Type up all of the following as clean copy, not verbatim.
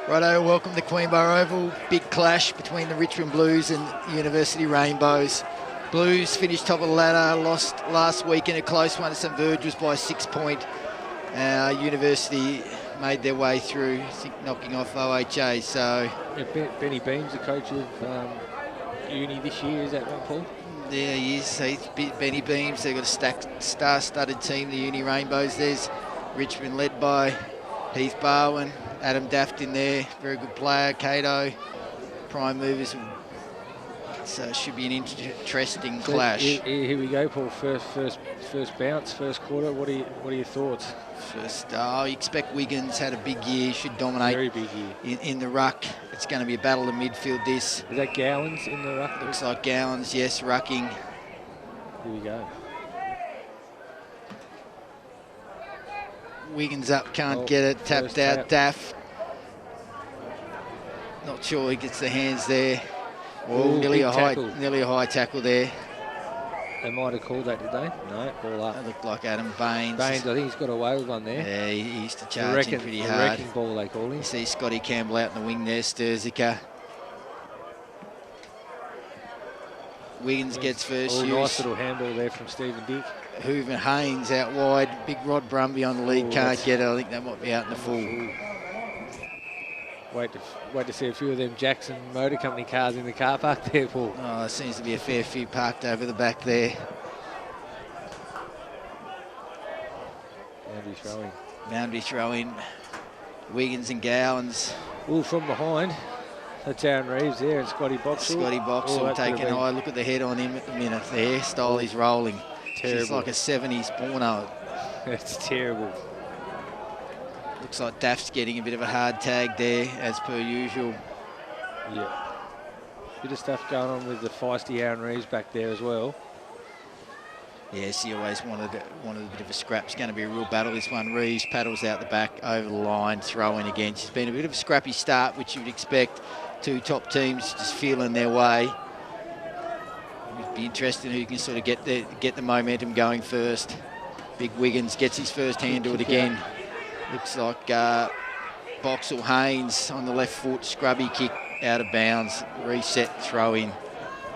Righto, welcome to Queenborough Oval. Big clash between the Richmond Blues and University Rainbows. Blues finished top of the ladder, lost last week in a close one to St Virgil's by 6 points. University made their way through, I think, knocking off OHA. So yeah, Benny Beam's the coach of Uni this year, is that right, Paul? Yeah, he is. He's Benny Beams. They've got a star-studded team, the Uni Rainbows. There's Richmond led by Heath Barwin, Adam Daft in there, very good player, Cato, prime movers. So it should be an interesting clash. Here we go, Paul. First bounce, first quarter. What are your thoughts? First, you expect Wiggins had a big year, should dominate. Very big year. In the ruck. It's going to be a battle of midfield, this. Is that Gowans in the ruck? Looks like Gowans, yes, rucking. Here we go. Wiggins up, can't get it, tapped out, Daff. Not sure he gets the hands there. Oh, nearly a high tackle there. They might have called that, did they? No, ball up. That looked like Adam Baines. Baines, I think he's got away with one there. Yeah, he used to charge him pretty hard. Wrecking ball, they call him. You see Scotty Campbell out in the wing there, Sturzica. Wiggins gets first use. Nice little handball there from Stephen Dick. Hoover Haynes out wide. Big Rod Brumby on the lead, can't get it. I think that might be out in the full. Wait to see a few of them Jackson Motor Company cars in the car park there, Paul. Oh, there seems to be a fair few parked over the back there. Boundary throw-in. Wiggins and Gowans. Oh, from behind. That's Aaron Reeves there and Scotty Boxall. Scotty Boxall taking a high look at the head on him at the minute there. Style he's rolling. Terrible. It's like a 70s porno. That's terrible. Looks like Daft's getting a bit of a hard tag there, as per usual. Yeah. Bit of stuff going on with the feisty Aaron Reeves back there as well. Yes, he always wanted a bit of a scrap. It's going to be a real battle, this one. Reeves paddles out the back, over the line, throw in again. It's been a bit of a scrappy start, which you'd expect. Two top teams just feeling their way. It'd be interesting who can sort of get the momentum going first. Big Wiggins gets his first hand to it again. Looks like Boxall Haynes on the left foot, scrubby kick out of bounds, reset throw in.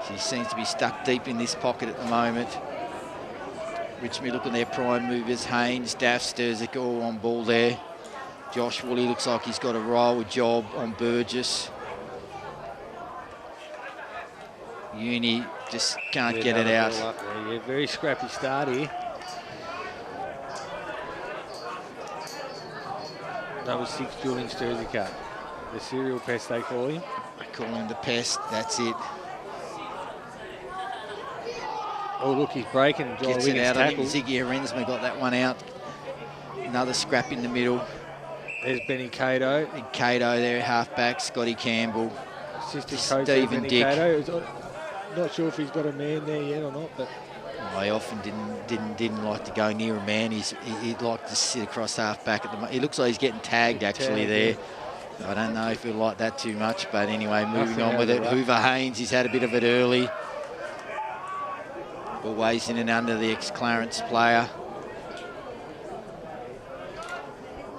She seems to be stuck deep in this pocket at the moment. Richmond looking their prime movers, Haynes, Daff, Sturzic all on ball there. Josh Woolley looks like he's got a roll job on Burgess. Uni just can't get it out. Yeah, very scrappy start here. Number 6, Julian Sturzica. The serial pest, they call him. They call him the pest, that's it. Oh, look, he's breaking. Gets it out. I think Ziggy Arensma got that one out. Another scrap in the middle. There's Benny Cato. Big Cato there, half-back. Scotty Campbell. Assistant coach Stephen Dick. Cato. Not sure if he's got a man there yet or not, but I often didn't like to go near a man. He'd like to sit across half-back at the moment. He looks like he's getting tagged actually there. Yeah. I don't know if he'll like that too much, but anyway, moving on with it. Hoover Haynes, he's had a bit of it early. Always in and under the ex-Clarence player.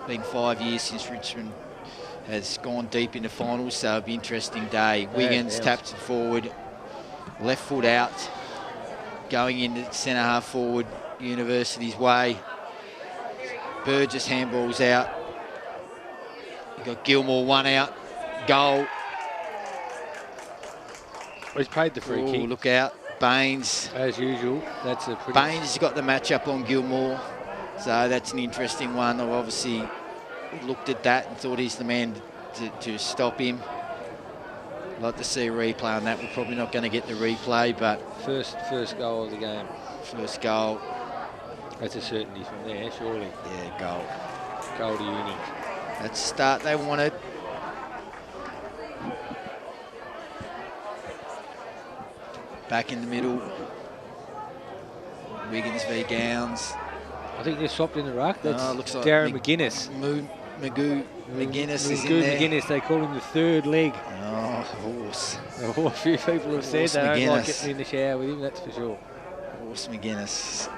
Been 5 years since Richmond has gone deep into finals, so it'll be an interesting day. Wiggins taps it forward, left foot out, going into centre half forward, University's way. Burgess handballs out. You've got Gilmore, one out, goal. Well, he's paid the free kick. Look out. Baines. As usual, that's a pretty... Baines has got the match-up on Gilmore, so that's an interesting one. I've obviously looked at that and thought he's the man to stop him. I'd like to see a replay on that. We're probably not going to get the replay, but... First goal of the game. First goal. That's a certainty from there, surely. Yeah, goal. Goal to Uni. That's the start they wanted. Back in the middle. Wiggins v Gowns. I think they're swapped in the ruck. That's looks like Darren McGuinness. McGuinness is in there. McGuinness, they call him the third leg. Oh, horse. A few people have said they don't like getting in the shower with him, that's for sure. Horse McGuinness.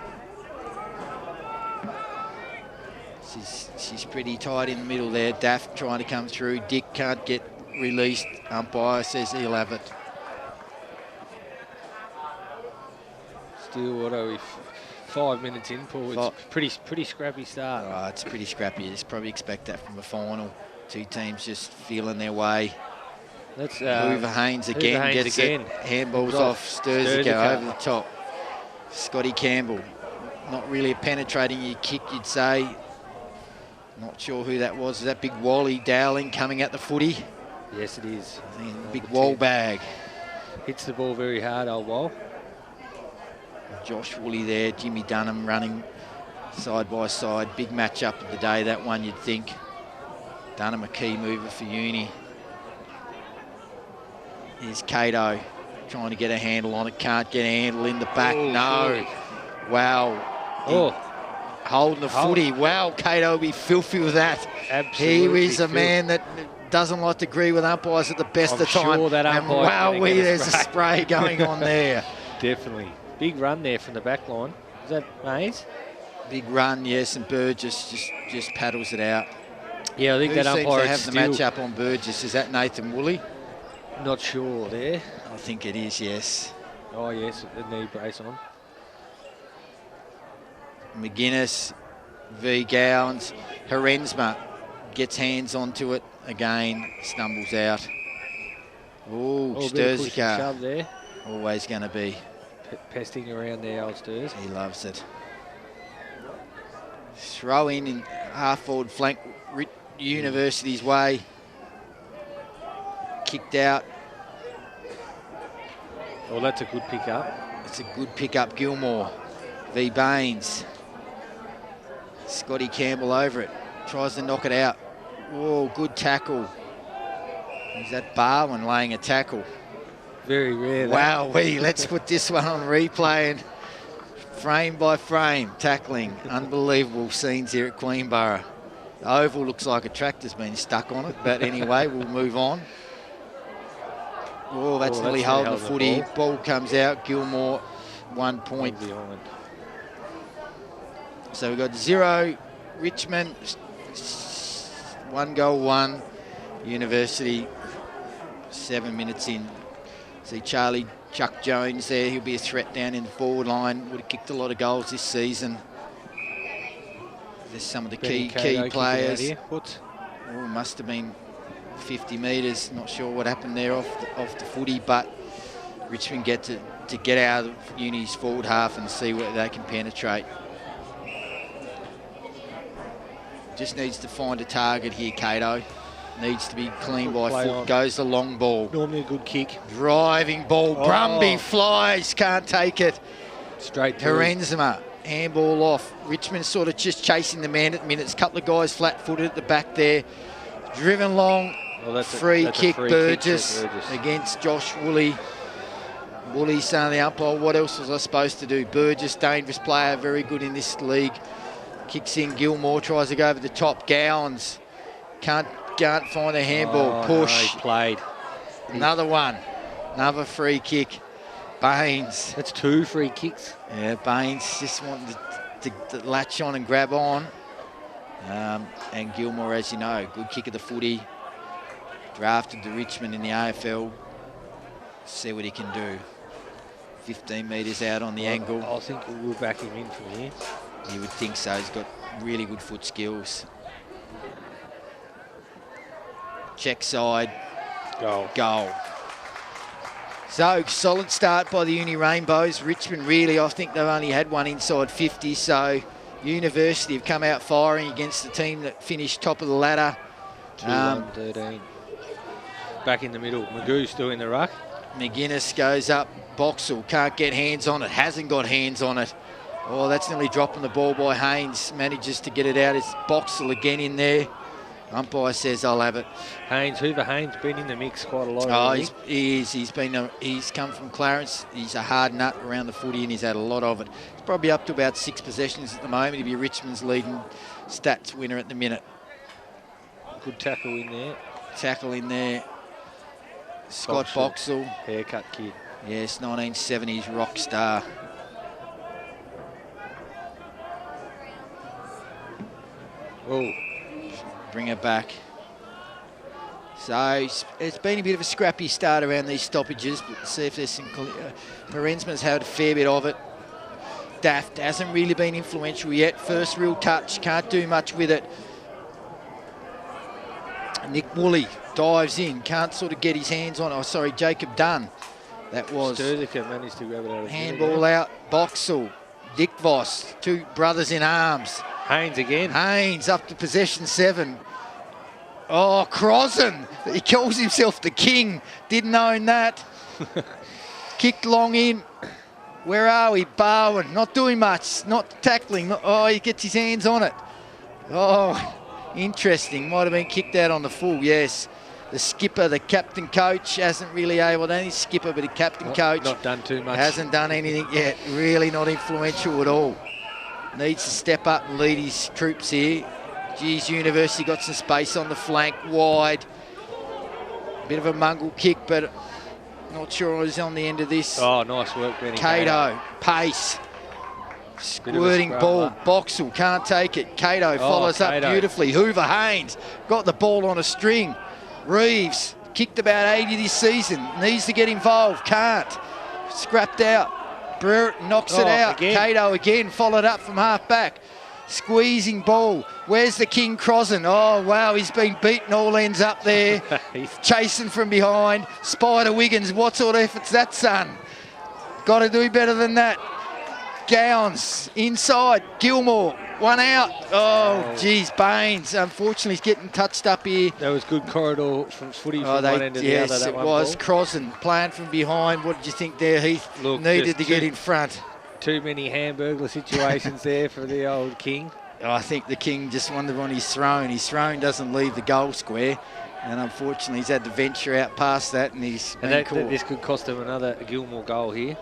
She's pretty tight in the middle there. Daft trying to come through. Dick can't get released. Umpire says he'll have it. Still, what are we? 5 minutes in, Paul. It's pretty scrappy start. Oh, it's pretty scrappy. You just probably expect that from a final. Two teams just feeling their way. That's Hoover Haynes again gets it. Handballs off. Sturzica over the top. Scotty Campbell. Not really a penetrating kick, you'd say. Not sure who that was. Is that big Wally Dowling coming at the footy? Yes, it is. Big wall bag. Hits the ball very hard, old Wall. Josh Woolley there. Jimmy Dunham running side by side. Big match-up of the day, that one, you'd think. Dunham a key mover for Uni. Here's Cato trying to get a handle on it. Can't get a handle in the back. Oh, no. Sorry. Wow. Holding the footy. Wow, Cato will be filthy with that. Absolutely. He is a man that doesn't like to agree with umpires at the best of time. Sure that and wow, there's a spray going on there. Definitely. Big run there from the back line. Is that Mays? Big run, yes, and Burgess just paddles it out. Yeah, I think that umpire seems to have the match up on Burgess. Is that Nathan Woolley? Not sure there. I think it is, yes. Oh, yes, the knee brace on. McGuinness v. Gowans. Herensma gets hands onto it again, stumbles out. Oh, Sturzica there. Always going to be pesting around there, old Sturs. He loves it. Throw in half forward flank, University's way. Kicked out. Well, that's a good pick up. It's a good pick up. Gilmore v. Baines. Scotty Campbell over it. Tries to knock it out. Oh, good tackle. Is that Barwin laying a tackle? Very rare. Wow, let's put this one on replay and frame by frame tackling. Unbelievable scenes here at Queenborough. The oval looks like a tractor's been stuck on it, but anyway, we'll move on. Oh, that's nearly holding the footy. Ball comes out. Gilmore, 1 point. So we've got 0 Richmond, 1 goal, 1 University. 7 minutes in. See Charlie Chuck Jones there. He'll be a threat down in the forward line. Would have kicked a lot of goals this season. There's some of the key players. Oh, must have been 50 metres. Not sure what happened there off the footy, but Richmond get to get out of Uni's forward half and see where they can penetrate. Just needs to find a target here, Cato. Needs to be clean by foot. Goes the long ball. Normally a good kick. Driving ball. Brumby flies. Can't take it. Straight through. Herenzema. Handball off. Richmond sort of just chasing the man at the minutes. Couple of guys flat-footed at the back there. Driven long. Well, free kick. Burgess against Josh Woolley. Woolley saying the umpire, what else was I supposed to do? Burgess, dangerous player. Very good in this league. Kicks in. Gilmore tries to go over the top. Gowans can't find a handball. Push. No, he played. Another one. Another free kick. Baines. That's 2 free kicks. Yeah, Baines just wanted to latch on and grab on. And Gilmore, as you know, good kick of the footy. Drafted to Richmond in the AFL. See what he can do. 15 metres out on the angle. I think we'll back him in from here. You would think so. He's got really good foot skills. Check side. Goal. So, solid start by the Uni Rainbows. Richmond really, I think they've only had one inside 50, so University have come out firing against the team that finished top of the ladder. 2-1-13. Back in the middle. Magoo still in the ruck. McGuinness goes up. Boxall can't get hands on it. Hasn't got hands on it. Oh, that's nearly dropping the ball by Haynes. Manages to get it out. It's Boxall again in there. Umpire says I'll have it. Hoover Haynes been in the mix quite a lot. Oh, he's come from Clarence. He's a hard nut around the footy and he's had a lot of it. He's probably up to about 6 possessions at the moment. He'll be Richmond's leading stats winner at the minute. Good tackle in there. Tackle in there. Scott Boxall. Haircut kid. Yes, 1970s rock star. Oh. Bring her back. So it's been a bit of a scrappy start around these stoppages, but see if there's some... Marensman's had a fair bit of it. Daft hasn't really been influential yet. First real touch, can't do much with it. Nick Woolley dives in, can't sort of get his hands on it. Oh, sorry, Jacob Dunn. That was... Sturzica managed to grab it out of handball out. Boxall, Dick Voss, two brothers in arms. Haynes again. Haynes up to possession 7. Oh, Crossan. He calls himself the king. Didn't own that. Kicked long in. Where are we? Barwin, not doing much, not tackling. Oh, he gets his hands on it. Oh, interesting. Might have been kicked out on the full, yes. The skipper, the captain coach, hasn't really able, not only skipper, but the captain coach. Not done too much. Hasn't done anything yet. Really not influential at all. Needs to step up and lead his troops here. Geez, University got some space on the flank, wide. Bit of a mungle kick, but not sure I was on the end of this. Oh, nice work, Benny. Cato, pace. Squirting ball. Boxall can't take it. Cato follows up beautifully. Hoover Haynes got the ball on a string. Reeves kicked about 80 this season. Needs to get involved. Can't. Scrapped out. Brereton knocks it out. Again. Cato again followed up from half back. Squeezing ball. Where's the King Crossan? Oh, wow, he's been beaten all ends up there. Chasing from behind. Spider Wiggins, what sort of effort's that, son? Got to do better than that. Gowns inside. Gilmore, one out. Oh, geez, Baines. Unfortunately, he's getting touched up here. That was good corridor from footy from one end to the other. Yes, it was. Crossan playing from behind. What did you think there, Heath? Look, needed to get in front. Too many hamburglar situations there for the old King. I think the King just wondered on his thrown. His thrown doesn't leave the goal square, and unfortunately he's had to venture out past that, and he's been caught. This could cost him another Gilmore goal here.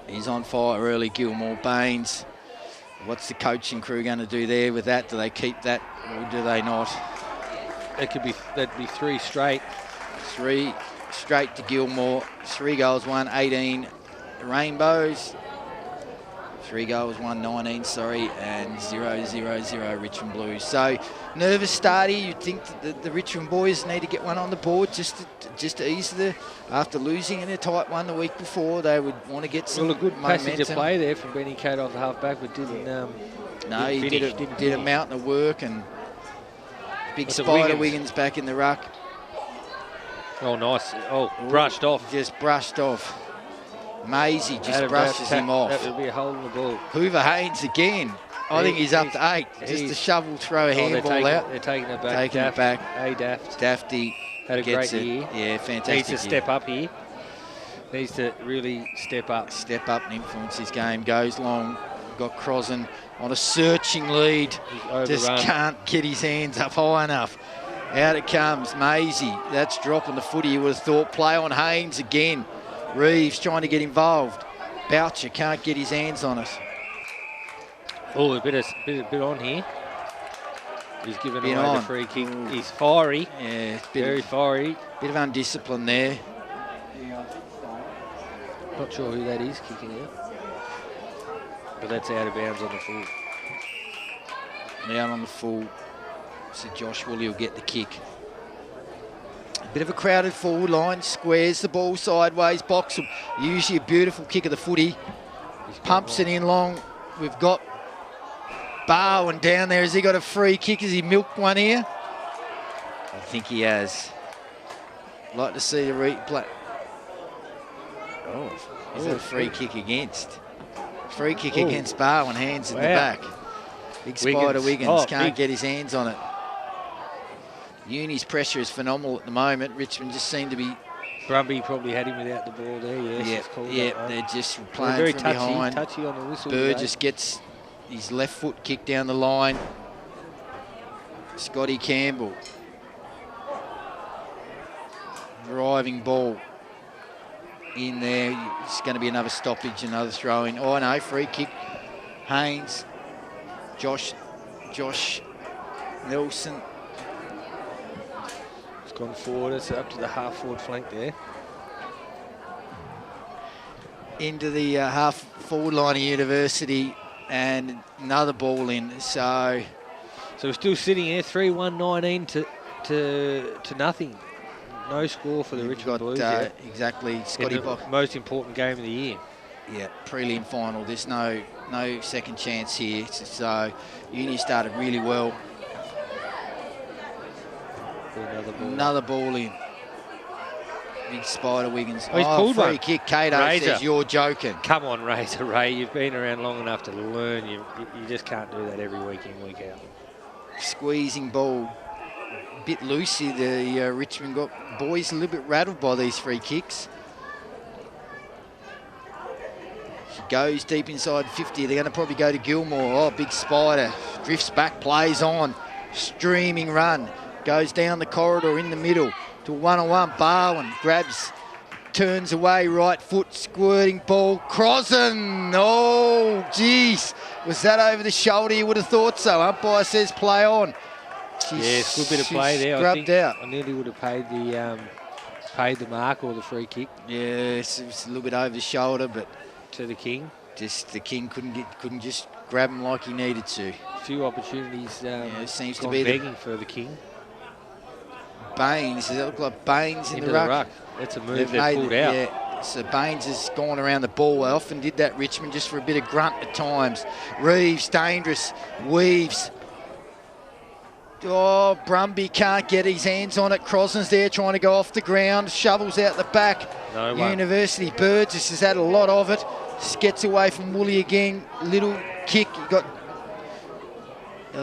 He's on fire early, Gilmore. Baines. What's the coaching crew going to do there with that? Do they keep that or do they not? That'd be 3 straight. 3 straight to Gilmore. 3 goals, 1, 18 Rainbows. 3 goals, 1, 19, sorry, and 0-0-0 Richmond Blues. So nervous start here. You'd think that the Richmond boys need to get one on the board just to ease after losing in a tight one the week before. They would want to get some good momentum. passage of play there from Benny Cato off the half back, but didn't. No, he did a mountain of work, and big Spider Wiggins back in the ruck. Oh, nice. Oh, brushed off. Just brushed off. Maisie just brushes him off. That would be a hole in the ball. Hoover Haynes again. I think he's up to 8. Just a shovel throw, a handball out. They're taking it back. Taking it back. Hey, Daft. Dafty had a great year. Yeah, fantastic. Needs to step up here. Needs to really step up. Step up and influence his game. Goes long. Got Crossan on a searching lead. Just can't get his hands up high enough. Out it comes. Maisie. That's dropping the footy, you would have thought. Play on Haynes again. Reeves trying to get involved. Boucher can't get his hands on it. Oh, a bit on here. He's given away the free kick. He's fiery. Yeah, very fiery. Bit of undiscipline there. Not sure who that is kicking out. But that's out of bounds on the full. Out on the full. So Josh Woolley will get the kick. Bit of a crowded forward line, squares the ball sideways, Boxall. Usually a beautiful kick of the footy. Pumps it in long. We've got Barwin down there. Has he got a free kick? Has he milked one here? I think he has. Like to see the replay. Oh, is that a free kick against? Free kick against Barwin, hands in the back. Big Spider Wiggins can't get his hands on it. Uni's pressure is phenomenal at the moment. Richmond just seem to be... Brumby probably had him without the ball there, yes. Yeah, they're just playing from behind. Touchy on the whistle. Burgess gets his left foot kicked down the line. Scotty Campbell. Driving ball in there. It's going to be another stoppage, another throw in. Oh, no, free kick. Haynes. Josh Nelson. Gone forward, it's up to the half-forward flank there. Into the half-forward line of University, and another ball in. So So we're still sitting here, 3-1-19 to nothing. No score for the Richmond Blues yet. Exactly, Scotty in the most important game of the year. Yeah, prelim final. There's no second chance here. So Uni started really well. Another ball in. Big Spider Wiggins. Oh, he's pulled free one. kick. Cato says you're joking. Come on, Razor Ray. You've been around long enough to learn. You just can't do that every week in, week out. Squeezing ball. Bit loosey. The Richmond boys a little bit rattled by these free kicks. She goes deep inside 50. They're going to probably go to Gilmore. Oh, Big Spider. Drifts back, plays on. Streaming run. Goes down the corridor in the middle to one-on-one. Barwin grabs, turns away, right foot, squirting ball. Crossan. Oh, geez. Was that over the shoulder? You would have thought so. Umpire says play on. Yes, good bit of play there. Scrubbed out. I nearly would have paid the mark or the free kick. Yes, it was a little bit over the shoulder, but to the King. Just the King couldn't just grab him like he needed to. A few opportunities. Seems to be begging for the King. Baines, does that look like Baines in the ruck? That's a move they've pulled out. Yeah. So Baines has gone around the ball. They often did that, Richmond, just for a bit of grunt at times. Reeves, dangerous, weaves. Oh, Brumby can't get his hands on it. Crossan's there trying to go off the ground. Shovels out the back. No University Burgess has had a lot of it. Just gets away from Woolley again. Little kick. I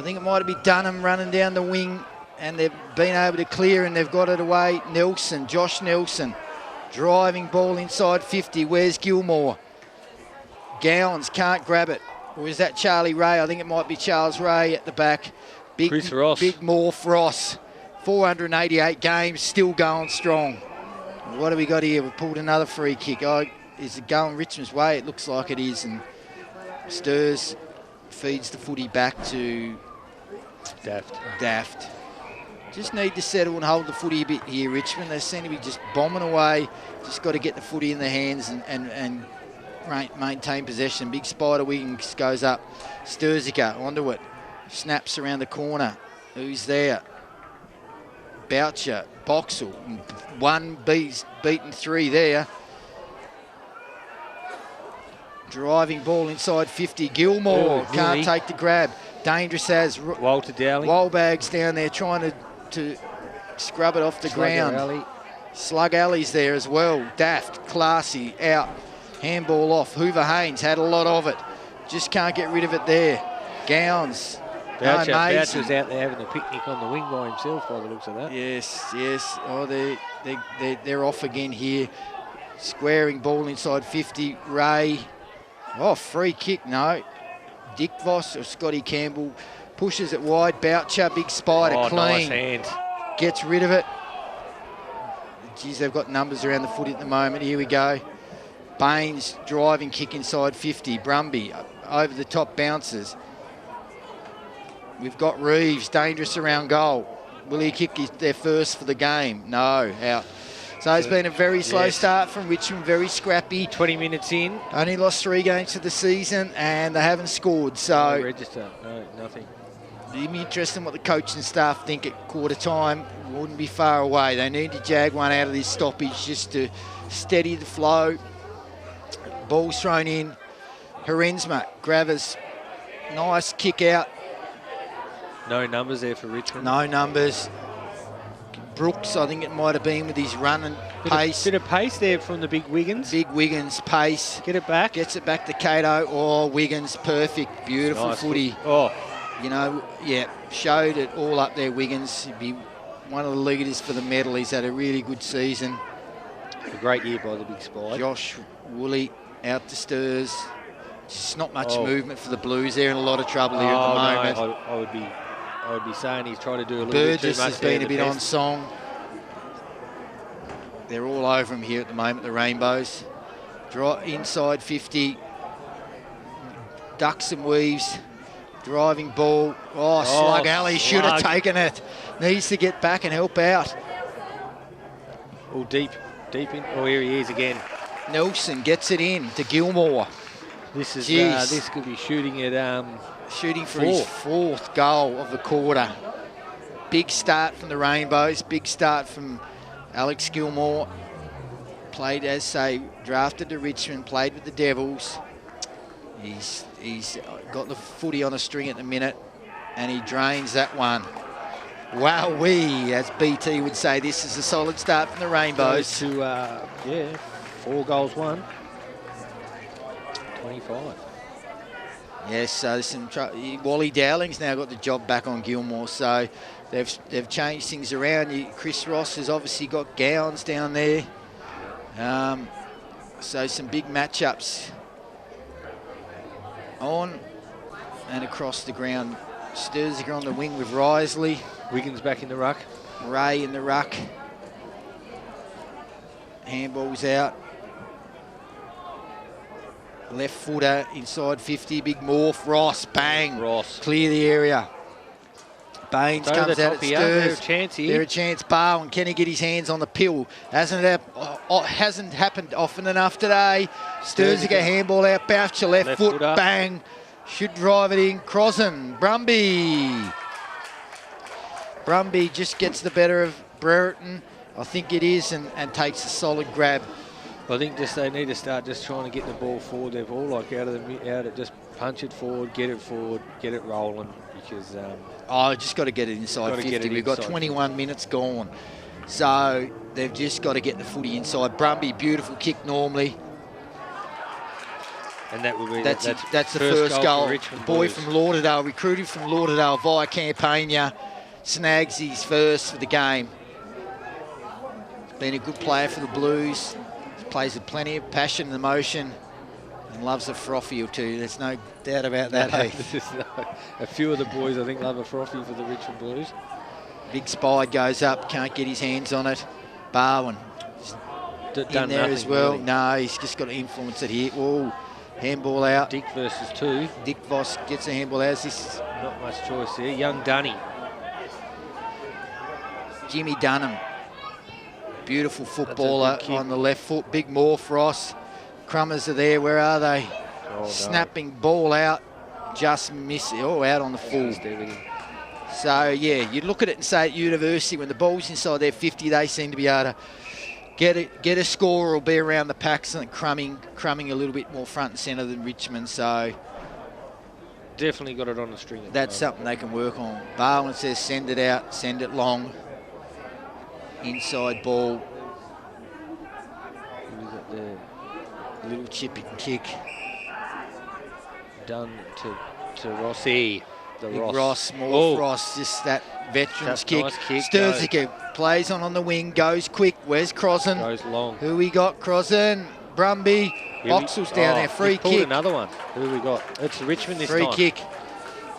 think it might have been Dunham running down the wing. And they've been able to clear and they've got it away. Nelson, Josh Nelson, driving ball inside 50. Where's Gilmore? Gowans can't grab it. Or is that Charlie Ray? I think it might be Charles Ray at the back. Chris Ross. Big Morph Ross. 488 games, still going strong. What have we got here? We've pulled another free kick. Oh, is it going Richmond's way? It looks like it is. And Stirs feeds the footy back to Daft. Just need to settle and hold the footy a bit here, Richmond. They seem to be just bombing away. Just got to get the footy in their hands and maintain possession. Big Spider Wiggins goes up. Sturzica onto it. Snaps around the corner. Who's there? Boucher. Boxall. One beaten three there. Driving ball inside 50. Gilmore can't take the grab. Dangerous as Walter Dowling. Wallbag's down there trying to scrub it off the ground. Slug Alley's there as well. Daft, classy, out. Handball off. Hoover Haynes had a lot of it. Just can't get rid of it there. Gowns. Boucher's out there having a picnic on the wing by himself by the looks of that. Yes. Oh, they're off again here. Squaring ball inside 50. Ray. Oh, free kick, no. Dick Voss or Scotty Campbell pushes it wide. Boucher, Big Spider, clean. Nice hand. Gets rid of it. Geez, they've got numbers around the footy at the moment. Here we go. Baines driving kick inside 50. Brumby over the top bounces. We've got Reeves, dangerous around goal. Will he kick their first for the game? No, out. So it's been a very slow start from Richmond, very scrappy. 20 minutes in. Only lost 3 games for the season and they haven't scored. So no register, no, nothing. It'd be interesting what the coaching staff think at quarter time. Wouldn't be far away. They need to jag one out of this stoppage just to steady the flow. Ball's thrown in. Herensma, Gravers, nice kick out. No numbers there for Richmond. No numbers. Brooks, I think it might have been with his run and pace. Bit of pace there from the big Wiggins. Big Wiggins, pace. Get it back. Gets it back to Cato. Oh, Wiggins, perfect. Beautiful footy. Oh. You know, yeah, showed it all up there, Wiggins. He'd be one of the leaders for the medal. He's had a really good season. A great year by the Big Spy. Josh Woolley out to Stirs. Just not much movement for the Blues. They're in a lot of trouble here at the moment. No, I would be saying he's trying to do a little Burgess bit too much. Has been a bit on song. They're all over him here at the moment, the Rainbows. Draw inside 50. Ducks and weaves. Driving ball. Oh, Slug Alley should have taken it. Needs to get back and help out. Oh, deep in. Oh, here he is again. Nelson gets it in to Gilmore. This is Jeez. this could be shooting at Shooting for his 4th goal of the quarter. Big start from the Rainbows. Big start from Alex Gilmore. Played, as say, drafted to Richmond, played with the Devils. He's got the footy on a string at the minute, and he drains that one. Wowee, as BT would say, this is a solid start from the Rainbows. Goes to 4 goals, 1. 25. Yes, so there's some Wally Dowling's now got the job back on Gilmore, so they've changed things around. Chris Ross has obviously got Gowns down there. So some big matchups on and across the ground. Sturziger on the wing with Risley. Wiggins back in the ruck. Ray in the ruck. Handball's out. Left footer inside 50. Big morph. Ross, bang. Ross. Clear the area. Baines comes out at Sturs. They're a chance here. They're a chance. Barwin, can he get his hands on the pill? Hasn't happened often enough today. Sturziger handball out. Boucher left foot. Bang. Should drive it in. Crossan. Brumby. Brumby just gets the better of Brereton. I think it is, and takes a solid grab. I think they need to start just trying to get the ball forward. They've all out of just punch it forward, get it rolling, because just got to get it inside 50. We've got 21 minutes gone, so they've just got to get the footy inside. Brumby, beautiful kick normally, and that would be that's the first goal. Boy from Lauderdale, recruited from Lauderdale via Campania, snags his first for the game. Been a good player for the Blues. Plays with plenty of passion and emotion, and loves a frothy or two. There's no doubt about that. A few of the boys, I think, love a frothy for the Richmond Blues. Big Spy goes up, can't get his hands on it. Barwin in there as well. Really. No, he's just got to influence it here. Oh, handball out. Dick versus 2. Dick Voss gets a handball out. This not much choice there. Young Dunny. Jimmy Dunham. Beautiful footballer on the left foot. Big morph, Ross. Crummers are there. Where are they? Oh, snapping ball out. Just miss it. Oh, out on the full. So, yeah, you look at it and say at University, when the ball's inside their 50, they seem to be able to get a score or be around the packs, and crumbing a little bit more front and centre than Richmond. So definitely got it on the string. That's something they can work on. Barwin says send it out, send it long. Inside ball. We got the little chip and kick. Done to Rossi. Ross, Ross, just that veteran's kick. Nice kick. Sturziger plays on the wing, goes quick. Where's Crossan? Goes long. Who we got? Crossan, Brumby. Boxall's down there. Free kick. Another one. Who we got? It's Richmond this time. Free kick.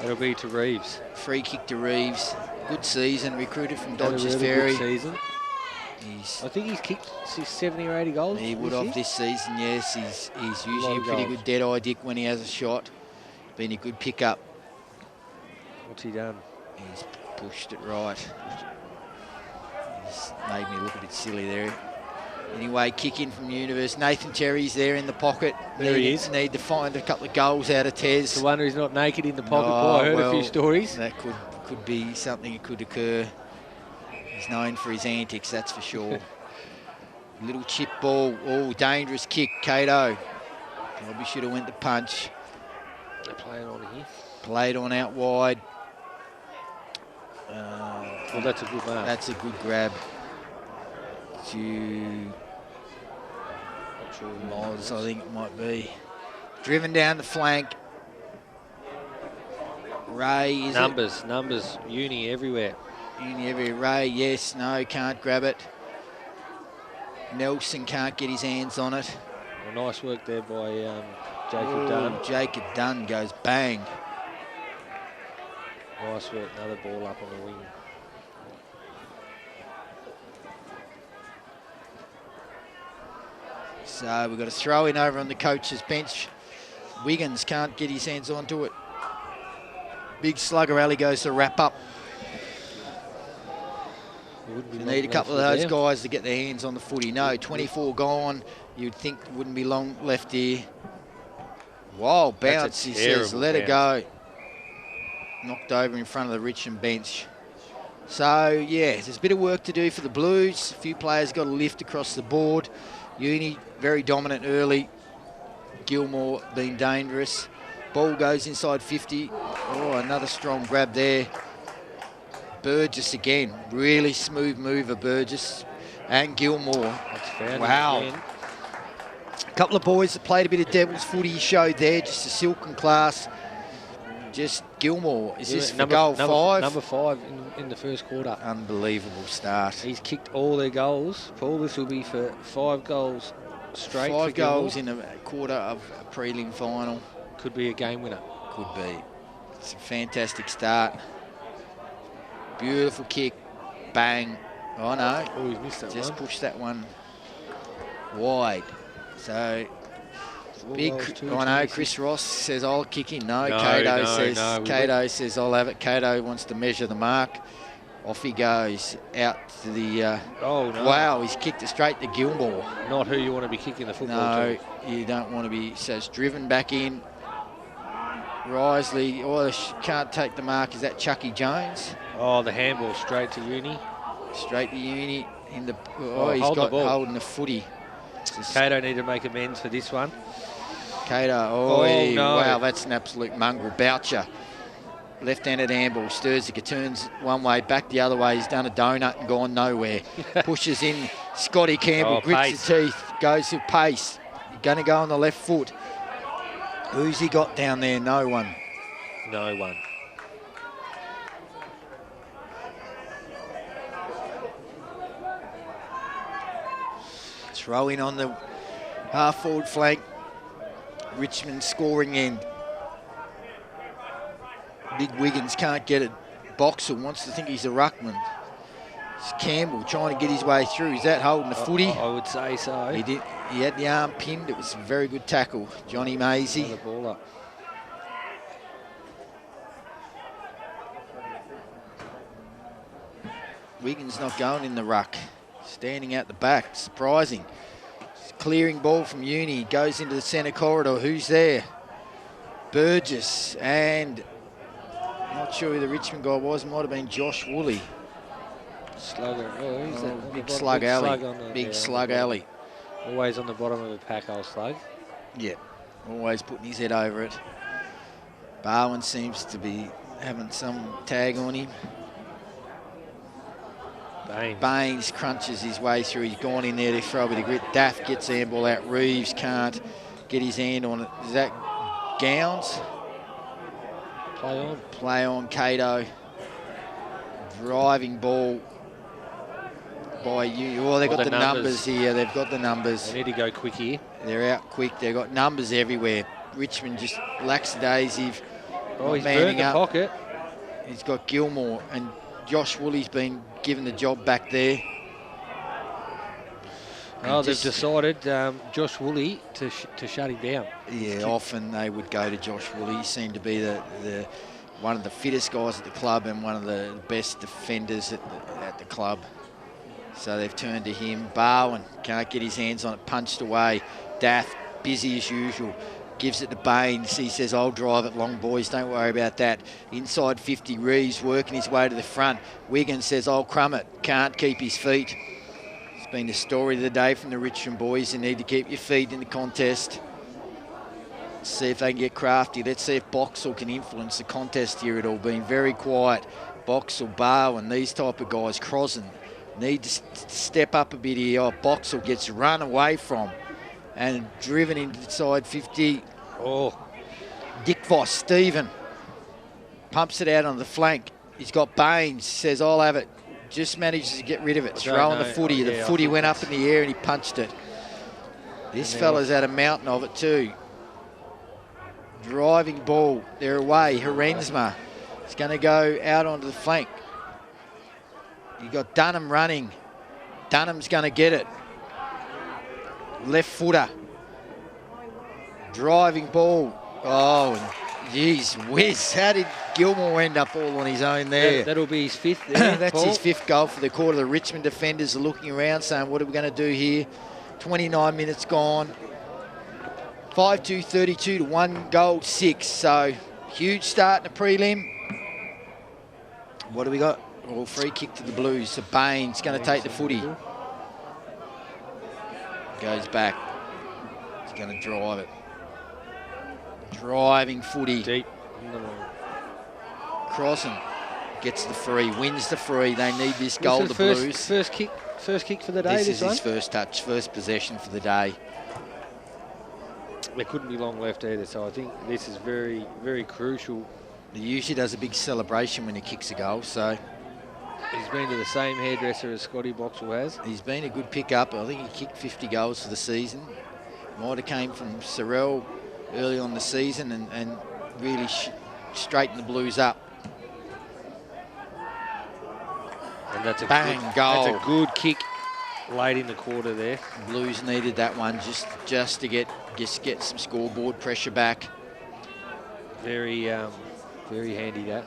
It'll be to Reeves. Free kick to Reeves. Good season. Recruited from Dodgers really Ferry. Good season. I think he's kicked 70 or 80 goals. He would have this season, yes. He's usually a pretty good dead-eye dick when he has a shot. Been a good pickup. What's he done? He's pushed it right. He's made me look a bit silly there. Anyway, kick in from Universe. Nathan Terry's there in the pocket. He is. Need to find a couple of goals out of Tez. It's a wonder he's not naked in the pocket. Boy, I heard a few stories. That could be something that could occur. He's known for his antics, that's for sure. Little chip ball. Oh, dangerous kick, Cato. Probably should have went the punch. They're playing on here. Played on out wide. Well, that's a good mark. That's a good grab. To Moz, I think it might be. Driven down the flank. Ray, is numbers, uni everywhere. Uni everywhere. Ray, yes, no, can't grab it. Nelson can't get his hands on it. Well, nice work there by Jacob Dunn. Jacob Dunn goes bang. Nice work, another ball up on the wing. So we've got a throw in over on the coach's bench. Wiggins can't get his hands onto it. Big slugger alley goes to wrap up. You need a couple of those guys to get their hands on the footy. No, 24 gone. You'd think wouldn't be long left here. Wild That's a bounce, he says, terrible let it bounce. go. Knocked over in front of the Richmond bench. So, yeah, there's a bit of work to do for the Blues. A few players got a lift across the board. Uni, very dominant early. Gilmore being dangerous. Ball goes inside 50. Oh, another strong grab there. Burgess again. Really smooth mover, Burgess. And Gilmore. That's found Wow. again. A couple of boys that played a bit of devil's footy showed there. Just a silken class. Just Gilmore. Is this for goal 5? Number 5 in the first quarter. Unbelievable start. He's kicked all their goals. Paul, this will be for 5 goals straight. 5 for Gilmore. goals in a quarter of a prelim final. Could be a game winner. Could be. It's a fantastic start. Beautiful kick. Bang. Oh, no. Oh, he's missed that Just one. pushed that one wide. So, 4 big. goals, 2 I know. chances. Chris Ross says, I'll kick in. No, No, Cato no, says, no, we Cato says, I'll have it. Cato wants to measure the mark. Off he goes out to the. Oh, no. Wow, he's kicked it straight to Gilmore. Not who you want to be kicking the football No, to. you don't want to be. So it's driven back in. Risley, can't take the mark. Is that Chucky Jones? Oh, the handball straight to Uni. Straight to Uni. In the. Oh, He's hold the got ball. holding the footy. Just Cato need to make amends for this one. Cato. Oh, no. Wow, that's an absolute mongrel. Boucher. Left-handed handball. Sturzik turns one way, back the other way. He's done a donut and gone nowhere. Pushes in. Scotty Campbell grips pace. the teeth. Goes with pace. Going to go on the left foot. Who's he got down there? No one. No one. Throw in on the half-forward flank. Richmond scoring end. Big Wiggins can't get it. Boxer wants to think he's a ruckman. It's Campbell trying to get his way through. Is that holding the footy? I would say so. He did. He had the arm pinned. It was a very good tackle. Johnny Maisie. Another ball up. Wiggins not going in the ruck. Standing out the back. Surprising. Clearing ball from Uni. Goes into the centre corridor. Who's there? Burgess. And not sure who the Richmond guy was. Might have been Josh Woolley. Slugger. Oh, who's that? Big slug alley. Big yeah, slug alley. Always on the bottom of the pack, old slug. Yeah. Always putting his head over it. Barwin seems to be having some tag on him. Baines crunches his way through. He's gone in there to throw a bit of grit. Daff gets the handball out. Reeves can't get his hand on it. Is that Gowns? Play on. Play on, Cato. Driving ball by you. Oh, they've got the numbers here. They've got the numbers. They need to go quick here. They're out quick. They've got numbers everywhere. Richmond just lackadaisy. Oh, he's burnt the pocket. He's got Gilmore and Josh Woolley's been given the job back there. Oh, they've decided Josh Woolley to shut him down. Yeah, often they would go to Josh Woolley. He seemed to be the one of the fittest guys at the club and one of the best defenders at the club. So they've turned to him. Barwin can't get his hands on it. Punched away. Daff, busy as usual. Gives it to Baines. He says, I'll drive it long, boys. Don't worry about that. Inside 50, Reeves working his way to the front. Wiggins says, I'll crumb it. Can't keep his feet. It's been the story of the day from the Richmond boys. You need to keep your feet in the contest. Let's see if they can get crafty. Let's see if Boxall can influence the contest here. It all been very quiet. Boxall, Barwin, these type of guys, Crossan, need to step up a bit here. Oh, Boxall gets run away from and driven inside 50. Oh. Dick Voss, Stephen, pumps it out on the flank. He's got Baines, says, I'll have it. Just manages to get rid of it. Throwing the footy. The footy went up in the air and he punched it. This fella's had a mountain of it too. Driving ball. They're away. Herensma is going to go out onto the flank. You got Dunham running. Dunham's going to get it. Left footer. Driving ball. Oh, geez whiz. How did Gilmore end up all on his own there? That'll be his 5th there, That's Paul. his 5th goal for the quarter. The Richmond defenders are looking around saying, what are we going to do here? 29 minutes gone. 5-2, 32 to 1 goal 6. So huge start in the prelim. What do we got? Oh, free kick to the Blues. So Baines going to take the footy. Goes back. He's going to drive it. Driving footy. Deep. Crossing. Gets the free. Wins the free. They need this goal, the Blues. First kick for the day, This is one? his first touch, first possession for the day. There couldn't be long left either, so I think this is very, very crucial. He usually does a big celebration when he kicks a goal, so... He's been to the same hairdresser as Scotty Boxall has. He's been a good pick-up. I think he kicked 50 goals for the season. Might have came from Sorrel early on the season and really straightened the Blues up. And that's a Bang, good, goal. That's a good kick late in the quarter there. Blues needed that one just to get some scoreboard pressure back. Very handy that.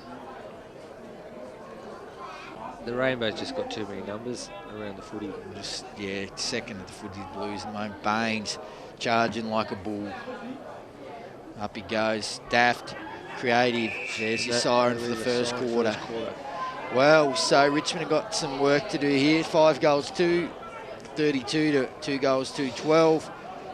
The Rainbow's just got too many numbers around the footy. Just, yeah, second at the footy Blues at the moment. Baines charging like a bull. Up he goes. Daft, creative. There's your siren for the first quarter. Well, so Richmond have got some work to do here. 5 goals, 2, 32 to 2 goals, 2, 12.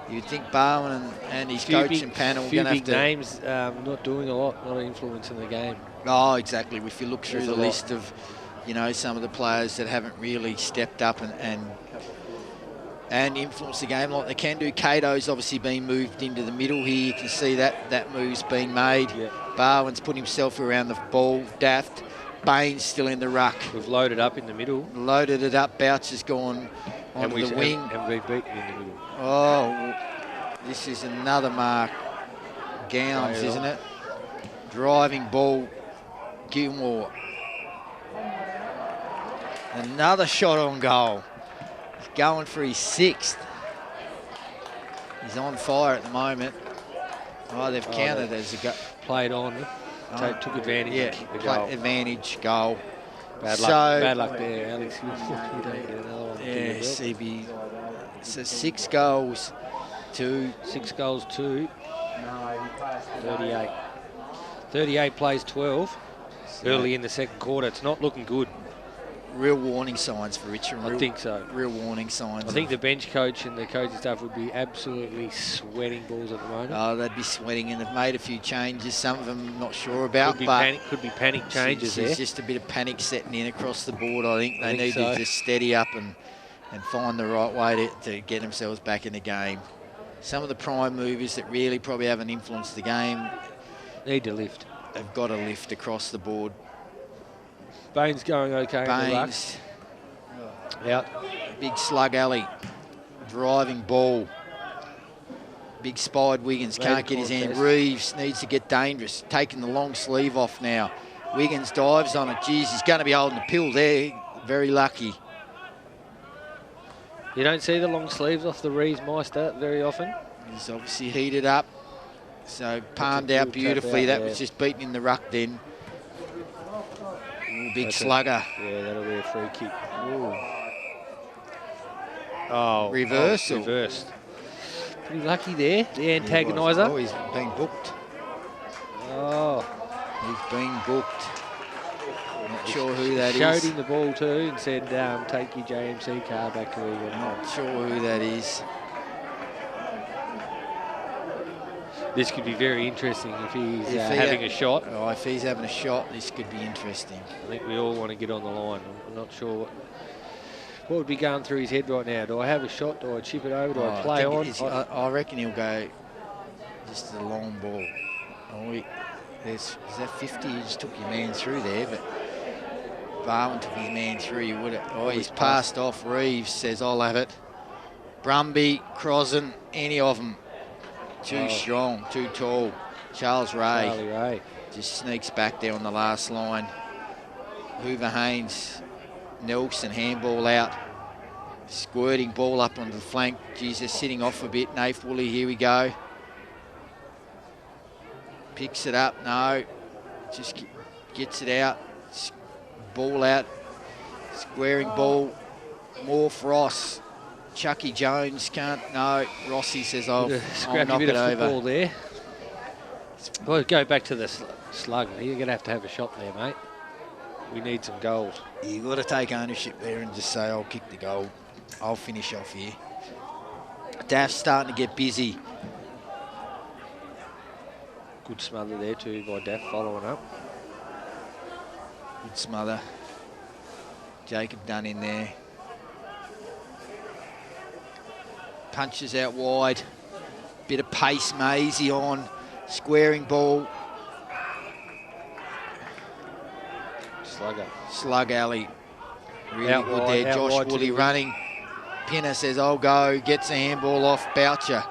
You'd think Barwin and his coaching panel are going to have to... names not doing a lot, not influencing the game. Oh, exactly. If you look through There's the a list lot. of, you know, some of the players that haven't really stepped up and influenced the game like they can do. Cato's obviously been moved into the middle here. You can see that move's been made. Yeah. Barwin's put himself around the ball. Daft. Baines still in the ruck. We've loaded up in the middle. Loaded it up. Bouts has gone onto the wing. And we've beaten in the middle. Oh, this is another mark. Gowns, isn't it? Driving ball. Gilmore. Another shot on goal. He's going for his 6th. He's on fire at the moment. Oh, they've counted as a go. Played on. Took advantage. Yeah, and kicked the goal. advantage goal. Bad luck there, Alex. You don't get another one. Yeah, CB. So 6 goals, 2. 6 goals, 2. 38. 38 plays 12 early in the second quarter. It's not looking good. Real warning signs for Richmond. I think so. Real warning signs. I think the bench coach and the coaching staff would be absolutely sweating balls at the moment. Oh, they'd be sweating, and they've made a few changes. Some of them not sure about, could be panic changes there. There's just a bit of panic setting in across the board. I think they need to just steady up and find the right way to get themselves back in the game. Some of the prime movers that really probably haven't influenced the game need to lift. They've got to lift across the board. Baines going okay. Baines. Out. Big slug alley. Driving ball. Big spied Wiggins. Can't get his hand. Reeves needs to get dangerous. Taking the long sleeve off now. Wiggins dives on it. Geez, he's going to be holding the pill there. Very lucky. You don't see the long sleeves off the Reeves Meister very often. He's obviously heated up. So palmed out beautifully. That was just beaten in the ruck then. Ooh, big slugger. Yeah, that'll be a free kick. Ooh. Oh, reversal. Reversed. Pretty lucky there, the antagoniser. Oh, he's been booked. Oh. He's been booked. Not sure who that is. Showed him the ball too and said, take your JMC car back to where you got. Not sure who that is. This could be very interesting if he's having a shot. Oh, if he's having a shot, this could be interesting. I think we all want to get on the line. I'm not sure what would be going through his head right now. Do I have a shot? Do I chip it over? Do I play on? I reckon he'll go just a long ball. Oh, is that 50? You just took your man through there, but Barwin took his man through. You would have. Oh, he's passed off. Reeves says, I'll have it. Brumby, Crossan, any of them. Too strong, too tall. Charlie Ray just sneaks back there on the last line. Hoover Haynes, Nelson, handball out. Squirting ball up onto the flank. Jesus, sitting off a bit. Nath Woolley, here we go. Picks it up, no. Just gets it out. Ball out. Squaring ball. More Frost. Chucky Jones can't. No, Rossi says, I'll Scrappy knock bit it of over. football there. Well, go back to the slug. You're going to have a shot there, mate. We need some goals. You've got to take ownership there and just say, I'll kick the goal. I'll finish off here. Daff's starting to get busy. Good smother there too by Daff, following up. Good smother. Jacob Dunn in there. Punches out wide. Bit of pace, Maisie on. Squaring ball. Slug alley. Really Out good wide, there. out Josh wide to Woolley the wing. running. Pinner says, I'll go. Gets a handball off Boucher.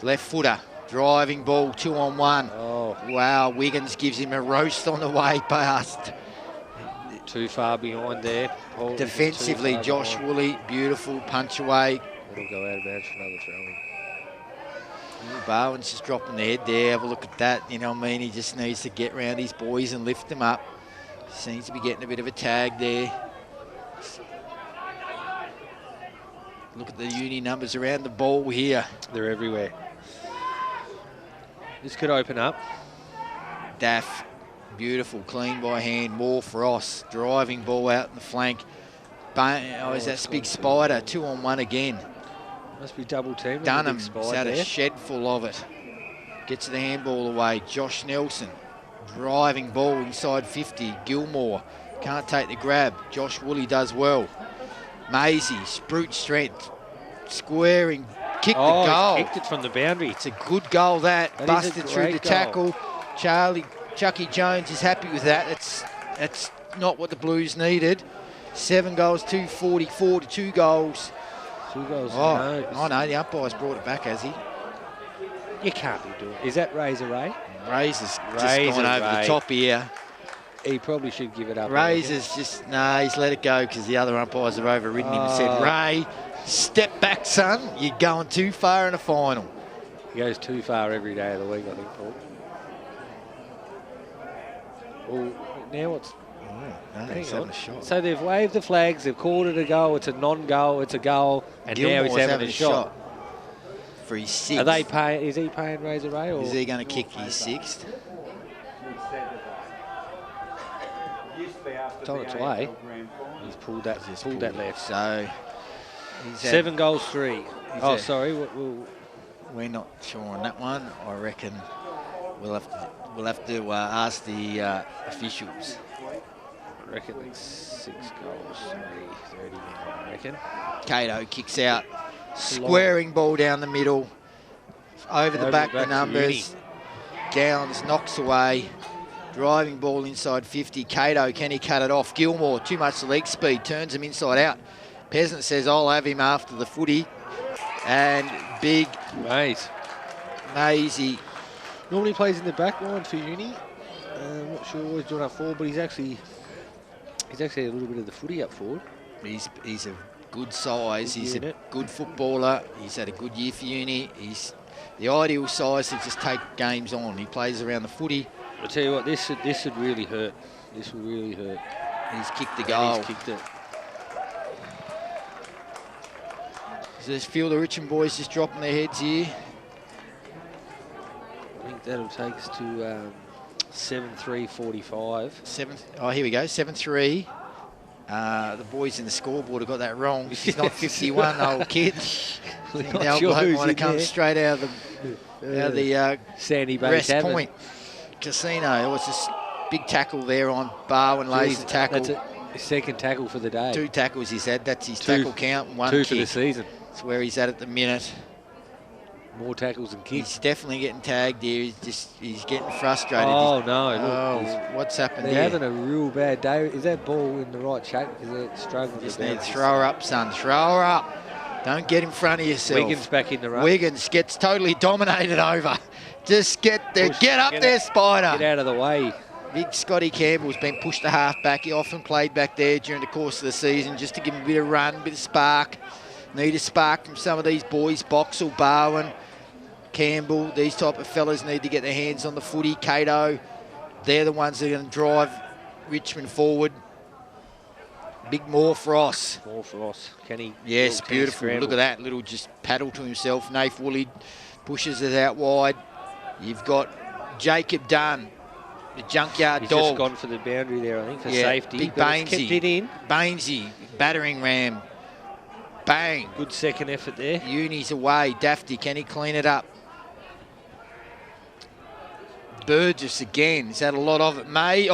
Left footer. Driving ball, 2-on-1. Oh, Wow, Wiggins gives him a roast on the way past. too far behind there. Paul, Defensively, too far Josh behind. Woolley, beautiful punch away. It'll go out of bounds for another throw-in. Bowen's just dropping the head there. Have a look at that. You know what I mean? He just needs to get round his boys and lift them up. Seems to be getting a bit of a tag there. Look at the uni numbers around the ball here. They're everywhere. This could open up. Daff, beautiful, clean by hand. More Ross, driving ball out in the flank. Is that big Spider? 2-on-1 again. Must be double teamed. Dunham's had a shed full of it. Gets the handball away. Josh Nelson, driving ball inside 50. Gilmore can't take the grab. Josh Woolley does well. Maisie, brute strength, squaring, kicked the goal. He kicked it from the boundary. It's a good goal that. That Busted is a through the great tackle. Chucky Jones is happy with that. That's not what the Blues needed. 7 goals, 244 to 2 goals. 2 goals. Oh no, the umpire's brought it back, has he? You can't be doing it. Is that Razor Ray? Razor's just gone over the top here. He probably should give it up. Razor's just, he's let it go because the other umpires have overridden him and said, Ray, step back, son. You're going too far in the final. He goes too far every day of the week, I think, Paul. Well, now what's... He's having a shot. So they've waved the flags, they've called it a goal, it's a non-goal, it's a goal, and now he's having a shot. For his 6th. Are they paying? Is he paying Razor Ray? Or? Is he going to kick his 6th? It's on its way. He's pulled that left. So 7 goals, 3. Oh, sorry. We're not sure on that one. I reckon we'll have to ask the officials. I reckon it's 6 goals, 3, 30 I reckon. Cato kicks out. Squaring ball down the middle. Over the back, the numbers. Gowns knocks away. Driving ball inside 50. Cato, can he cut it off? Gilmore, too much leg speed. Turns him inside out. Peasant says, I'll have him after the footy. And big Maisie. Normally plays in the back line for Uni. I'm not sure what he's doing up forward, but he's actually a little bit of the footy up forward. He's a good size. He's a good footballer. He's had a good year for Uni. He's the ideal size to just take games on. He plays around the footy. I'll tell you what, this would really hurt. This will really hurt. He's kicked the goal. He's kicked it. So there's a few of the Richmond boys just dropping their heads here. I think that'll take us to 7-3-45. Oh, here we go, 7-3. The boys in the scoreboard have got that wrong. He's not 51, old kid. The old bloke might have come straight out of the Sandy Bay Rest Tavern. Point Casino. It was this big tackle there on Barwin, lays the tackle. That's a second tackle for the day. 2 tackles he's had. That's his tackle count. And 1 2 kick. for the season. That's where he's at the minute. More tackles than kicks. He's definitely getting tagged here. He's getting frustrated. Oh, no. Look, what's happened they're here? having a real bad day. Is that ball in the right shape? Is it struggling? Just need to throw her up, son. Throw her up. Don't get in front of yourself. Wiggins back in the run. Wiggins gets totally dominated over. Just get there. Get up there, Spider. Get out of the way. Big Scotty Campbell's been pushed to half back. He often played back there during the course of the season just to give him a bit of run, a bit of spark. Need a spark from some of these boys. Boxall, Barwin, Campbell, these type of fellas need to get their hands on the footy. Cato, they're the ones that are going to drive Richmond forward. Big Morphros. Morphros. Can he? Yes, can he beautiful. scramble? Look at that little just paddle to himself. Nath Woolley pushes it out wide. You've got Jacob Dunn, the junkyard He's dog. just gone for the boundary there, I think, for safety. Big but it's kept it in. Bainesy, battering ram. Bang. Good second effort there. Uni's away. Dafty, can he clean it up? Burgess again. He's had a lot of it. Maisie,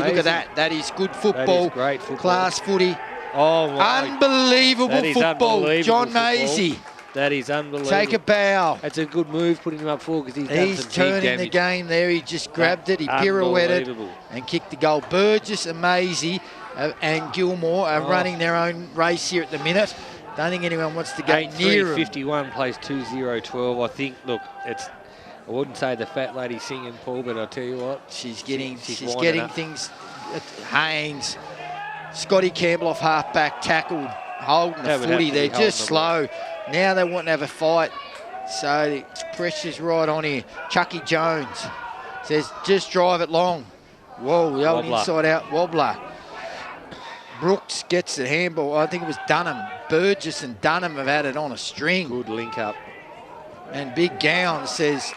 look at that. That is good football. That is great football. Class footy. Oh, my. Unbelievable football. Unbelievable John football. Maisie. That is unbelievable. Take a bow. That's a good move, putting him up forward, because he's turning the game there. He just grabbed it. He pirouetted and kicked the goal. Burgess and Maisie and Gilmore are running their own race here at the minute. Don't think anyone wants to go near him. 8-3-51 plays 2-0-12. I think, look, I wouldn't say the fat lady singing, Paul, but I'll tell you what. She's getting things. Haynes. Scotty Campbell off half-back, tackled, holding the footy. They're just slow. Now they want to have a fight. So the pressure's right on here. Chucky Jones says, just drive it long. Whoa, the old inside out wobbler. Brooks gets the handball. I think it was Dunham. Burgess and Dunham have had it on a string. Good link up. And Big Gowan says,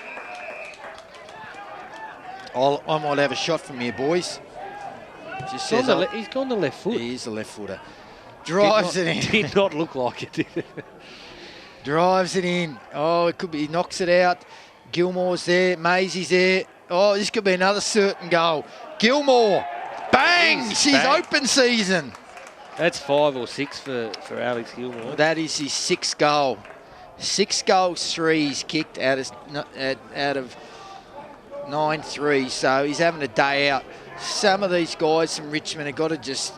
I might have a shot from here, boys. Just says, he's gone the left foot. He is a left footer. Drives it in. Did not look like it, did it? Drives it in. Oh, it could be. He knocks it out. Gilmore's there. Maisie's there. Oh, this could be another certain goal. Gilmore. Bang! She's open season. That's 5 or 6 for Alex Gilmore. That is his 6th goal. 6 goals, 3 he's kicked out of 9-3. So he's having a day out. Some of these guys from Richmond have got to just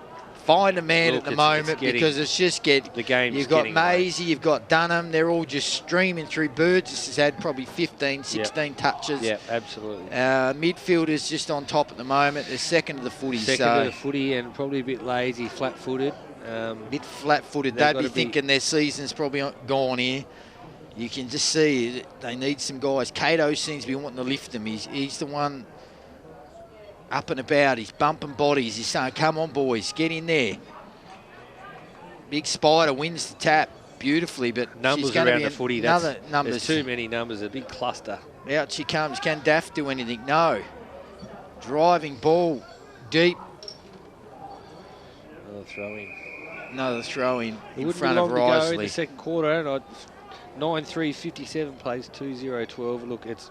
find a man at the moment, because it's just the game's you've got Maisie, you've got Dunham, they're all just streaming through. Burgess has had probably 15, 16 touches. Yeah, absolutely. Midfielders just on top at the moment. They're second of the footy. Second of the footy, and probably a bit lazy, flat-footed. Bit flat-footed. They'd be thinking their season's probably gone here. You can just see they need some guys. Cato seems to be wanting to lift them. He's the one up and about. He's bumping bodies. He's saying, come on, boys, get in there. Big Spider wins the tap beautifully, but numbers she's going around to be the footy. There's too many numbers, a big cluster. Out she comes. Can Daft do anything? No. Driving ball deep. Another throw in front of Risley. In the second quarter, 9-3-57 plays 2-0-12. Look, it's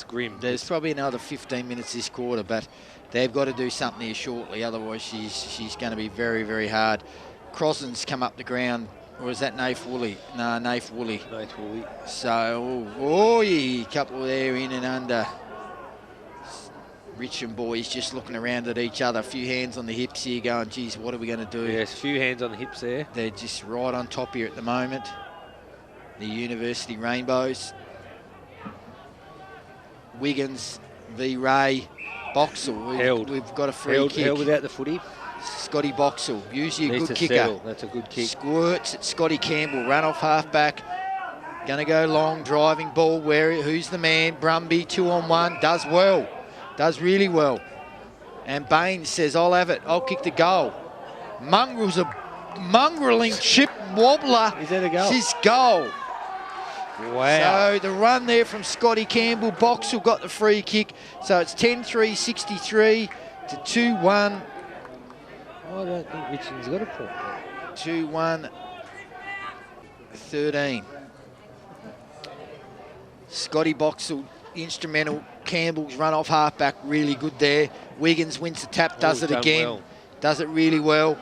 grim. There's probably another 15 minutes this quarter, but they've got to do something here shortly. Otherwise, she's going to be very, very hard. Crossan's come up the ground. Or is that Nath Woolley? No, Nath Woolley. Nath Woolley. So, yeah, couple there in and under. Richmond boys just looking around at each other. A few hands on the hips here going, geez, what are we going to do? Yes, a few hands on the hips there. They're just right on top here at the moment. The University Rainbows. Wiggins v Ray. Boxall. We've got a free kick. Held without the footy. Scotty Boxall, usually a good kicker. Settle. That's a good kick. Squirts at Scotty Campbell, run off halfback. Going to go long, driving ball. Who's the man? Brumby, 2-on-1. Does well. Does really well. And Baines says, I'll have it. I'll kick the goal. Mongrel's a mongrelling chip wobbler. Is that a goal? It's his goal. Wow. So the run there from Scotty Campbell. Boxall got the free kick. So it's 10-3, 63 to 2-1. I don't think Richmond's got a point. 2-1, 13. Scotty Boxall, instrumental. Campbell's run off halfback, really good there. Wiggins wins the tap, does it again. Well. Does it really well.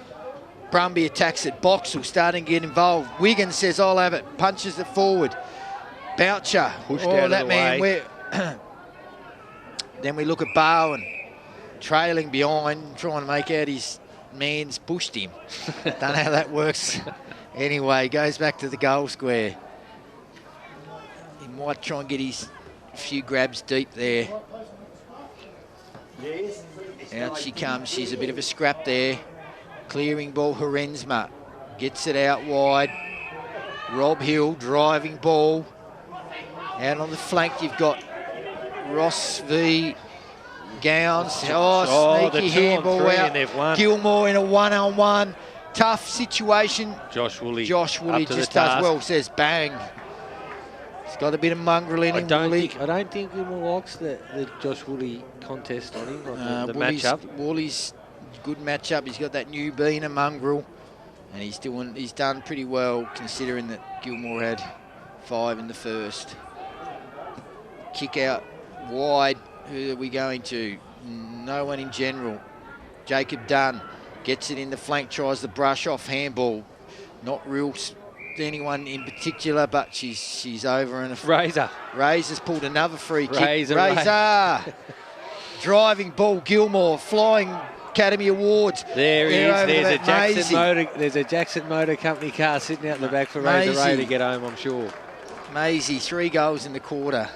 Brumby attacks it. Boxall starting to get involved. Wiggins says, I'll have it. Punches it forward. Boucher. Pushed out that of the man. way. Then we look at Bowen trailing behind, trying to make out his man's pushed him. Don't know how that works. Anyway, goes back to the goal square. He might try and get his few grabs deep there. Out she comes. She's a bit of a scrap there. Clearing ball, Horensma. Gets it out wide. Rob Hill, driving ball. Out on the flank, you've got Ross v. Gowns. Sneaky handball out. Gilmore in a one-on-one. tough situation. Josh Woolley just does well, says bang. He's got a bit of mongrel in him, Woolley. I don't think Gilmore likes the Josh Woolley contest on him, like the matchup. Woolly's good matchup. He's got that new bean, a mongrel, and he's done pretty well considering that Gilmore had 5 in the first. Kick out wide. Who are we going to? No one in general. Jacob Dunn gets it in the flank, tries the brush off handball. Not real anyone in particular, but she's over and Razor's pulled another free kick. Razor. Driving ball, Gilmore, flying Academy Awards. There he is. There's a Jackson Motor Company car sitting out in the back for Razor Ray to get home, I'm sure. Maisie, 3 goals in the quarter.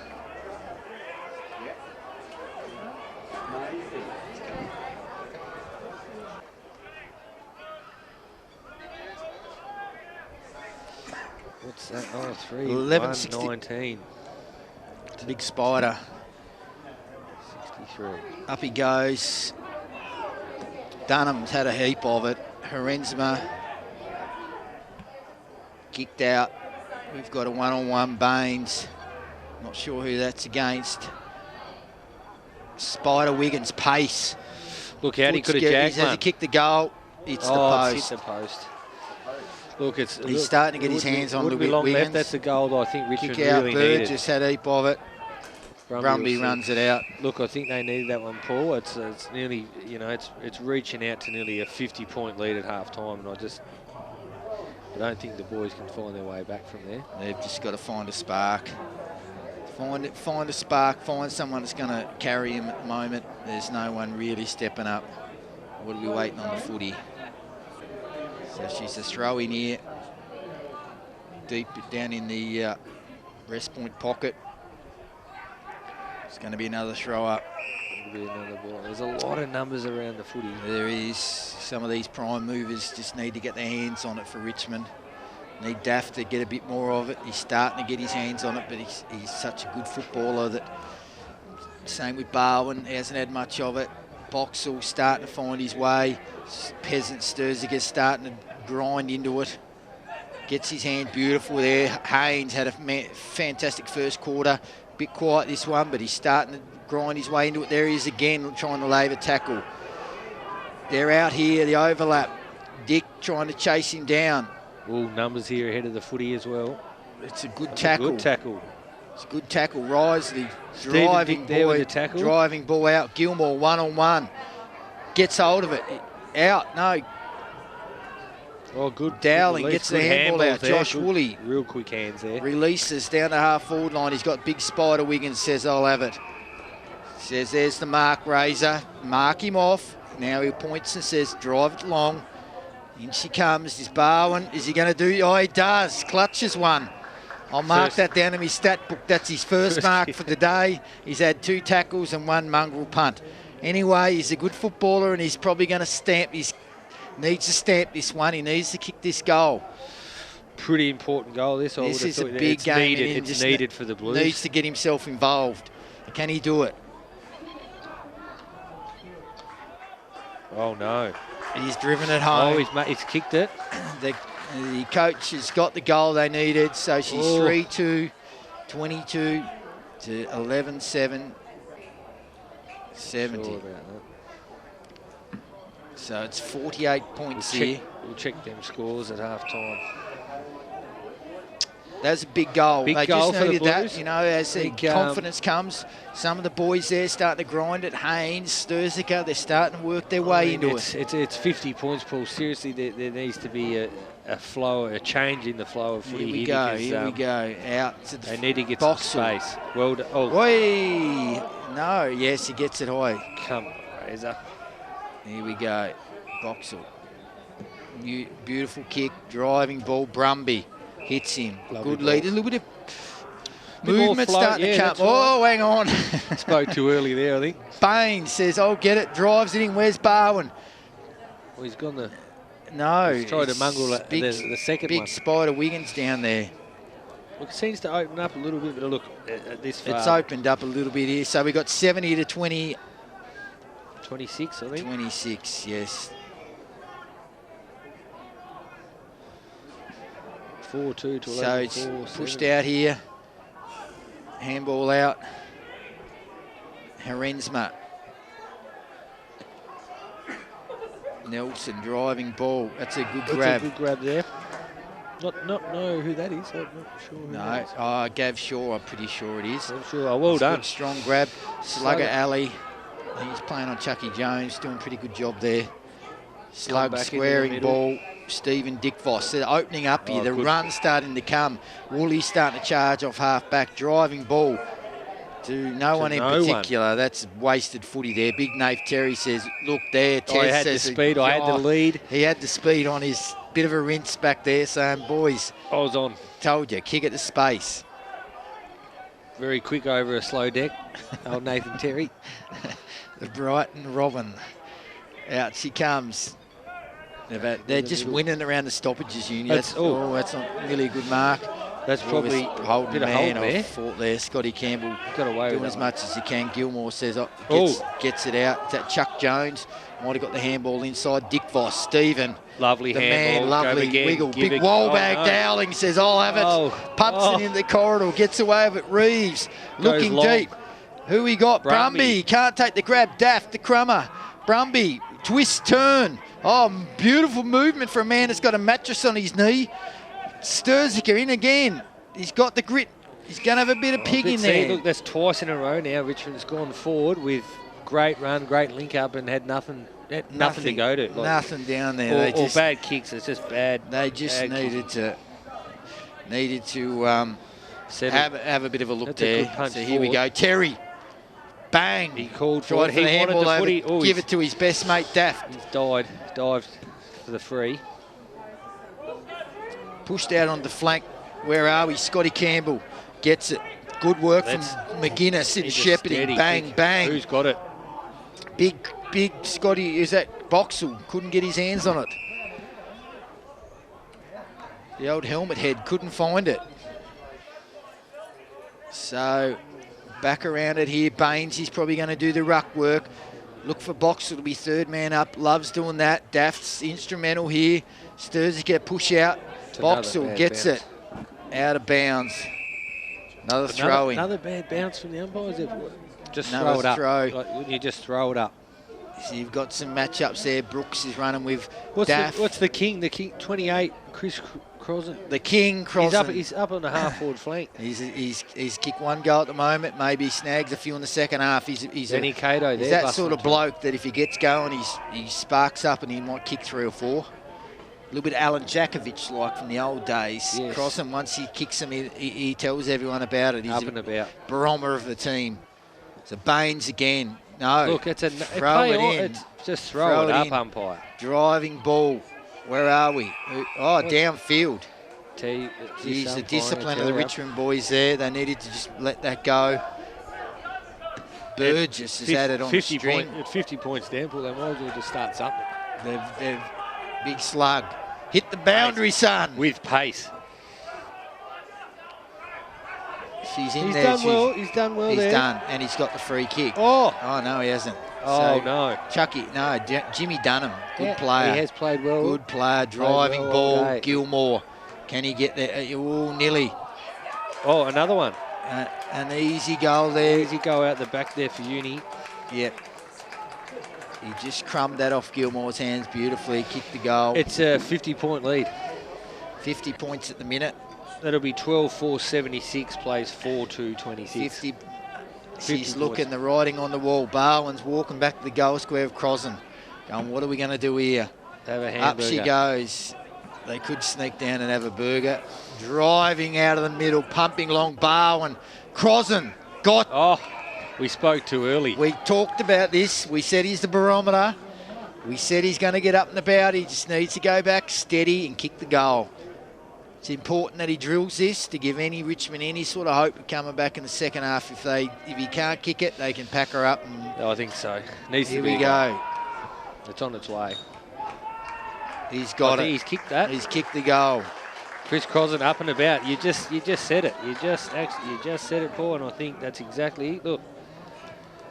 What's that? Oh, 3, 19. Big spider. 63. Up he goes. Dunham's had a heap of it. Herenzma kicked out. We've got a one-on-one Baines. Not sure who that's against. Spider Wiggins, pace. Look out, he could have jacked one. As he kicked the goal, it's the post. It's hit the post. Look, he's starting to get his hands on Wiggins. Left. That's a goal that I think Richmond kick out, really Bird needed. Just had a heap of it. Brumby runs it out. Look, I think they needed that one, Paul. It's nearly, it's reaching out to nearly a 50-point lead at half time, and I don't think the boys can find their way back from there. They've just got to find a spark. Find a spark, find someone that's going to carry him at the moment. There's no one really stepping up. What are we waiting on the footy? So she's a throw in here. Deep down in the rest point pocket. It's going to be another throw up. Be another ball. There's a lot of numbers around the footy. There is. Some of these prime movers just need to get their hands on it for Richmond. Need Daff to get a bit more of it. He's starting to get his hands on it, but he's such a good footballer that. Same with Barwin, he hasn't had much of it. Boxall starting to find his way. Peasant Sturziger starting to grind into it. Gets his hand beautiful there. Haynes had a fantastic first quarter. Bit quiet this one, but he's starting to grind his way into it. There he is again, trying to lay the tackle. They're out here, the overlap. Dick trying to chase him down. All numbers here ahead of the footy as well. It's a good tackle. It's a good tackle. Risley driving ball out. Gilmore one-on-one. Gets hold of it. Out, no. Oh, good. Dowling gets the handball out. Josh Woolley. Real quick hands there. Releases down the half-forward line. He's got big Spider Wiggins, says, I'll have it. Says, there's the mark, Razor. Mark him off. Now he points and says, drive it long. In she comes. Is Barwin. Is he going to do? Oh, he does. Clutches one. I'll mark that down in my stat book. That's his first mark for the day. He's had 2 tackles and 1 mongrel punt. Anyway, he's a good footballer and he's probably going to needs to stamp this one. He needs to kick this goal. Pretty important goal, this. This is a big game. It's needed for the Blues. Needs to get himself involved. Can he do it? Oh, no. He's driven it home. Oh, he's kicked it. The coach has got the goal they needed, so she's 3-2, 22 to 11-7, 70. Sure about that. So it's 48 points here. We'll check them scores at half time. That's a big goal. Big they goal just for needed the Blues. that, as the confidence comes. Some of the boys there starting to grind it. Haynes, Sturziger, they're starting to work their way into it. It's 50 points, Paul. Seriously, there needs to be a flow, a change in the flow of footy. Here we go. Out to the They need to get some space. Well done. Oh. Oi! No, yes, he gets it high. Come on, Razor. Here we go. Boxall. Beautiful kick, driving ball. Brumby hits him. Lovely Good lead. A little bit of movement starting to come. Oh, hang on. Spoke too early there, I think. Baines says, I'll get it. Drives it in. Where's Barwin? Well, he's gone the... No. He's tried to mongrel the second one. Big Spider Wiggins down there. Look, it seems to open up a little bit, but look, this far. It's opened up a little bit here. So we got 70 to 20. 26, I think. 26, yes. 4-2 to 11-4. So it's pushed out here. Handball out. Herensma. Nelson driving ball. That's a good grab. That's a good grab there. Not know who that is. I'm not sure who that is. Gav Shaw, I'm pretty sure it is. I'm sure. Oh, well done. Good, strong grab. Slugger Alley. He's playing on Chucky Jones, doing a pretty good job there. Slug squaring ball. Stephen Dickvoss. They're opening up here. The run's starting to come. Woolly's starting to charge off half-back. Driving ball to no one in particular. That's wasted footy there. Big Nath Terry says, look there. I had the speed. I had the lead. He had the speed on his bit of a rinse back there, saying, boys. I was on. Told you, kick it to space. Very quick over a slow deck. Old Nathan Terry. The Brighton Robin. Out she comes. They're just winning around the stoppages, Uni. That's not really a good mark. That's probably holding a bit of hold there. Fought there. Scotty Campbell got away doing with as much as he can. Gilmore says gets it out. Is that Chuck Jones? Might have got the handball inside. Dick Voss. Stephen. Lovely handball. Man, lovely wiggle. Big wall bag. Dowling says, I'll have it. Pumps it into the corridor. Gets away with it. Reeves looking deep. Who he got? Brumby. Can't take the grab. Daft, the crummer. Brumby. Twist turn. Oh, beautiful movement for a man that's got a mattress on his knee. Sturziker in again. He's got the grit. He's going to have a bit of pig in there. Look, that's twice in a row now. Richmond's gone forward with great run, great link up, and had nothing to go to. Nothing down there. Or bad kicks. It's just bad. They just needed to have a bit of a look there. So here we go. Terry. Bang. He called for it. He wanted the footy. Give it to his best mate, Daft. He's dived for the free. Pushed out on the flank. Where are we? Scotty Campbell gets it. Good work from McGuinness and shepherding. Bang, bang. Who's got it? Big Scotty. Is that Boxall? Couldn't get his hands on it. The old helmet head couldn't find it. So back around it here. Baines, he's probably going to do the ruck work. Look for Boxall to be third man up. Loves doing that. Daft's instrumental here. Sturziker push out. Boxall gets it out of bounds. Another throw in. Another bad bounce from the umpires. Just throw it up. Like, you just throw it up. So you've got some matchups there. Brooks is running with Daft. What's the king? The king, 28, Chris Crossan. The king, Crossan. He's up on the half-forward flank. He's kicked one goal at the moment. Maybe he snags a few in the second half. He's that sort of bloke that if he gets going, he sparks up and he might kick 3 or 4. A little bit Alan Jakovic like from the old days. Yes. Crossan, once he kicks him, he tells everyone about it. He's up and about. Barometer of the team. So Baines again. No. Look, it's throw it in. Just throw it up, umpire. Driving ball. Where are we? Oh, downfield. Geez, the discipline of the Richmond boys there. They needed to just let that go. Burgess has added on the string. At 50 points down, they might as well just start something. They've big slug. Hit the boundary, son. With pace. She's in he's there. Done well. He's done well there. He's done, and he's got the free kick. Oh, no, he hasn't. Oh, no. Chucky, Jimmy Dunham, good player. He has played well. Good player, driving ball. Gilmore, can he get there? Oh, nearly. Oh, another one. An easy goal there. Easy go out the back there for Uni. Yep. He just crumbed that off Gilmore's hands beautifully, kicked the goal. It's a 50-point lead. 50 points at the minute. That'll be 12-4-76, plays 4-2-26. 50 She's looking, the writing on the wall. Barwin's walking back to the goal square of Crossan. Going, what are we going to do here? Have a Up hamburger. she goes. They could sneak down and have a burger. Driving out of the middle, pumping along Barwin. Crossan got... Oh, we spoke too early. We talked about this. We said he's the barometer. We said he's going to get up and about. He just needs to go back steady and kick the goal. It's important that he drills this to give any Richmond any sort of hope of coming back in the second half. If he can't kick it, they can pack her up. And I think so. Needs here to be we go. It's on its way. He's got it. He's kicked that. He's kicked the goal. Chris Crossan up and about. You just said it. You just said it, Paul, and I think that's exactly it. Look,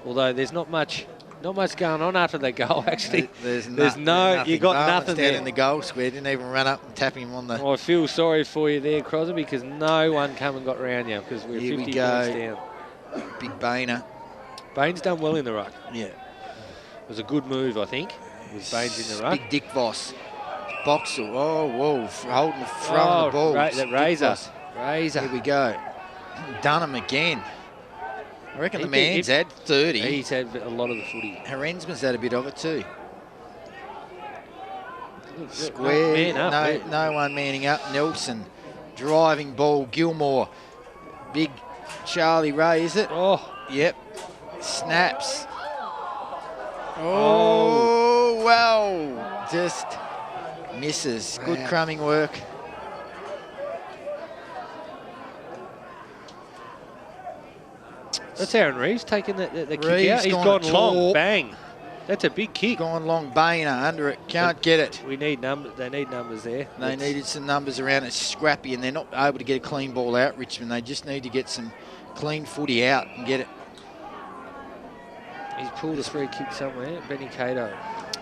although there's not much Not much going on after that goal, actually. There's no, you got nothing down there. in the goal square. Didn't even run up and tap him on the... Well, I feel sorry for you there, Crosby, because no one come and got round you because we're 50 points down. Big Boehner. Baines done well in the ruck. Yeah. It was a good move, I think, with Baines in the ruck. Big Dick Voss. Boxel. Oh, whoa. Holding the front of the ball. That Razor. Here we go. Dunham again. I reckon the man's had 30. He's had a lot of the footy. Herensman's had a bit of it too. Square. No one manning up. Nelson. Driving ball. Gilmore. Big Charlie Ray, is it? Oh. Yep. Snaps. Oh, well. Just misses. Good crumbing work. That's Aaron Reeves taking the kick Reeves out. He's gone long. Bang. That's a big kick. Gone long. Boehner under it. Can't get it. We need numbers. They need numbers there. They needed some numbers around it. Scrappy, and they're not able to get a clean ball out, Richmond. They just need to get some clean footy out and get it. He's pulled a free kick somewhere. Benny Cato.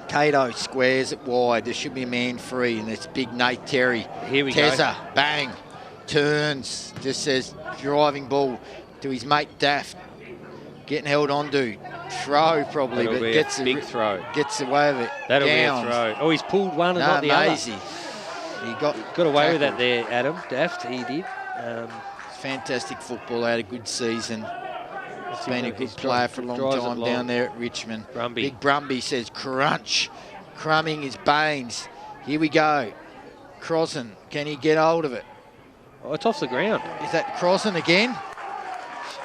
Cato squares it wide. There should be a man free, and it's big Nate Terry. Here we Tezza, go. Bang. Turns. Just says driving ball to his mate Daft. Getting held onto. Throw probably, but gets a big throw. Gets away with it. That'll be a throw. Oh, he's pulled one and not the other. He got away with that there, Adam. Daft, he did. Fantastic football. Had a good season. He's been a good player for a long time down there at Richmond. Brumby. Big Brumby says crunch. Crumbing his Baines. Here we go. Crossan. Can he get hold of it? Oh, it's off the ground. Is that Crossan again?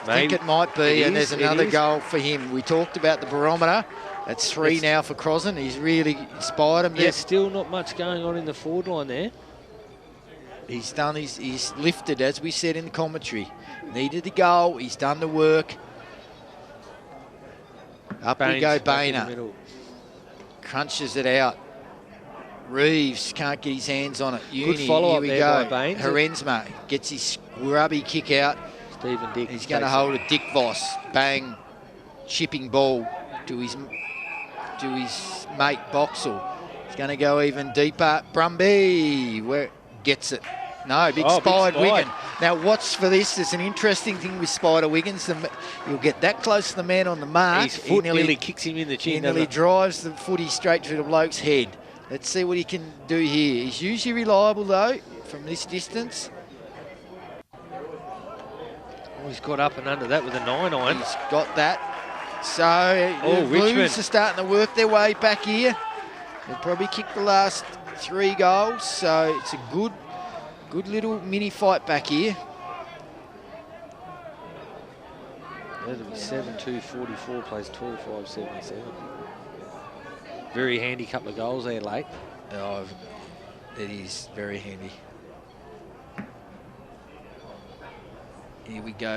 Maybe. I think it might be, and there's another goal for him. We talked about the barometer. That's 3 now for Crossan. He's really inspired him. There's still not much going on in the forward line there. He's done. He's lifted, as we said in the commentary. Needed the goal. He's done the work. Up we go, Boehner. Crunches it out. Reeves can't get his hands on it. Good follow-up there by Baines. Herensma gets his scrubby kick out. Stephen Dick. He's going to hold a Dick Voss. Bang. Chipping ball to his mate Boxall. He's going to go even deeper. Brumby. Where gets it. No, big Spied Wigan. Now, watch for this. There's an interesting thing with Spider Wiggins. You'll get that close to the man on the mark. His foot nearly kicks him in the chin. He nearly drives the footy straight to the bloke's head. Let's see what he can do here. He's usually reliable, though, from this distance. Oh, he's got up and under that with a 9-iron. He's got that. So, the Blues are starting to work their way back here. They'll probably kick the last 3 goals, so it's a good little mini fight back here. That'll be 7-2-44 plays 12-5-77. Very handy couple of goals there late. Oh, it is very handy. Here we go.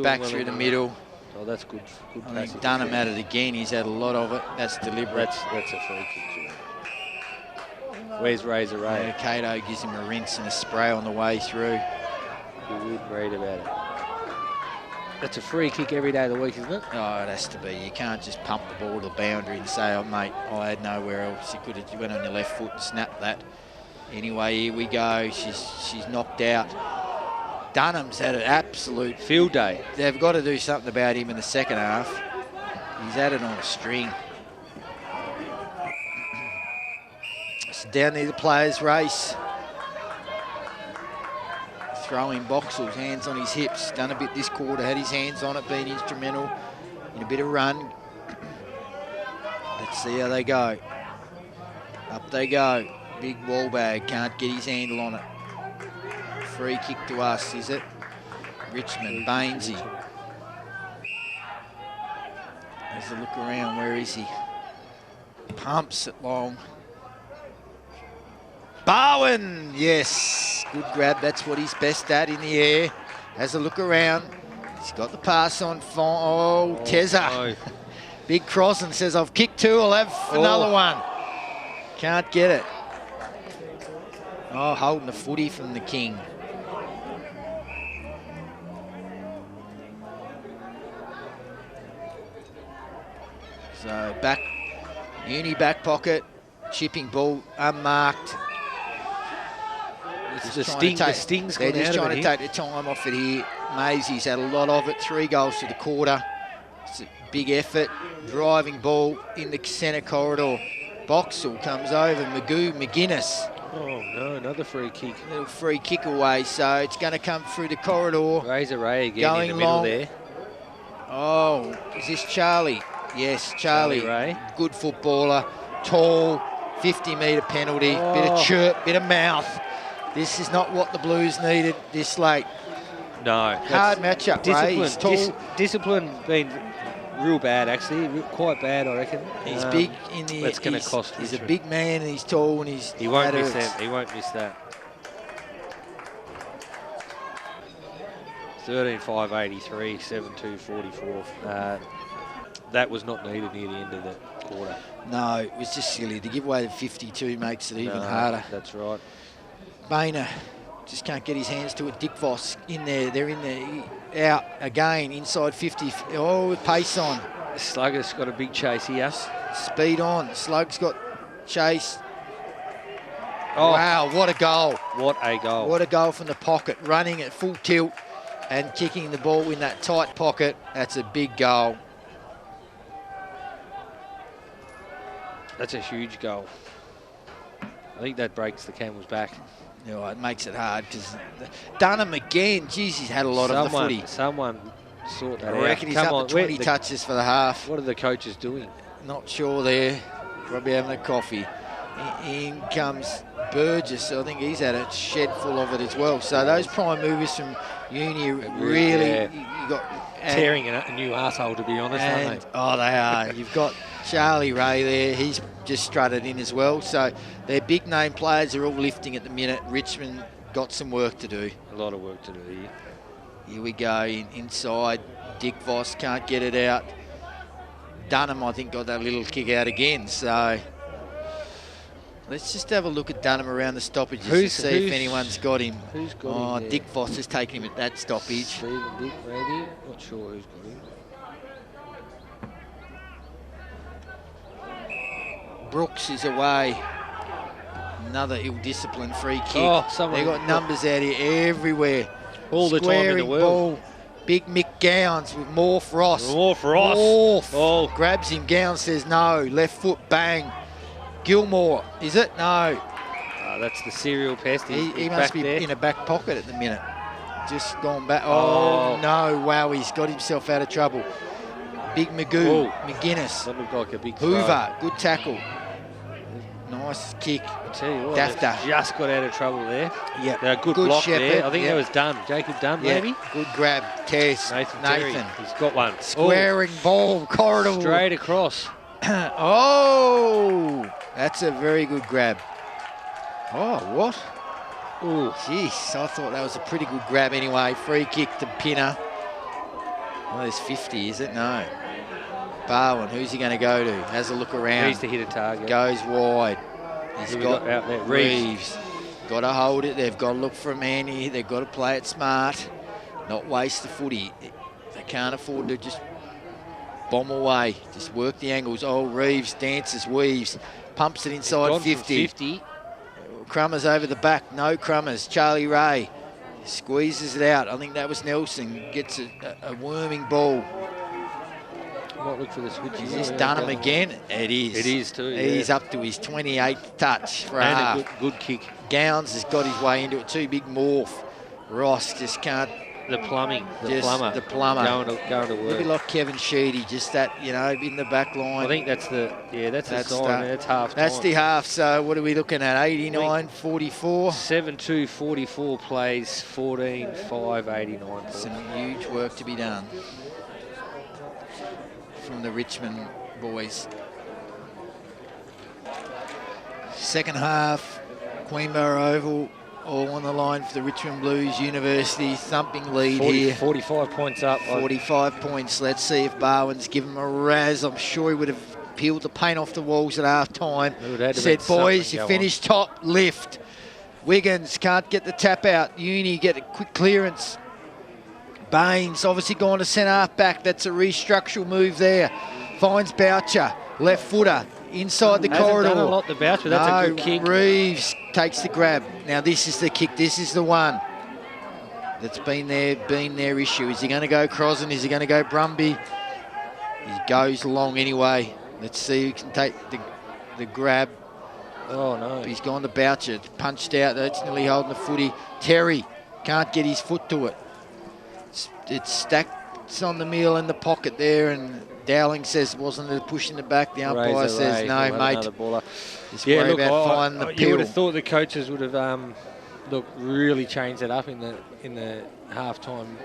Back through the middle. Oh, that's good. Good I think Dunham at it again. He's had a lot of it. That's deliberate. That's a free kick. Where's Razor Ray? Yeah, Cato gives him a rinse and a spray on the way through. You wouldn't read about it. That's a free kick every day of the week, isn't it? Oh, it has to be. You can't just pump the ball to the boundary and say, oh, mate, I had nowhere else. You went on your left foot and snapped that. Anyway, here we go. She's knocked out. Dunham's had an absolute field day. They've got to do something about him in the second half. He's had it on a string. It's down there, the players' race. Throwing Boxall's hands on his hips. Done a bit this quarter, had his hands on it, been instrumental in a bit of run. Let's see how they go. Up they go. Big wall bag, can't get his handle on it. Free kick to us, is it? Richmond, Bainesy. Has a look around, where is he? Pumps it long. Bowen, yes. Good grab, that's what he's best at in the air. Has a look around. He's got the pass on. Oh, Tezza. No. Big cross and says, I've kicked 2, I'll have another one. Can't get it. Oh, holding the footy from the King. So Uni back pocket, chipping ball, unmarked. The sting's They're gone just out trying of to it take the time off it here. Maisie's had a lot of it, 3 goals to the quarter. It's a big effort, driving ball in the centre corridor. Boxall comes over, McGuinness. Oh no, another free kick. Little free kick away, so it's going to come through the corridor. Razor Ray again going in the middle long. there. Oh, is this Charlie? Yes, Charlie. Ray. Good footballer, tall, 50-metre penalty, bit of chirp, bit of mouth. This is not what the Blues needed this late. No. Hard matchup, Ray. He's tall. Discipline been real bad, actually. Quite bad, I reckon. He's big in the... That's going to cost He's a Richmond. big man and he's tall and he's... He won't miss that. He won't miss that. 13-5-83, 7-2-44. That was not needed near the end of the quarter. No, it was just silly. To give away the 52 makes it even harder. That's right. Boehner just can't get his hands to it. Dick Voss in there. They're in there. Out again, inside 50. Oh, with pace on. Slugger's got a big chase here. Speed on. Slug's got chase. Oh. Wow, what a goal. What a goal. What a goal from the pocket. Running at full tilt and kicking the ball in that tight pocket. That's a big goal. That's a huge goal. I think that breaks the Camels back. Yeah, it makes it hard because Dunham again. Geez, he's had a lot of the footy. Someone sort that out. I reckon he's up to 20 touches for the half. What are the coaches doing? Not sure there. Probably having a coffee. In comes Burgess. I think he's had a shed full of it as well. So those prime movers from Uni really you got tearing a new arsehole, to be honest, aren't they? Oh, they are. You've got Charlie Ray there. He's just strutted in as well. So their big name players are all lifting at the minute. Richmond got some work to do. A lot of work to do here. Here we go inside. Dick Voss can't get it out. Dunham, I think, got that little kick out again. So let's just have a look at Dunham around the stoppages to see if anyone's got him. Who's got him there? Dick Voss has taken him at that stoppage. Stephen Dick, maybe? Not sure who's got him. Brooks is away. Another ill-disciplined free kick. Oh, they've got numbers out here everywhere. All the time in the world. Ball. Big Mick Gowns with Morph Ross. Oh. Grabs him. Gowns says no. Left foot, bang. Gilmore, is it? No. Oh, that's the serial pest. He must be in a back pocket at the minute. Just gone back. Oh, no. Wow, he's got himself out of trouble. Big McGuinness. That looked like a big Hoover, good tackle. Nice kick. I tell you what, Dafter just got out of trouble there. Yeah, good block Shepherd. there. I think that was Dunn. Jacob Dunn, maybe? Good grab. Tess. Nathan. He's got one. Squaring ball, corridor. Straight across. Oh, that's a very good grab. Oh, what? Ooh. Jeez, I thought that was a pretty good grab anyway. Free kick to Pinner. Well, there's 50, is it? No. Barwin, who's he going to go to? Has a look around. Needs to hit a target. Goes wide. He's got out there. Reeves. Got to hold it. They've got to look for a man here. They've got to play it smart. Not waste the footy. They can't afford to just bomb away. Just work the angles. Oh, Reeves dances, weaves. Pumps it inside 50. Crummers over the back. No Crummers. Charlie Ray squeezes it out. I think that was Nelson. Gets a worming ball. Might look for the switch. Is this Dunham again? It is. It is too. He's up to his 28th touch for and half. a good kick. Gowns has got his way into it too. Big morph. Ross just can't. The plumber. The plumber. Going to work. Maybe like Kevin Sheedy, just that, in the back line. I think that's the sign. That's half time. That's the half. So what are we looking at? 89, 44. 7-2, 44 plays, 14, 5, 89. Some huge work to be done from the Richmond boys. Second half, Queenborough Oval, all on the line for the Richmond Blues. University thumping lead here. 45 points up. 45 points. Let's see if Barwin's given him a razz. I'm sure he would have peeled the paint off the walls at half time. Said, boys, you finished top, lift. Wiggins can't get the tap out. Uni get a quick clearance. Baines obviously gone to centre half back. That's a restructural move there. finds Boucher, left footer, inside the corridor. Hasn't done a lot to Boucher, but that's a good kick. Reeves takes the grab. Now this is the kick, this is the one that's been their issue. Is he going to go Crossan? Is he going to go Brumby? He goes long anyway. Let's see who can take the grab. Oh, no. He's gone to Boucher. It's punched out. That's nearly holding the footy. Terry can't get his foot to it. It's stacked. It's on the meal in the pocket there, and Dowling says, wasn't it a push in the back? The umpire says, no, mate. Just worry about finding the pill. You would have thought the coaches would have really changed it up in the half-time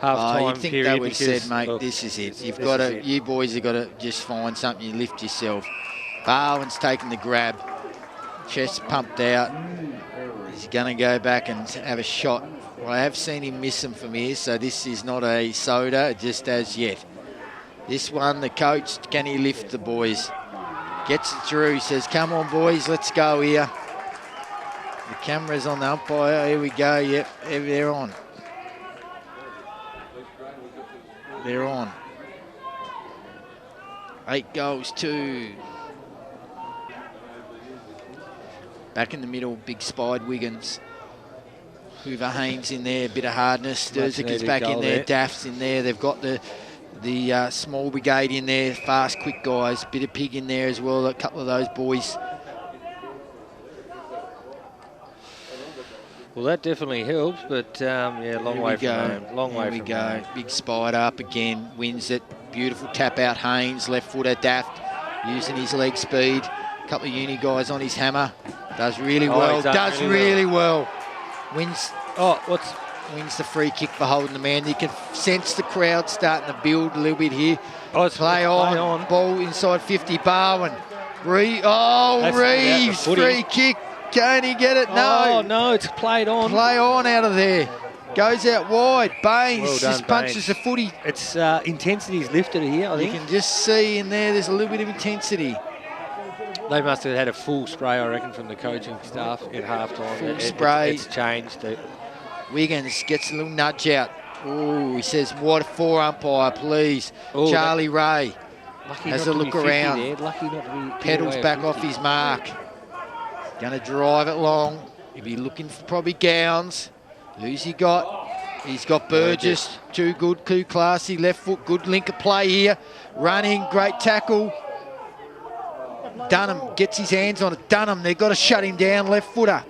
you'd think period. They would have said, mate, look, this is it. You boys have got to just find something. You lift yourself. Barwin's taking the grab. Chest pumped out. He's going to go back and have a shot. Well, I have seen him miss them from here, so this is not a soda, just as yet. This one, the coach, can he lift the boys? Gets it through, says, come on, boys, let's go here. The camera's on the umpire. Here we go. Yep, they're on. They're on. 8 goals, 2. Back in the middle, big Spide Wiggins. Hoover Haynes in there, a bit of hardness. Sturzik is back in there. Daft's in there. They've got the small brigade in there. Fast, quick guys. Bit of Pig in there as well. A couple of those boys. Well, that definitely helps, but yeah, long way from home. Long way from home. Big Spider up again, wins it. Beautiful tap out, Haynes, left footer, Daft, using his leg speed. A couple of uni guys on his hammer. Does really well. Does really well. Wins the free kick for holding the man. You can sense the crowd starting to build a little bit here. Play on. Ball inside 50. Barwin. Reeves. Free kick. Can he get it? No. Oh, no, it's played on. Play on out of there. Goes out wide. Baines just punches the footy. It's intensity's lifted here, I think. You can just see in there's a little bit of intensity. They must have had a full spray, I reckon, from the coaching staff at halftime. Full spray. It's changed. Wiggins gets a little nudge out. Oh, he says, what for, umpire, please. Charlie Ray has a look around. Lucky not to be pedals back off his mark. Going to drive it long. He'll be looking for probably Gowns. Who's he got? He's got Burgess. Too good, too classy. Left foot, good link of play here. Running, great tackle. Dunham gets his hands on it. Dunham, they've got to shut him down, left footer.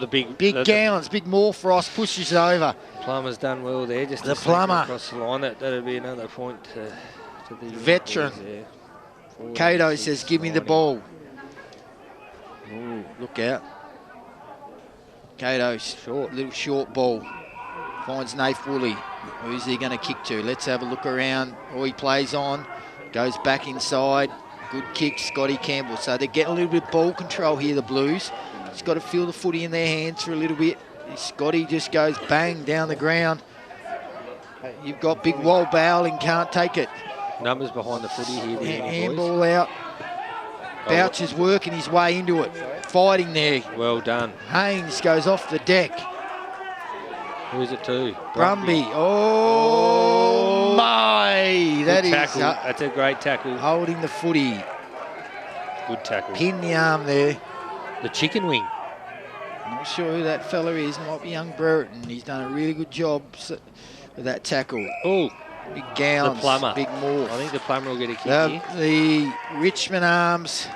Big Gowns, big Morfrost pushes it over. Plummer's done well there, just the Plummer across the line. That'd be another point to the veteran. Cato says, give me the ball. Ooh, look out. Cato, little short ball. Finds Nath Woolley. Who's he going to kick to? Let's have a look around. Oh, he plays on. Goes back inside. Good kick, Scotty Campbell. So they're getting a little bit of ball control here, the Blues. He's got to feel the footy in their hands for a little bit. Scotty just goes bang down the ground. You've got big Wall Bowling, can't take it. Numbers behind the footy here. Handball out. Boucher's working his way into it. Fighting there. Well done. Haynes goes off the deck. Who's it to? Brumby. Oh, my. That's a great tackle. Holding the footy. Good tackle. Pin the arm there. The chicken wing. I'm not sure who that fella is. Might be young Brereton. He's done a really good job with that tackle. Oh. Big Gowns. The Plummer. Big Morph. I think the Plummer will get a kick here. The Richmond Arms.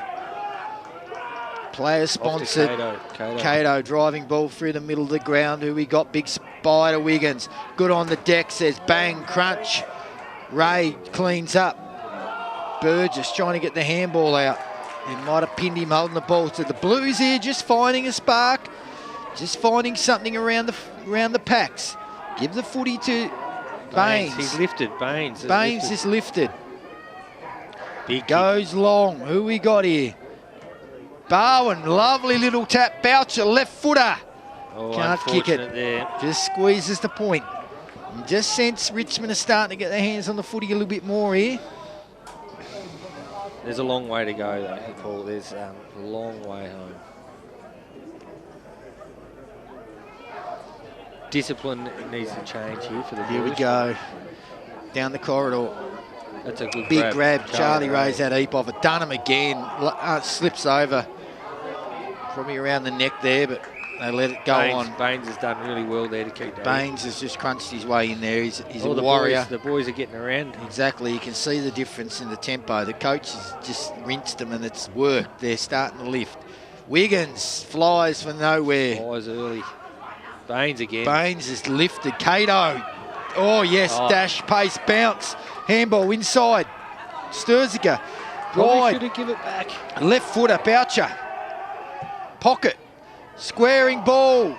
Player sponsored. Cato driving ball through the middle of the ground. Who we got? Big Spider Wiggins. Good on the deck, says bang, crunch. Ray cleans up. Burgess trying to get the handball out. He might have pinned him holding the ball. So the Blues here just finding a spark. Just finding something around the packs. Give the footy to Baines. He's lifted. Baines is lifted. Goes long. Who we got here? Barwin, lovely little tap. Boucher, left footer. Oh, can't kick it. There. Just squeezes the point. And just sense Richmond are starting to get their hands on the footy a little bit more here. There's a long way to go, though, Paul. There's a long way home. Discipline needs to change here for the Blues. Here we go. down the corridor. That's a good Big grab. Charlie Ray. Ray's had a heap of it. Dunham again. Slips over. Probably around the neck there, but they let it go on. Baines has done really well there to keep that. Baines has just crunched his way in there. He's a the warrior. The boys are getting around. Exactly. You can see the difference in the tempo. The coach has just rinsed them and it's worked. They're starting to lift. Wiggins flies for nowhere. Flies early. Baines again. Baines is lifted. Cato. Oh, yes. Oh. Dash, pace, bounce. Handball inside. Sturziger. Probably should have given it back. Left footer, Boucher. Pocket. Squaring ball.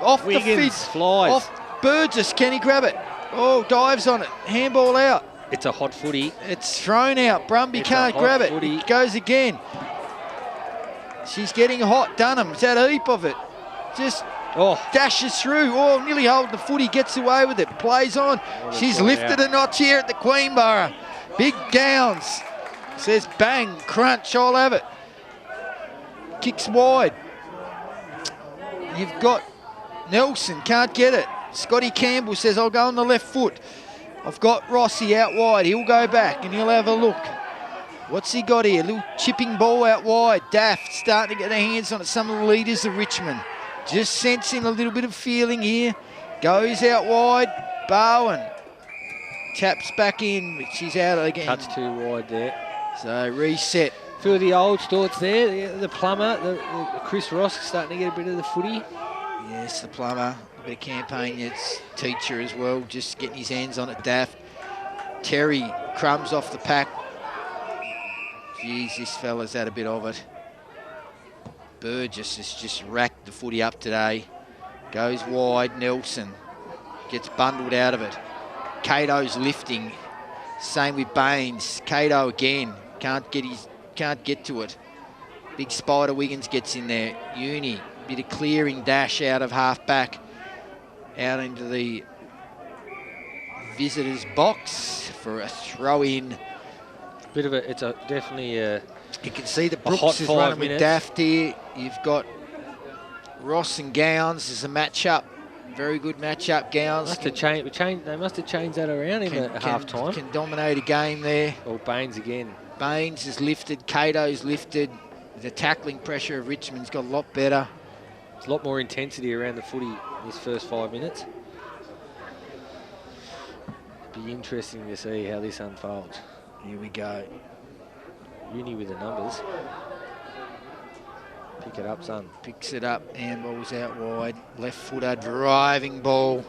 Off Wiggins the fence. flies. Off Burgess. Can he grab it? Oh, dives on it. Handball out. It's a hot footy. It's thrown out. Brumby It's can't a hot grab it. footy. It goes again. She's getting hot. Dunham's had a heap of it. Just dashes through. Oh, nearly holding the footy. Gets away with it. Plays on. She's lifted a notch here at the Queenborough. Big Gowns. Says bang, crunch, I'll have it. Kicks wide. You've got Nelson, can't get it. Scotty Campbell says, I'll go on the left foot. I've got Rossi out wide. He'll go back and he'll have a look. What's he got here? A little chipping ball out wide. Daft starting to get their hands on it. Some of the leaders of Richmond just sensing a little bit of feeling here. Goes out wide. Bowen taps back in, but she's out again. Cuts too wide there. So reset. Few of the old thoughts there. The plumber, the Chris Ross starting to get a bit of the footy. Yes, the plumber. A bit of campaign. It's teacher as well. Just getting his hands on it. Daft. Terry crumbs off the pack. Geez, this fella's had a bit of it. Burgess has just racked the footy up today. Goes wide. Nelson gets bundled out of it. Cato's lifting. Same with Baines. Cato again. Can't get to it. Big Spider Wiggins gets in there. Uni. Bit of clearing dash out of half back. Out into the visitors box for a throw in. Bit of a, it's a definitely a. You can see that hot Brooks is 5 running minutes. with Daft here. You've got Ross and Gowns as a matchup. Very good matchup. Gowns They must have changed that around in the half time. Can dominate a game there. Oh, Baines again. Baines is lifted. Cato's lifted. The tackling pressure of Richmond's got a lot better. There's a lot more intensity around the footy in this first 5 minutes. Be interesting to see how this unfolds. Here we go. Uni with the numbers. Pick it up, son. Picks it up. Handball's out wide. Left footer driving ball.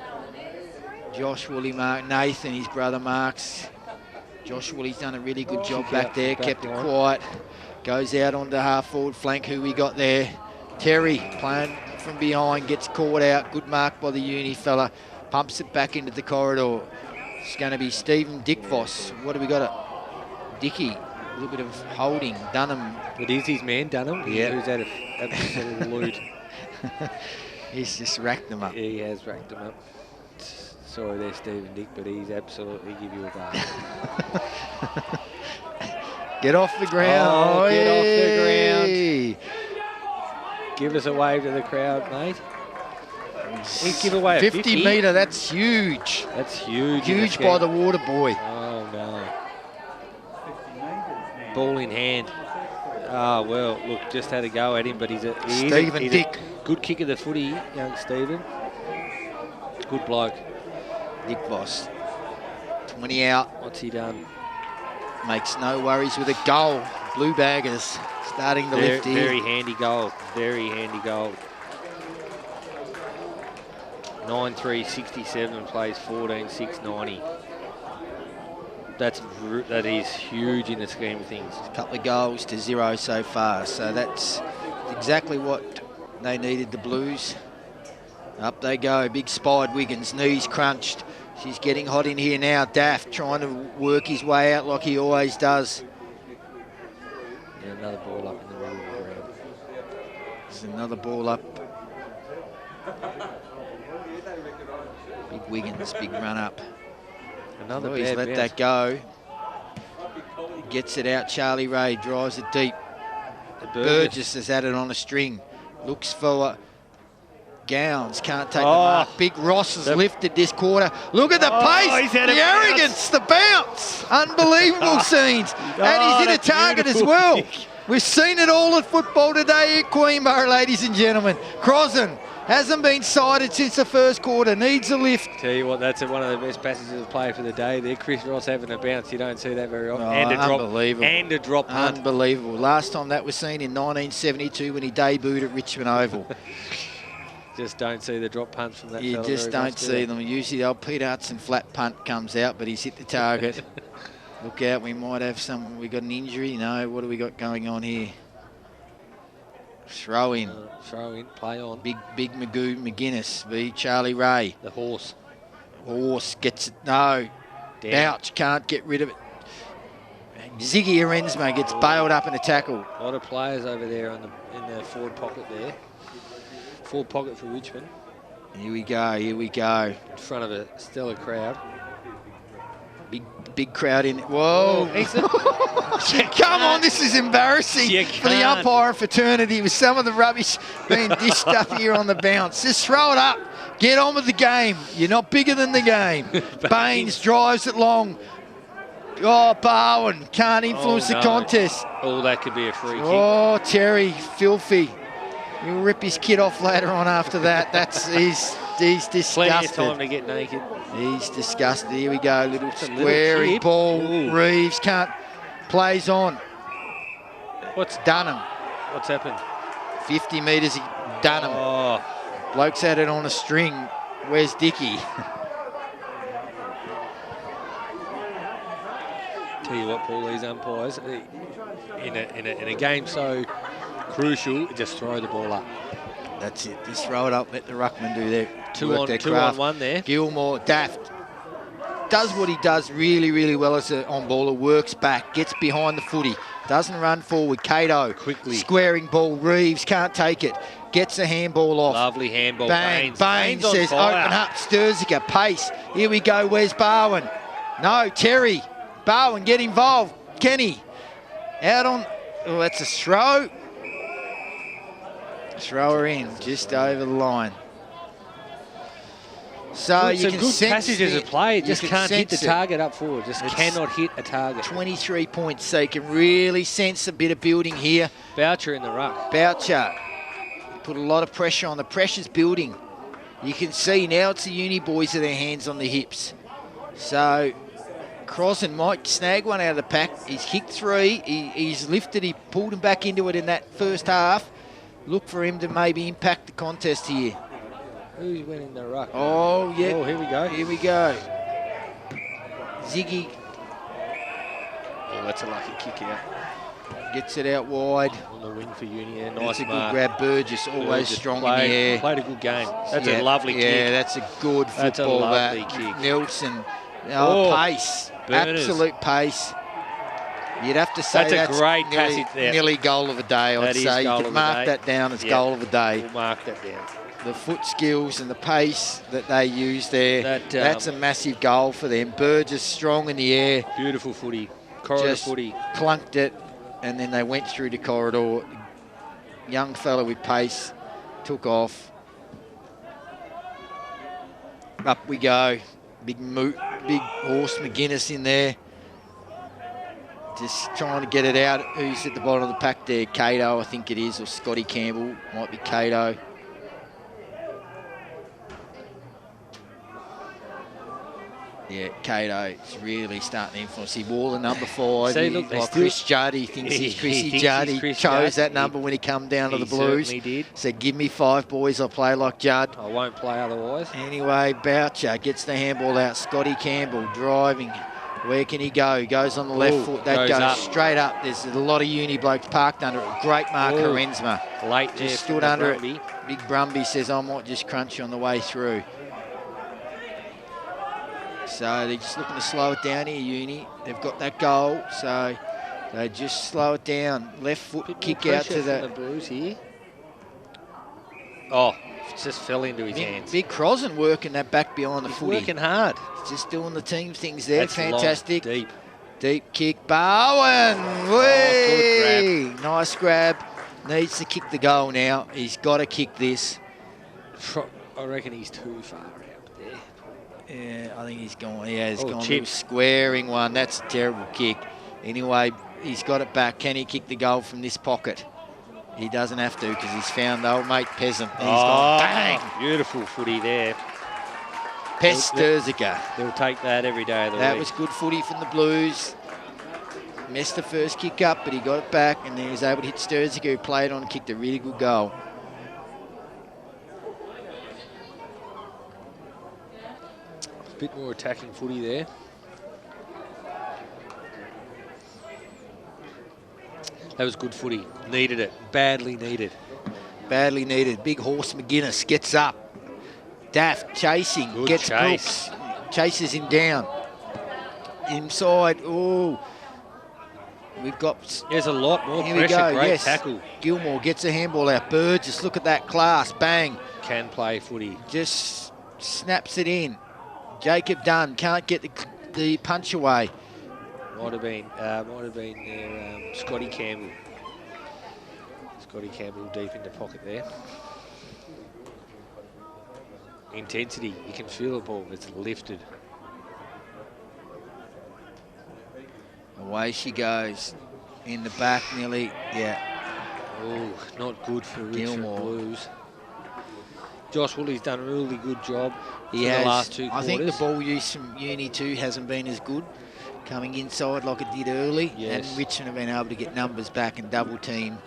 Josh Woolley mark. Nathan, his brother, marks. Josh Woolley's done a really good job back there. Kept it quiet. Goes out onto half forward flank. Who we got there? Terry playing from behind. Gets caught out. Good mark by the Uni fella. Pumps it back into the corridor. It's going to be Stephen Dickvoss. What have we got? Dicky. A little bit of holding. Dunham. It is his man, Dunham. Yeah. Who's had a absolute loot. He's just racked them up. Yeah, he has racked them up. Sorry there, Stephen Dick, but he's absolutely give you a bar. Get off the ground. Oh, get off the Hey. Give us a wave to the crowd, mate. He'd give away a 50 metre, that's huge. That's huge. Huge by the water boy. Oh, no. Ball in hand. Oh, well, look, just had a go at him, but he's a good kick of the footy, young Stephen. Good bloke. Dick Voss. 20 out. What's he done? Makes no worries with a goal. Blue Baggers starting to lift here. Very handy goal. Very handy goal. 9-3-67 plays 14-6-90. That is huge in the scheme of things. A couple of goals to 0 so far. So that's exactly what they needed, the Blues. Up they go. Big Spied Wiggins. Knees crunched. She's getting hot in here now. Daft trying to work his way out like he always does. Yeah, another ball up in the middle of the ground. There's another ball up. Big Wiggins, big run up. Another Oh, he's bad let bounce. that go. Gets it out. Charlie Ray drives it deep. Burgess has had it on a string. Looks for Gowns can't take the mark. Big Ross has lifted this quarter. Look at the pace, the arrogance, the bounce. Unbelievable scenes. And he's hit a target as well. We've seen it all at football today at Queenborough, ladies and gentlemen. Crossan hasn't been sighted since the first quarter. Needs a lift. Tell you what, that's one of the best passages of play for the day there. Chris Ross having a bounce. You don't see that very often. Unbelievable. And a drop punt. Unbelievable. Last time that was seen in 1972 when he debuted at Richmond Oval. Just don't see the drop punts from that. You just don't see them. Usually the old Pete Hudson flat punt comes out, but he's hit the target. Look out, we might have some. We got an injury. No, what do we got going on here? Throw in. Throw in, play on. Big Magoo McGuinness v Charlie Ray. The horse. Horse gets it. No. Bouch can't get rid of it. Ziggy Arensma gets bailed up in a tackle. A lot of players over there in the forward pocket there. Forward pocket for Richmond. Here we go. In front of a stellar crowd. Big crowd in. Whoa. Come on, this is embarrassing for the umpire fraternity with some of the rubbish being dished up here on the bounce. Just throw it up. Get on with the game. You're not bigger than the game. Baines drives it long. Oh, Barwin can't influence the contest. Oh, that could be a free kick. Oh, Terry, filthy. He'll rip his kid off later on after that. He's disgusted. Plenty of time to get naked. He's disgusted. Here we go, little squarey ball. Ooh. Reeves plays on. What's Dunham? What's happened? 50 metres, Dunham. Oh. Bloke's had it on a string. Where's Dickey? Tell you what, Paul, these umpires, in a game so crucial, just throw the ball up. That's it. Just throw it up. Let the ruckman do their two on one there. Gilmore, Daft does what he does really, really well as an on-baller. Works back, gets behind the footy, doesn't run forward. Cato quickly squaring ball. Reeves can't take it. Gets a handball off. Lovely handball. Bang. Baines says, open up. Sturzica, pace. Here we go. Where's Barwin? No, Terry. Barwin, get involved. Kenny out on. Oh, that's a throw. Throw her in, just over the line. So you can good sense passages of play. Just can't hit the target up forward. Just cannot hit a target. 23 points, so you can really sense a bit of building here. Boucher in the ruck. Boucher put a lot of pressure on. The pressure's building. You can see now it's the uni boys with their hands on the hips. So Crossan might snag one out of the pack. He's kicked three. He's lifted. He pulled him back into it in that first half. Look for him to maybe impact the contest here. Who's winning the ruck? Oh, yeah. Oh, here we go. Here we go. Ziggy. Oh, that's a lucky kick out. Gets it out wide. On the wing for Uni. Yeah, That's nice a good grab. Burgess always strong in the air. Played a good game. That's a lovely kick. Yeah, that's a good football. That's a lovely kick. Nelson. Pace. Burners. Absolute pace. You'd have to say that's a great passage there. Nearly goal of the day, I'd say. You could mark that down as goal of the day. We'll mark that down. The foot skills and the pace that they use there, that's a massive goal for them. Burgess strong in the air. Beautiful footy. Corridor footy. Clunked it, and then they went through the corridor. Young fella with pace, took off. Up we go. Big horse McGuinness in there. Just trying to get it out. Who's at the bottom of the pack there? Cato, I think it is, or Scotty Campbell. Might be Cato. Yeah, Cato's really starting to influence. He wore the number 5. Chris Judd, he thinks he's Chrissy Judd. He chose that number when he come down to the Blues. He did. Said, give me 5 boys, I'll play like Judd. I won't play otherwise. Anyway, Boucher gets the handball out. Scotty Campbell driving. Where can he go? He goes on the left foot. That goes straight up. There's a lot of uni blokes parked under it. Great mark, Arensma. Late just stood under it. Big Brumby says, I might just crunch you on the way through. So they're just looking to slow it down here, Uni. They've got that goal, so they just slow it down. Left foot kick out to the Blues here. Oh, just fell into his hands. Big Crossan working that back behind the footy. Working hard. Just doing the team things there. That's fantastic. Long, deep kick. Barwin. Good grab. Nice grab. Needs to kick the goal now. He's got to kick this. I reckon he's too far out there. Yeah, I think he's gone. Yeah, he's gone. Chip. Squaring one. That's a terrible kick. Anyway, he's got it back. Can he kick the goal from this pocket? He doesn't have to because he's found old mate Peasant. And he's gone bang. Beautiful footy there. Pesterziger. They'll take that every day of the week. That was good footy from the Blues. Missed the first kick up, but he got it back, and then he was able to hit Sturziger, who played on and kicked a really good goal. A bit more attacking footy there. That was good footy. Needed it. Badly needed. Badly needed. Big horse McGuinness gets up. Daft chasing. Good gets chase. Brooks. Chases him down. Inside. Oh. We've got... There's a lot more Here pressure. we go. Great Yes. tackle. Gilmore gets a handball out. Burgess, look at that class. Bang. Can play footy. Just snaps it in. Jacob Dunn can't get the punch away. Might have been there, Scotty Campbell. Scotty Campbell deep in the pocket there. Intensity, you can feel the ball, it's lifted. Away she goes. In the back nearly, yeah. Oh, not good for Richmond Gilmore. Blues. Josh Woolley's done a really good job He for has. the last 2 quarters. I think the ball use from Uni too hasn't been as good. Coming inside like it did early. Yes. And Richmond have been able to get numbers back and double team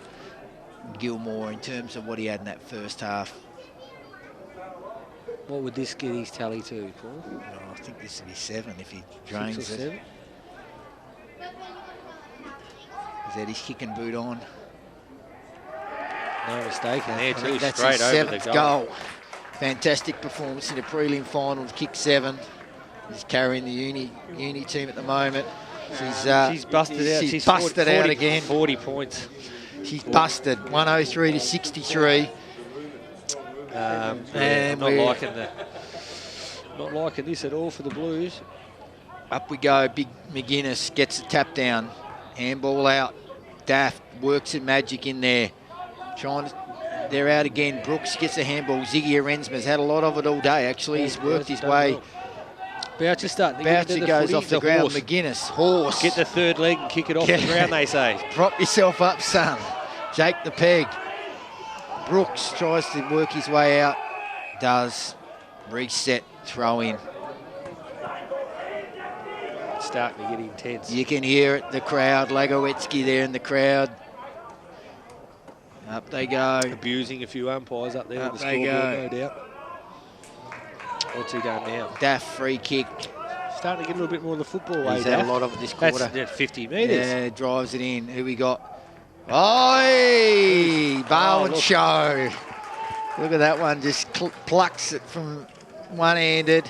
Gilmore in terms of what he had in that first half. What would this get his tally to, Paul? Oh, I think this would be 7 if he drains 6 or it. 7? Is that his kick and boot on? No mistake in there I too, think that's straight his over the 7th goal. goal. Fantastic performance in the prelim finals, kick 7. He's carrying the uni team at the moment. She's busted out. She's busted 40, out again. 40 points. She's busted. 103 to 63. And not liking this at all for the Blues. Up we go. Big McGuinness gets the tap down. Handball out. Daft works in magic in there. They're out again. Brooks gets a handball. Ziggy Arensma's had a lot of it all day, actually. He's worked his way. Boucher starting to get into Boucher the goes footy. off the ground. McGuinness. Horse. Get the third leg and kick it off the ground, they say. Prop yourself up, son. Jake the peg. Brooks tries to work his way out. Does. Reset. Throw in. It's starting to get intense. You can hear it. The crowd. Lagowetsky there in the crowd. Up they go. Abusing a few umpires up there Up on the they scoreboard, go. no doubt. What's he done now? Daft free kick. Starting to get a little bit more of the football way. He's had a lot of it this quarter. That's 50 metres. Yeah, drives it in. Who we got? Oi! Bowen look. Show. Look at that one. Just plucks it from one-handed.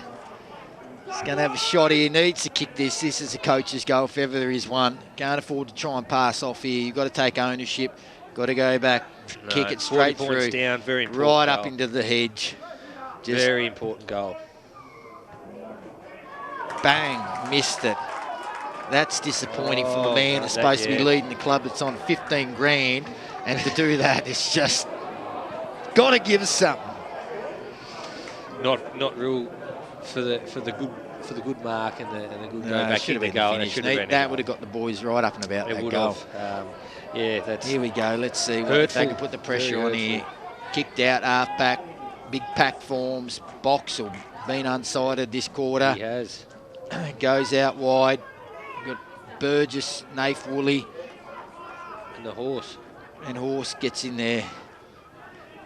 He's going to have a shot here. Needs to kick this. This is a coach's goal if ever there is one. Can't afford to try and pass off here. You've got to take ownership. Got to go back. No, Kick it straight 40 points through. down. Very important Right goal. up into the hedge. Just Very important goal. bang. Missed it. That's disappointing from a man that's that- supposed to be yeah. leading the club that's on 15 grand, and to do that is just got to give us something. Not real for the good mark and the good go back should in have the been goal. the It finish. should have been a That goal. would have got the boys right up and about It that would goal. have. Yeah, that's. Here we go. Let's see what if they Hurtful. can put the pressure Very on here. Kicked out half back. Big pack forms. Boxall been unsighted this quarter. He has. Goes out wide. Got Burgess, Nath Woolley, And the horse. and Horse gets in there.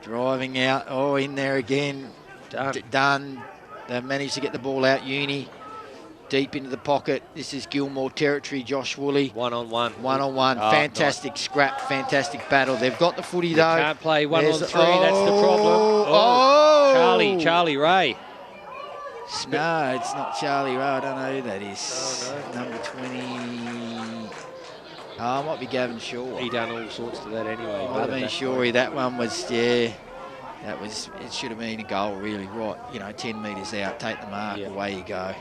Driving out. Oh, in there again. Done. Done. They've managed to get the ball out. Uni deep into the pocket. This is Gilmore territory. Josh Woolley. 1-on-1. 1-on-1. Oh, Fantastic scrap. Fantastic battle. They've got the footy They though. can't play 1-on-3. There's- That's the problem. Oh! Charlie Ray. No, it's not Charlie Rowe. I don't know who that is. Oh, Number 20. Oh, it might be Gavin Shaw. He done all sorts to that anyway. Might have been Shawry. That one was, yeah. That was, it should have been a goal, really. Right, 10 metres out. Take the mark. Yeah. Away you go.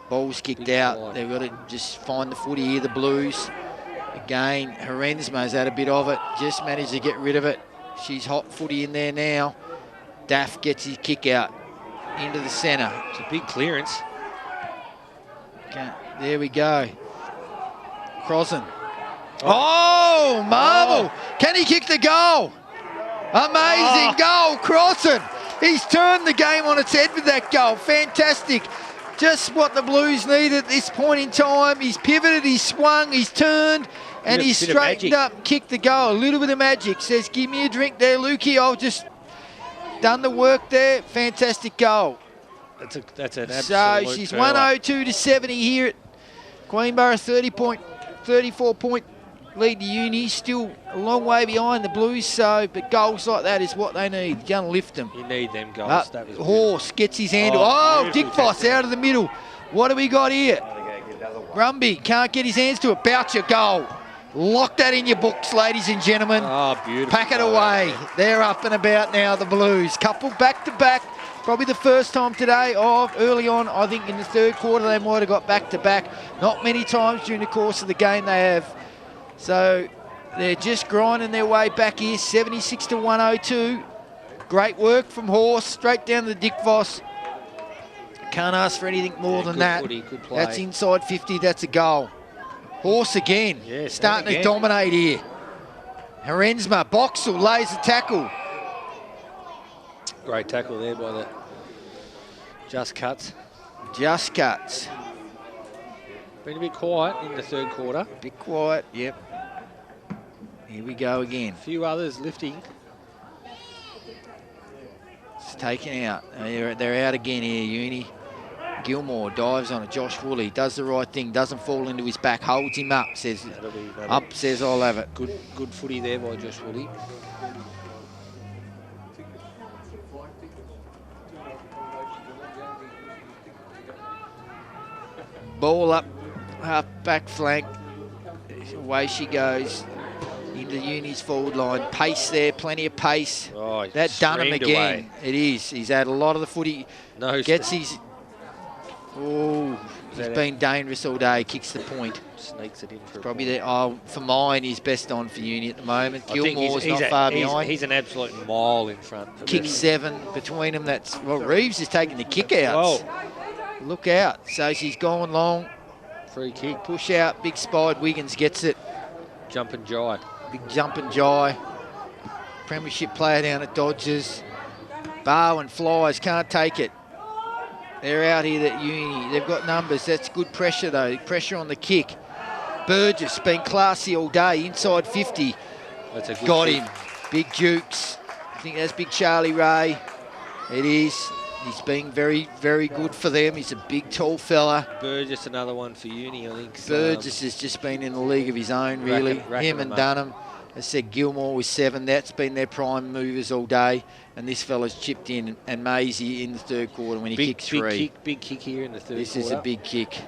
Ball's kicked Big out. slide. They've got to just find the footy here, the Blues. Again, Herensma's had a bit of it. Just managed to get rid of it. She's hot footy in there now. Daff gets his kick out into the centre. It's a big clearance. Okay, there we go. Crossan. Oh, marvel. Oh. Can he kick the goal? Amazing goal, Crossan. He's turned the game on its head with that goal. Fantastic. Just what the Blues need at this point in time. He's pivoted, he's swung, he's turned, and he's straightened up and kicked the goal. A little bit of magic. Says, give me a drink there, Lukey. I've just done the work there. Fantastic goal. That's an absolute So she's 102 to 70 here at Queenborough, 34-point lead to Uni. Still a long way behind the Blues, but goals like that is what they need. You're going to lift them. You need them goals. That was Horse gets his hand. Dick Foss out of the middle. What do we got here? Brumby can't get his hands to it. Boucher goal. Lock that in your books, ladies and gentlemen. Oh, beautiful. Pack it away. They're up and about now, the Blues. Couple back-to-back. Probably the first time today. Early on, I think in the third quarter, they might have got back-to-back. Not many times during the course of the game they have. So they're just grinding their way back here, 76 to 102. Great work from Horse, straight down to the Dick Voss. Can't ask for anything more than that. Footy, good play. That's inside 50, that's a goal. Horse again, starting to dominate here. Herensma, Boxall lays the tackle. Great tackle there by the Just Cuts. Just Cuts. Been a bit quiet in the third quarter. Bit quiet, yep. Here we go again. A few others lifting. It's taken out. They're out again here, Uni. Gilmore dives on it. Josh Woolley does the right thing, doesn't fall into his back, holds him up, says, says I'll have it. Good footy there by Josh Woolley. Ball up, half back flank. Away she goes into Uni's forward line. Pace there, plenty of pace. Oh, that Dunham again. Away. It is. He's had a lot of the footy. Gets his. Oh, he's been dangerous all day. Kicks the point. Sneaks it in for probably for mine. He's best on for Uni at the moment. Gilmore's not far behind. He's an absolute mile in front. Kick 7 between them. That's Reeves is taking the kick outs. Look out. So she's gone long. Free kick. Push out. Big spide. Wiggins gets it. Jump and jai. Big jump and jai. Premiership player down at Dodgers. Barwin flies. Can't take it. They're out here at Uni. They've got numbers. That's good pressure, though. Pressure on the kick. Burgess been classy all day. Inside 50. That's a good got kick. him. Big Jukes. I think that's big Charlie Ray. It is. He's been very, very good for them. He's a big, tall fella. Burgess, another one for Uni, I think. Burgess has just been in the league of his own, really. Him and Dunham. As I said, Gilmore with 7. That's been their prime movers all day. And this fella's chipped in, and Maisie in the third quarter when he kicks 3. Big kick here in the third quarter. This is a big kick.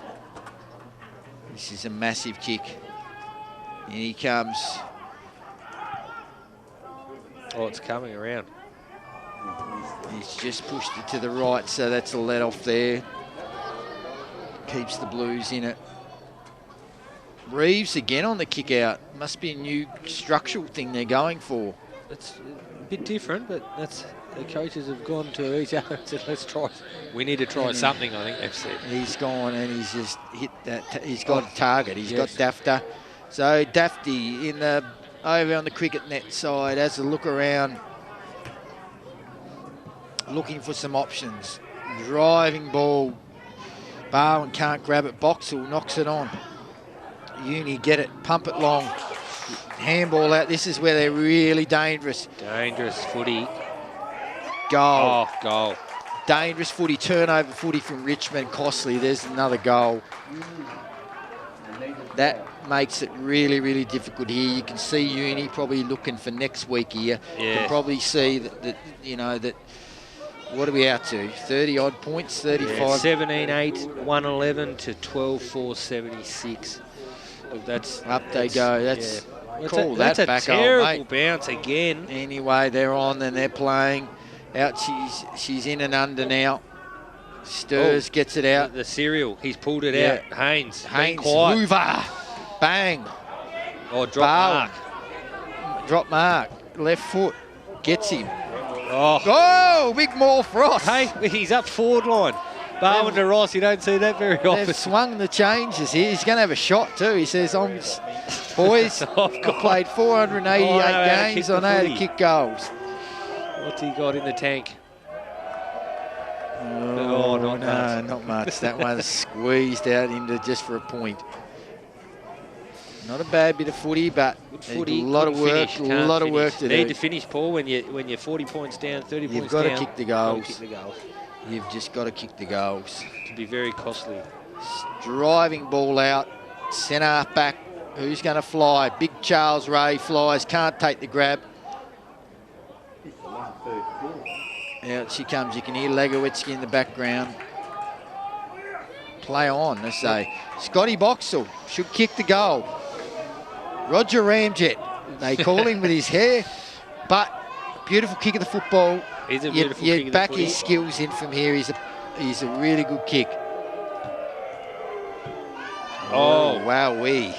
This is a massive kick. And he comes. Oh, it's coming around. He's just pushed it to the right, so that's a let off there. Keeps the Blues in it. Reeves again on the kick out. Must be a new structural thing they're going for. It's a bit different, but that's the coaches have gone to each other and said, let's try. We need to try something, I think they've said. He's gone and he's just hit that. He's got a target. He's got Dafter. So Dafty in the over on the cricket net side has a look around, looking for some options. Driving ball. Barwin can't grab it. Boxall knocks it on. Uni get it. Pump it long. Handball out. This is where they're really dangerous. Dangerous footy. Goal. Oh, goal. Dangerous footy. Turnover footy from Richmond. Costly. There's another goal. That makes it really, really difficult here. You can see Uni probably looking for next week here. Yeah. You can probably see that you know, that what are we out to? 30-odd points, 35? Yeah, 17-8, 111 to 12-4, 76. Look, that's up they go. That's call that's that a back, terrible bounce again. Anyway, they're on and they're playing. Out, she's in and under now. Stirs, gets it out. The serial, he's pulled it out. Haynes, Hoover, bang. Oh, drop mark. Drop mark, left foot, gets him. Oh, big maul for Ross. Hey, he's up forward line. Barwin to Ross, you don't see that very often. They've swung the changes here. He's going to have a shot too. He says, boys, I've played 488 games. I know how to kick goals. What's he got in the tank? Oh, not much. Not much. That one's squeezed out into just for a point. Not a bad bit of footy, but a lot of work. A lot of work to do. Need to finish, Paul. When you're 40 points down, 30 points down. You've got to kick the goals. Kick the goals. You've just got to kick the goals. To be very costly. Driving ball out. Centre half back. Who's going to fly? Big Charles Ray flies. Can't take the grab. Out she comes. You can hear Legowitzki in the background. Play on, I say. Scotty Boxall should kick the goal. Roger Ramjet, they call him with his hair, but beautiful kick of the football. He's a beautiful kick of the You'd back his skills in from here. He's a really good kick. Oh, wowee.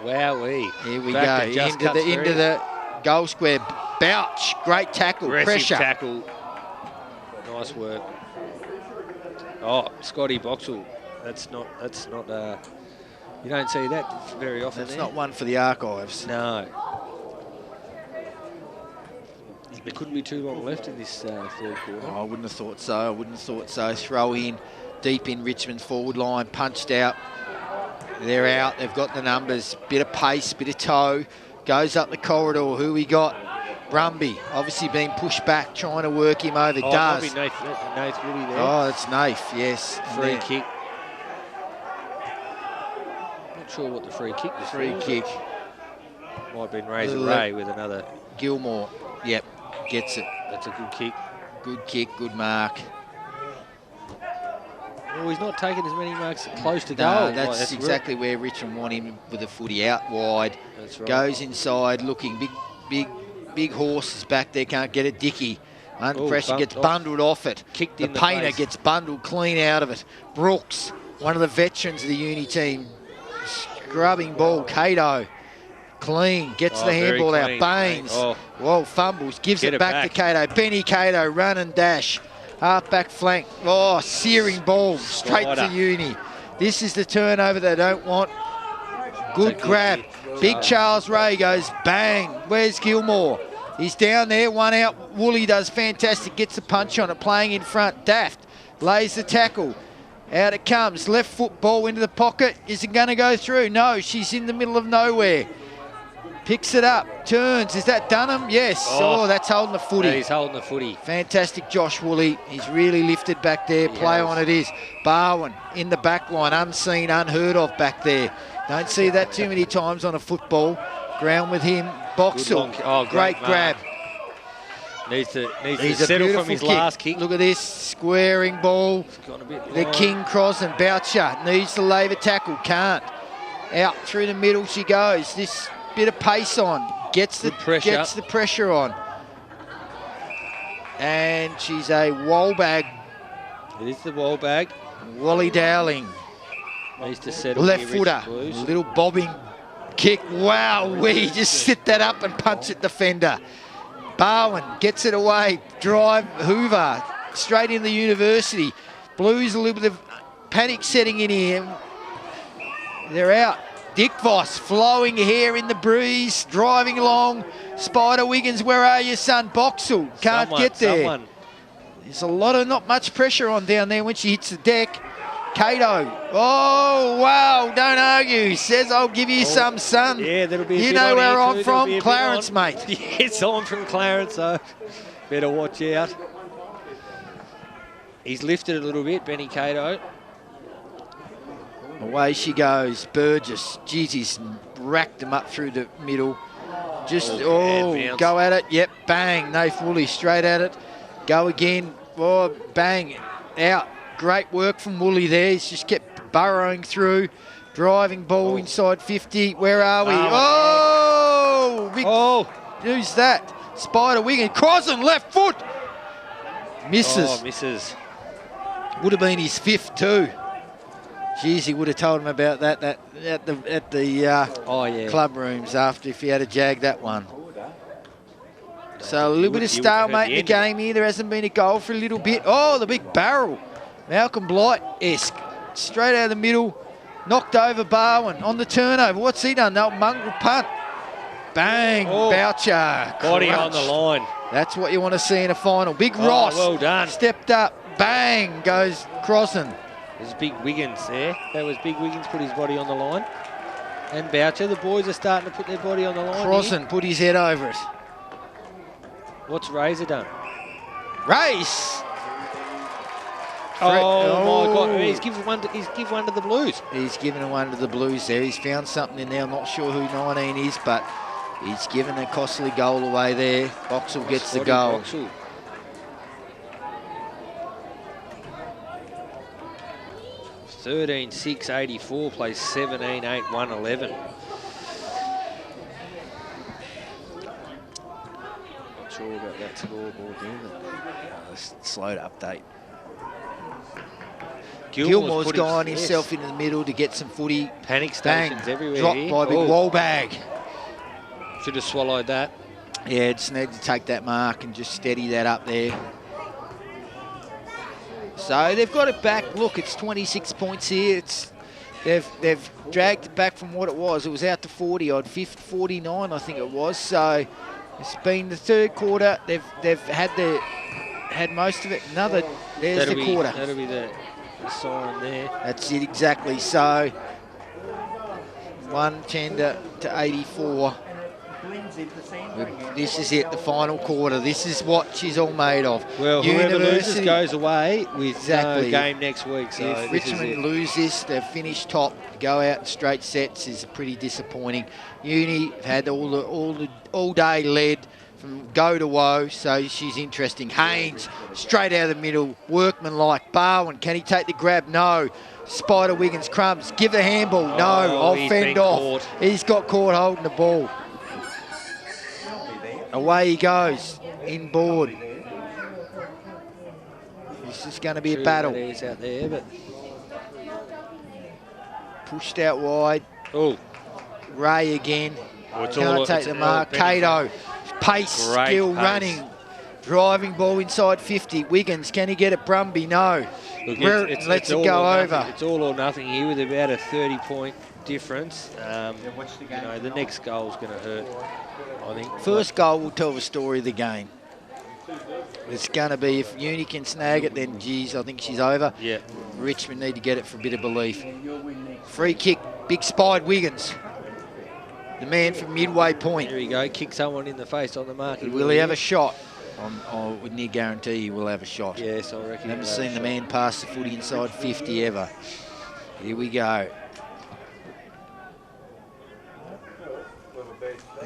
Wowee. Here we go. Into the goal square. Bouch. Great tackle. Pressure. Tackle. Nice work. Oh, Scotty Boxall. That's not. You don't see that very often. That's not one for the archives. No. There couldn't be too long left in this third quarter. Oh, I wouldn't have thought so. Throw in deep in Richmond's forward line. Punched out. They're out. They've got the numbers. Bit of pace, bit of toe. Goes up the corridor. Who we got? Brumby, obviously being pushed back, trying to work him over. Does. Nath Woody there. Oh, that's Nath, yes. Free kick. Not sure what the free kick was. Free kick. Might have been Razor Ray with another. Gilmore, yep, gets it. That's a good kick. Good kick, good mark. Oh, he's not taking as many marks close to goal. No, that's exactly where Richmond want him, with the footy out wide. That's right. Goes inside, looking big horses back there, can't get it. Dickey under pressure, gets bundled off it. Kicked the painter gets bundled clean out of it. Brooks, one of the veterans of the uni team, scrubbing ball. Cato, clean, gets the handball out. Baines, whoa, fumbles, gives it back to Cato. Benny Cato, run and dash. Half back flank, searing ball, straight to uni. This is the turnover they don't want. Good grab. Big Charles Ray goes bang. Where's Gilmore? He's down there, one out. Woolley does fantastic, gets the punch on it, playing in front. Daft lays the tackle. Out it comes, left foot ball into the pocket. Is it going to go through? No, she's in the middle of nowhere. Picks it up, turns. Is that Dunham? Yes. Oh, that's holding the footy. Yeah, he's holding the footy. Fantastic, Josh Woolley. He's really lifted back there. Play on it is. Barwin in the back line, unseen, unheard of back there. Don't see that too many times on a football ground with him. Boxall, great grab. Needs to settle from his last kick. Look at this, squaring ball. The King Crossan, Boucher needs to lay the tackle, can't. Out through the middle she goes. This bit of pace on, gets the pressure on. And she's a Woolbag. It is the Woolbag. Wally Dowling. Needs to settle. Left footer, little bobbing kick. Wow, we just sit that up and punch at defender. Barwin gets it away. Drive, Hoover, straight in the University. Blues a little bit of panic setting in here. They're out. Dick Voss, flowing hair in the breeze, driving along. Spider Wiggins, where are you, son? Boxall can't get there. There's a lot of not much pressure on down there when she hits the deck. Cato, oh, wow, don't argue. Says, I'll give you some, son. Yeah, that'll be a You know where I'm from? Clarence, mate. Yes, I'm from Clarence, so better watch out. He's lifted a little bit, Benny Cato. Away she goes. Burgess, geez, he's racked them up through the middle. Just, go at it. Yep, bang. Nath Woolley straight at it. Go again. Oh, bang. Out. Great work from Woolley there. He's just kept burrowing through. Driving ball inside 50. Where are we? Who's that? Spider Wiggins. Crossan, left foot. Misses. Misses. Would have been his fifth too. Geez, he would have told him about that at the club rooms after if he had a jag that one. So a little bit of stalemate in the game here. There hasn't been a goal for a little bit. Oh, the big barrel. Malcolm Blight-esque. Straight out of the middle. Knocked over Barwin on the turnover. What's he done? No, mongrel punt. Bang, Boucher. Body on the line. That's what you want to see in a final. Big Ross. Well done. Stepped up. Bang, goes crossing. There's Big Wiggins there. That was Big Wiggins put his body on the line. And Boucher, the boys are starting to put their body on the line. Crossing, put his head over it. What's Razor done? Race. Oh my God! He's given one to the Blues. He's given one to the Blues there. He's found something in there. I'm not sure who 19 is, but he's given a costly goal away there. Boxall gets the goal. Boxall. $13,684 plays 17,811. Not sure about that scoreboard there. Slow to update. Gilmore's gone himself into the middle to get some footy. Panic stations everywhere. Dropped here. by a big wall bag. Should have swallowed that. Yeah, just need to take that mark and just steady that up there. So they've got it back. Look, it's 26 points here. They've dragged it back from what it was. It was out to 40 odd, 49 I think it was. So it's been the third quarter. They've had most of it. There's the quarter. That'll be the sign there. That's it exactly. So 110 to 84. This is it, the final quarter. This is what she's all made of. Well, whoever loses goes away with no game next week. So if Richmond lose this, they've finished top. Go out in straight sets is pretty disappointing. Uni had all day led from go to woe, so she's interesting. Haynes straight out of the middle, workman-like. Barwin, can he take the grab? No. Spider Wiggins, Crumbs, give the handball. No, I'll fend off. Caught. He's got caught holding the ball. Away he goes, inboard. This is going to be a battle. He's out there, but pushed out wide. Oh, Ray again. Can't take the mark. Cato, pace, skill, running, driving ball inside 50. Wiggins, can he get it? Brumby, no. Look, lets it go over. It's all or nothing here with about a 30-point difference. The next goal is going to hurt, I think. First goal will tell the story of the game. It's going to be, if Uni can snag it, then geez, I think she's over. Yeah. Richmond need to get it for a bit of belief. Free kick, big spied Wiggins. The man from midway point. There you go, kick someone in the face on the mark. Will he have a shot? I would near guarantee he will have a shot. Yes, I reckon. Haven't seen the man pass the footy inside 50 ever. Here we go.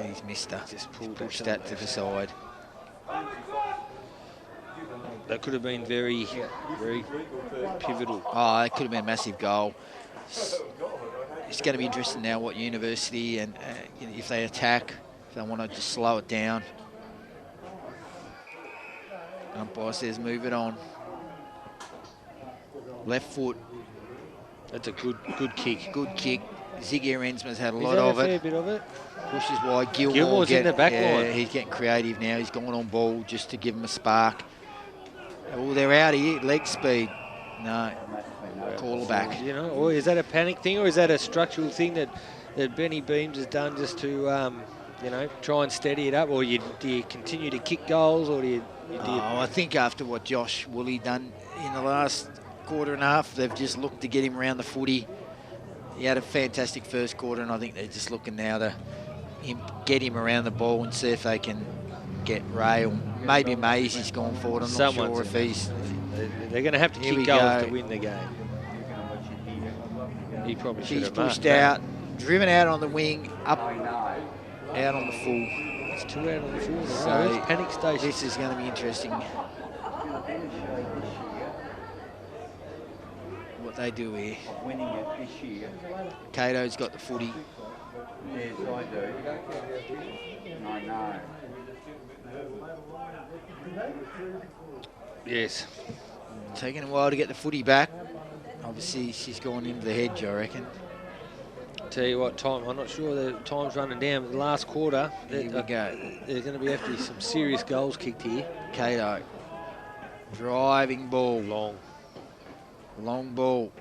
He's missed her. Just pushed that to the side. That could have been very, very pivotal. Oh, that could have been a massive goal. It's going to be interesting now what University and if they attack, if they want to just slow it down. Umpire says move it on. Left foot. That's a good kick. Good kick. Ziggy Rensman's had a lot of it. A fair bit of it. Pushes wide. Gilmore's in the back line. He's getting creative now. He's gone on ball just to give him a spark. Oh, they're out here. Leg speed. No. Call back. Or is that a panic thing, or is that a structural thing that Benny Beams has done just to, try and steady it up? Or do you continue to kick goals, or do you I think after what Josh Woolley done in the last quarter and a half, they've just looked to get him around the footy. He had a fantastic first quarter, and I think they're just looking now to get him around the ball and see if they can get Ray, or maybe Maisie's gone forward. I'm not sure if he's... They're going to have to kick goals to win the game. He probably should have pushed out, driven out on the wing, up, out on the full. It's 2 out on the full. So panic station. This is going to be interesting. What they do here. Cato's got the footy. Yes, I do. I know. Yes. Taking a while to get the footy back. Obviously, she's gone into the hedge, I reckon. Tell you what, time. I'm not sure the time's running down. But the last quarter, Here we go. There's going to be actually some serious goals kicked here. Cato. Driving ball. Long ball.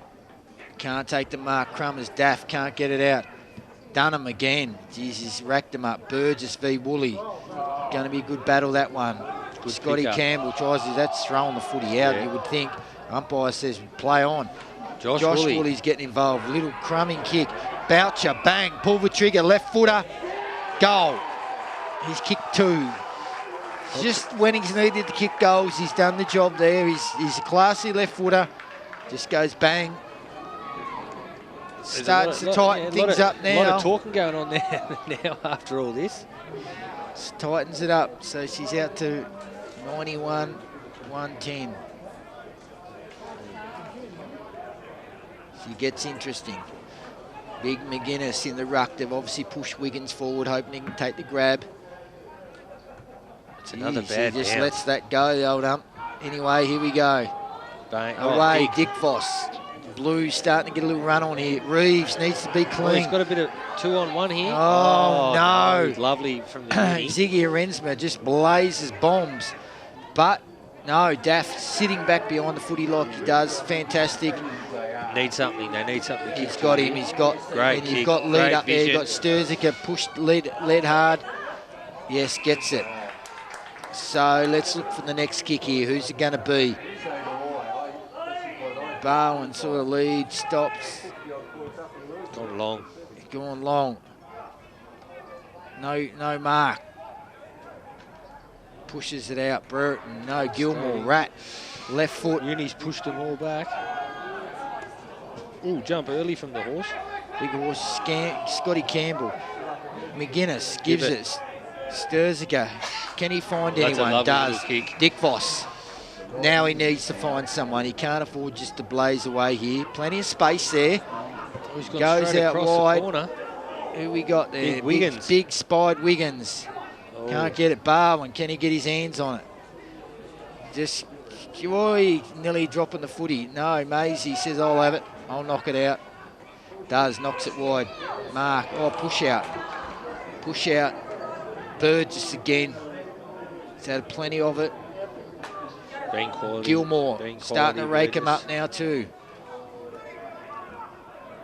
Can't take the mark. Crummers. Daff can't get it out. Dunham again. Jeez, he's racked him up. Burgess v. Woolley. Going to be a good battle, that one. Good Scotty pick-up. Campbell tries to, that's throwing the footy out, Yeah. you would think. Umpire says play on. Josh Woolley. Woolley's getting involved. Little crumbing kick. Boucher, bang, pull the trigger, left footer, goal. He's kicked 2. Just when he's needed to kick goals, he's done the job there. He's a classy left footer. Just goes bang. Starts to tighten things up now. A lot of talking going on there now after all this. Tightens it up, so she's out to 91, 110. She gets interesting. Big McGuinness in the ruck. They've obviously pushed Wiggins forward, hoping he can take the grab. It's another Jeez, bad he just bounce. lets that go, the old ump. Anyway, here we go. Bang. Away, Dick. Dick Voss. Blues starting to get a little run on here. Reeves needs to be Oh, clean. he's got a bit of 2-on-1 here. Oh, no. He's lovely from the uni. Ziggy Arensma just blazes bombs. But, no, Daff sitting back behind the footy like he does. Fantastic. Need something. They need something to kick He's to got here. him. He's got, Great and you've kick, got lead great up there. You've got vision. Sturzica pushed lead hard. Yes, gets it. So let's look for the next kick here. Who's it going to be? Bowen sort of lead, stops. Gone long. Going long. No mark. Pushes it out. Burton. No. Gilmore. Rat. Left foot. Uni's pushed them all back. Ooh, jump early from the horse. Big horse. Scotty Campbell. McGuinness gives Give it. it. Sturzica. Can he find That's a anyone? lovely Does. little kick. Dick Voss. Now he needs to find someone. He can't afford just to blaze away here. Plenty of space there. Oh, he's gone Goes straight out across wide. the corner. Who we got there? Big Wiggins. Big spied Wiggins. Oh. Can't get it. Barwin, can he get his hands on it? Just, joy, nearly dropping the footy. No, Maisie says, I'll have it. I'll knock it out. Does, knocks it wide. Mark, oh, push out. Push out. Burgess again. He's had plenty of it. Being quality. Gilmore Being starting to quality rake him Burgess. up now too.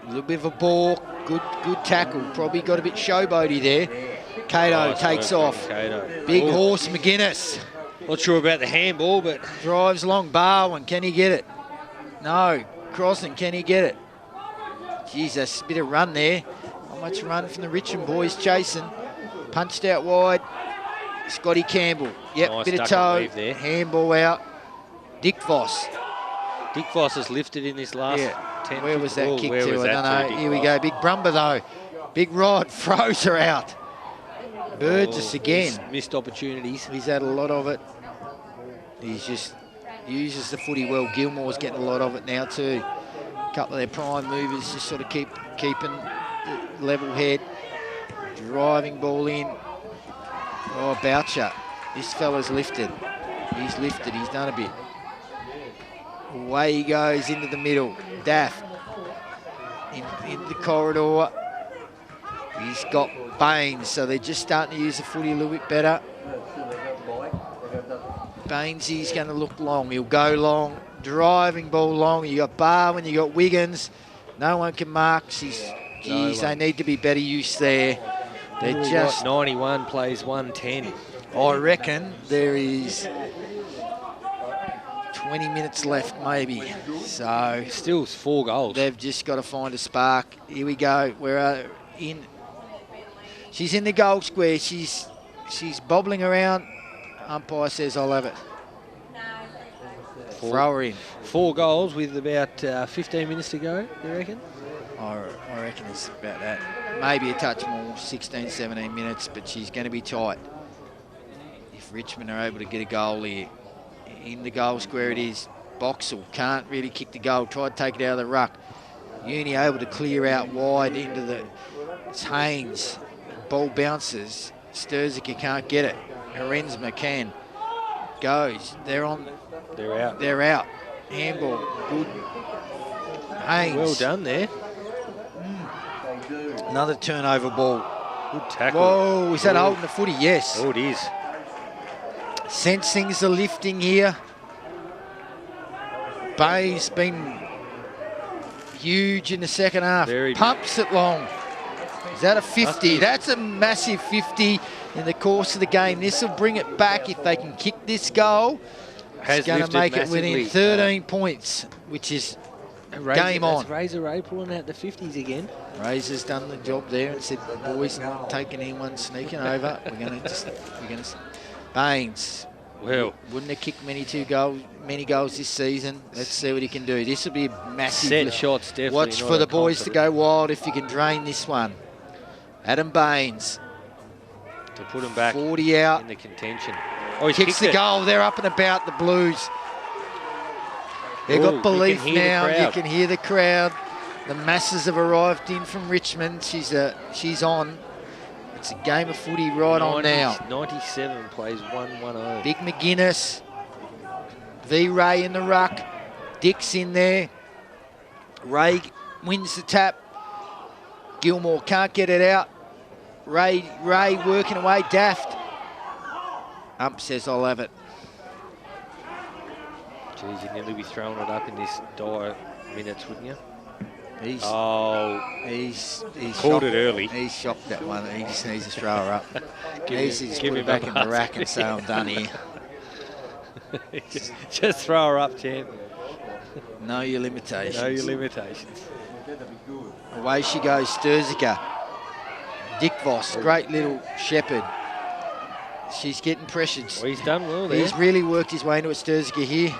A little bit of a ball. Good tackle. Probably got a bit showboaty there. Cato Nice takes work off. from Cato. Big Oh, horse McGuinness. Not sure about the handball, but Drives long. Barwin, can he get it? No. Crossing, can he get it? Jesus, a bit of run there. Not much run from the Richmond boys chasing. Punched out wide. Scotty Campbell. Yep, Nice bit of duck toe. and weave there. Handball out. Dick Voss. Dick Voss has lifted in this last 10. Where was that kick where to? was I that don't know. Dick Here we Voss? go. Big Brumber though. Big rod. Froze her out. Burgess again. He's missed opportunities. He's had a lot of it. He's just uses the footy well. Gilmore's getting a lot of it now too. A couple of their prime movers just sort of keeping the level head. Driving ball in. Oh, Boucher. This fella's lifted. He's lifted. He's done a bit. Away he goes into the middle. Daff in the corridor. He's got Baines, so they're just starting to use the footy a little bit better. Baines, he's going to look long. He'll go long. Driving ball long. You got Barwin, you got Wiggins. No one can mark. Geez, they need to be better use there. They're just... 91 plays 110. I reckon there is 20 minutes left, maybe. So Still 4 goals. they've just got to find a spark. Here we go. We're in. She's in the goal square. She's bobbling around. Umpire says, I'll have it. Throw her in. 4 goals with about 15 minutes to go, you reckon? I reckon it's about that. Maybe a touch more, 16, 17 minutes, but she's going to be tight. If Richmond are able to get a goal here. In the goal square it is. Boxall can't really kick the goal. Tried to take it out of the ruck. Uni able to clear out wide into the... It's Haynes. Ball bounces. Sturzica can't get it. Arensma can. Goes. They're on. They're out. They're out. Handball. Good. Haynes. Well done there. Another turnover ball. Good tackle. Whoa, is that holding the footy? Yes. Oh, it is. Sense things are lifting here. Bay's been huge in the second half. Pumps it long. Is that a 50? That's a massive 50 in the course of the game. This will bring it back if they can kick this goal. It's going to make it within 13 points, which is game on. Razor Ray pulling out the 50s again. Razor's done the job there and said, boys, not taking anyone sneaking over. We're going to Baines. Well, wouldn't have kicked many goals this season. Let's see what he can do. This will be a massive set shots. Definitely. Watch for the boys to go wild if you can drain this one. Adam Baines to put him back 40 out in the contention. Oh, he kicks the goal. They're up and about the Blues. They've got belief now. You can hear the crowd. The masses have arrived in from Richmond. She's on. It's a game of footy right on now. 97 plays 1-1-0. Big McGuinness. V. Ray in the ruck. Dick's in there. Ray wins the tap. Gilmore can't get it out. Ray working away. Daft. Ump says, I'll have it. Geez, you'd nearly be throwing it up in this dire minutes, wouldn't you? He's called it early. He's shocked that one. He just needs to throw her up. He's put it back in the rack and say, I'm done here. just throw her up, champ. Know your limitations. Know your limitations. Away she goes, Sturziker. Dick Voss, great little shepherd. She's getting pressured. Well, he's done well there. He's really worked his way into it, Sturziker here.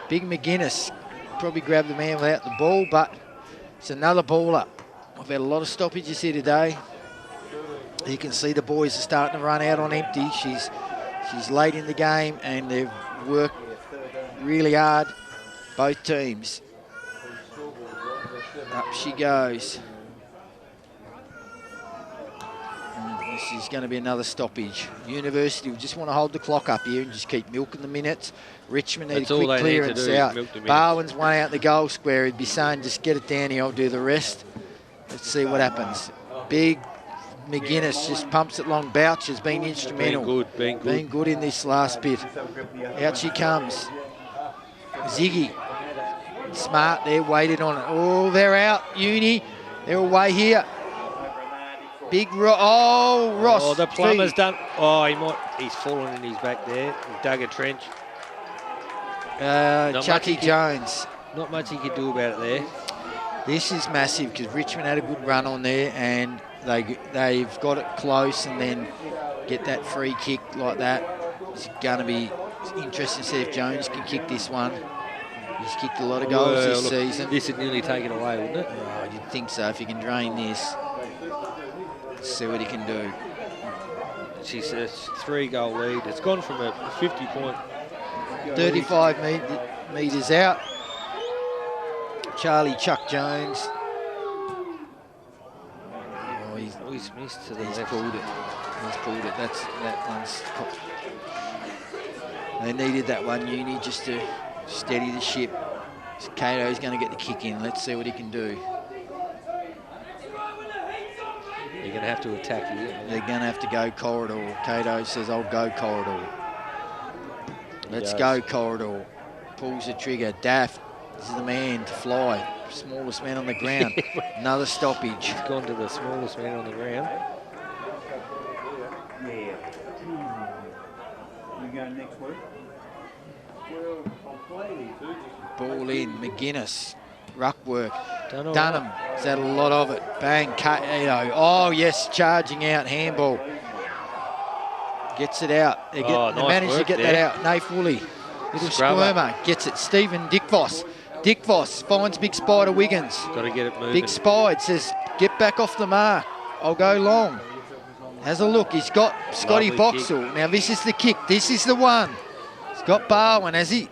Big McGuinness probably grabbed the man without the ball, but it's another baller. I've had a lot of stoppages here today. You can see the boys are starting to run out on empty. She's late in the game and they've worked really hard, both teams. Up she goes. And this is going to be another stoppage. University will just want to hold the clock up here and just keep milking the minutes. Richmond need a quick clearance out. Barwin's one out the goal square. He'd be saying, just get it down here, I'll do the rest. Let's see what happens. Big McGuinness just pumps it long. Bouch has been instrumental. Been good in this last bit. Out she comes. Ziggy. Smart there, waited on it. Oh, they're out. Uni, they're away here. Big Ross. Oh, the plumber's done. Oh, he's fallen in his back there. He dug a trench. Chucky Jones. Not much he could do about it there. This is massive because Richmond had a good run on there and they've got it close and then get that free kick like that. It's going to be interesting to see if Jones can kick this one. He's kicked a lot of goals this season. This would nearly take it away, wouldn't it? Oh, you'd think so if you can drain this. Let's see what he can do. She's a 3-goal lead. It's gone from a 50-point 35 metres out. Charlie Chuck Jones. Oh, he's missed to the left. He's pulled it. He's pulled it. That one's... They needed that one, Uni, just to steady the ship. So Cato's going to get the kick in. Let's see what he can do. You're going to have to attack here. They're going to have to go corridor. Cato says, I'll go corridor. Let's go corridor. Pulls the trigger. Daft. This is the man to fly. Smallest man on the ground. Another stoppage. He's gone to the smallest man on the ground. Yeah. You going next week? Ball in. McGuinness. Ruck work. Dunham has had a lot of it. Bang. Cato. Oh, yes. Charging out. Handball. Gets it out. They managed to get that out. Nath Woolley. Little squirmer. Gets it. Stephen Dick Voss. Dick Voss finds Big Spider Wiggins. Got to get it moving. Big Spide says, get back off the mark. I'll go long. Has a look. He's got Scotty Boxall. Now, this is the kick. This is the one. He's got Barwin, has he?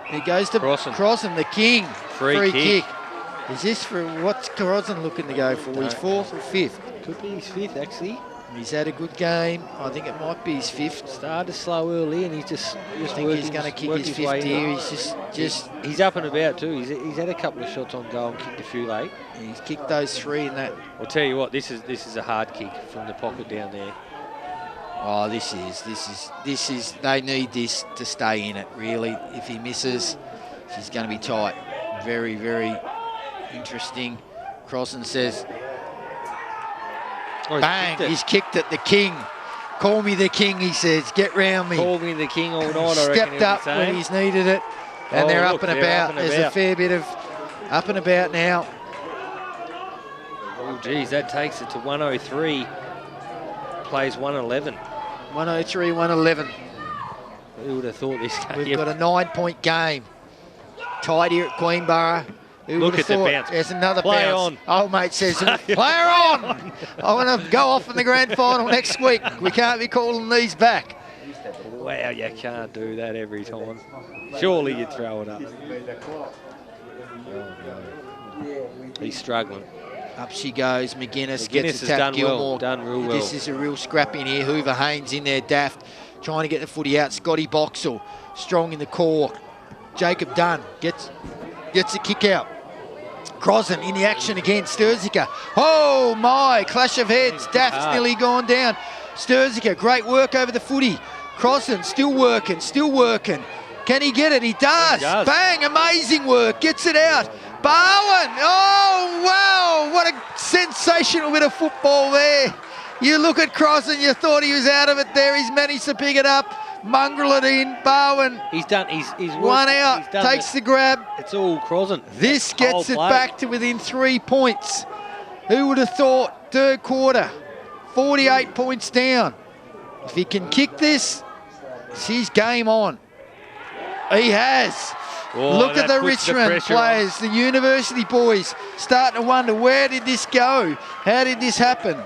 He goes to Crossan, the king. Free kick. Is this for what's Crossan looking to go for? His 4th or 5th? Could be his 5th, actually. He's had a good game. I think it might be his 5th. Started slow early, and he's just I think he's going to kick his 5th here. He's he's up and about too. He's had a couple of shots on goal and kicked a few late. He's kicked those 3 in that. I'll tell you what, this is a hard kick from the pocket down there. Oh, this is. They need this to stay in it. Really, if he misses, she's going to be tight. Very, very interesting. Crossan says. Oh, Bang, he's kicked it, the king. Call me the king, he says. Get round me. Call me the king all night, I reckon. Stepped up when he's needed it. And they're up and about. There's a fair bit of up and about now. Oh, geez, that takes it to 103. Plays 111. 103, 111. Who would have thought this game? We've got a 9-point game. Tied here at Queenborough. Look at the bounce. There's another Play bounce. on. Old mate says, player on. I want to go off in the grand final next week. We can't be calling these back. Wow, you can't do that every time. Surely you'd throw it up. Oh, no. He's struggling. Up she goes. McGuinness gets has attacked. done well, Gilmore. done real well. This is a real scrap in here. Hoover Haynes in there, daft. Trying to get the footy out. Scotty Boxall strong in the core. Jacob Dunn gets a kick out. Crossan in the action again. Sturzica. Oh my, clash of heads. Daft's nearly gone down. Sturzica, great work over the footy. Crossan still working, still working. Can he get it? He does. Bang, amazing work. Gets it out. Barwin. Oh, wow. What a sensational bit of football there. You look at Crossan, you thought he was out of it there. He's managed to pick it up. Mongrel it in. Barwin. He's done. He's one out. Takes the grab. It's all Crossan. This gets it back to within 3 points. Who would have thought? Third quarter. 48 points down. If he can kick this, it's his game on. He has. Oh, look at the Richmond players, the university boys, starting to wonder, where did this go? How did this happen?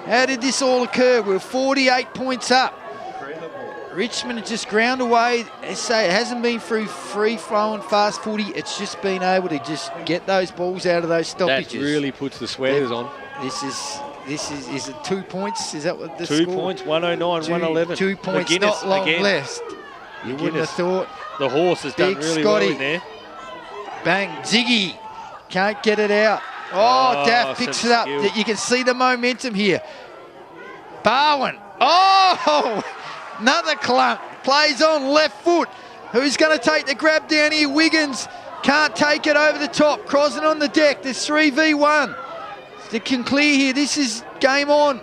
How did this all occur? We're 48 points up. Richmond has just ground away. They say it hasn't been through free-flowing fast footy. It's just been able to just get those balls out of those stoppages. That really puts the sweaters on. This is it 2 points? Is that what the 2 score? points, 109, 111. 2 points, McGuinness not long again. left. You wouldn't have thought. The horse has done really Scotty. well in there. Bang, Ziggy. Can't get it out. Oh, Daft picks it up. Skill. You can see the momentum here. Barwin. Oh, another clunk. Plays on left foot. Who's going to take the grab down here? Wiggins can't take it over the top. Crossan on the deck. There's 3v1. They can clear here. This is game on.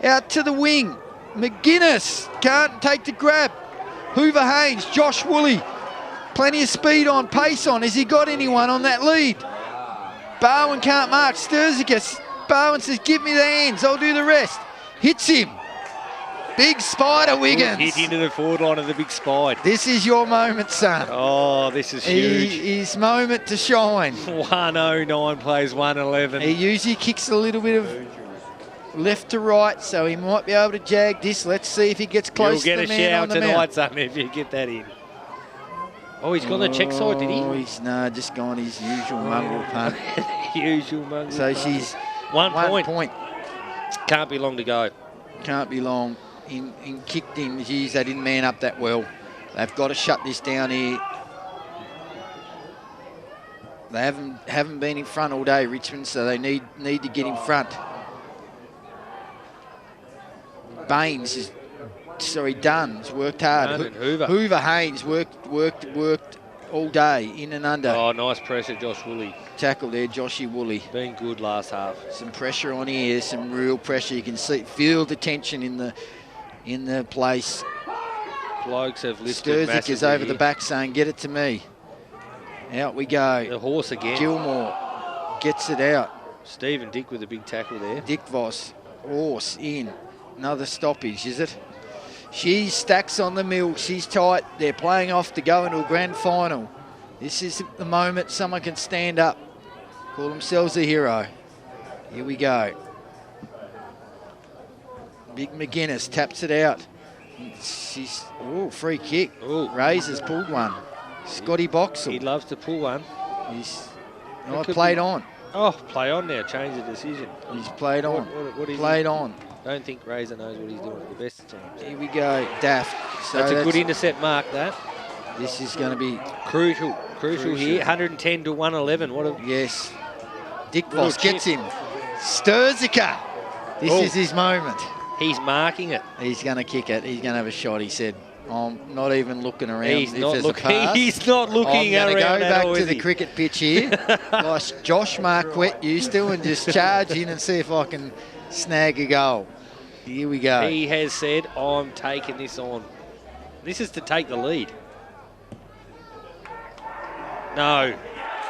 Out to the wing. McGuinness can't take the grab. Hoover Haynes, Josh Woolley. Plenty of speed on, pace on. Has he got anyone on that lead? Barwin can't mark. Sturzica. Barwin says, give me the hands. I'll do the rest. Hits him. Big spider, Wiggins. Hit into the forward line of the big spide. This is your moment, son. Oh, this is huge. His moment to shine. 109 plays 111. He usually kicks a little bit of left to right, so he might be able to jag this. Let's see if he gets close to the man on the tonight, mount. son, if you get that in. Oh, he's gone the check side, did he? Oh, he's just gone his usual mongrel punt. Usual mongrel So punt. she's 1 1 point. Can't be long to go. Can't be long. In kicked him. Geez, they didn't man up that well. They've got to shut this down here. They haven't been in front all day, Richmond, so they need to get in front. Dunn's worked hard. Hoover Haynes worked all day, in and under. Oh, nice pressure, Josh Woolley. Tackle there, Joshy Woolley. Been good last half. Some pressure on here, some real pressure. You can feel the tension in the place. Blokes have lifted Sturzic is over the back saying, get it to me. Out we go. The horse again. Gilmore gets it out. Stephen Dick with a big tackle there. Dick Voss, horse in. Another stoppage, is it? She stacks on the mill. She's tight. They're playing off to go into a grand final. This is the moment someone can stand up, call themselves a hero. Here we go. Big McGuinness taps it out. She's, free kick. Ooh. Razor's pulled one. Scotty Boxall. He loves to pull one. He's played on. Oh, play on now. Change the decision. He's played on. What is played he? on. Don't think Razor knows what he's doing at the best of times. Here we go, Daft. So That's a good intercept mark, that. This is going to be Crucial here. 110 to 111. What a yes. Dick little Voss gets chip. him. Sturzica. This is his moment. He's marking it. He's going to kick it. He's going to have a shot. He said, I'm not even looking around. He's if not there's looking. a pass. He's not looking I'm around. going to go back all, to is the he? cricket pitch here, like Josh Marquette used to, and just charge in and see if I can snag a goal. Here we go. He has said, I'm taking this on. This is to take the lead. No.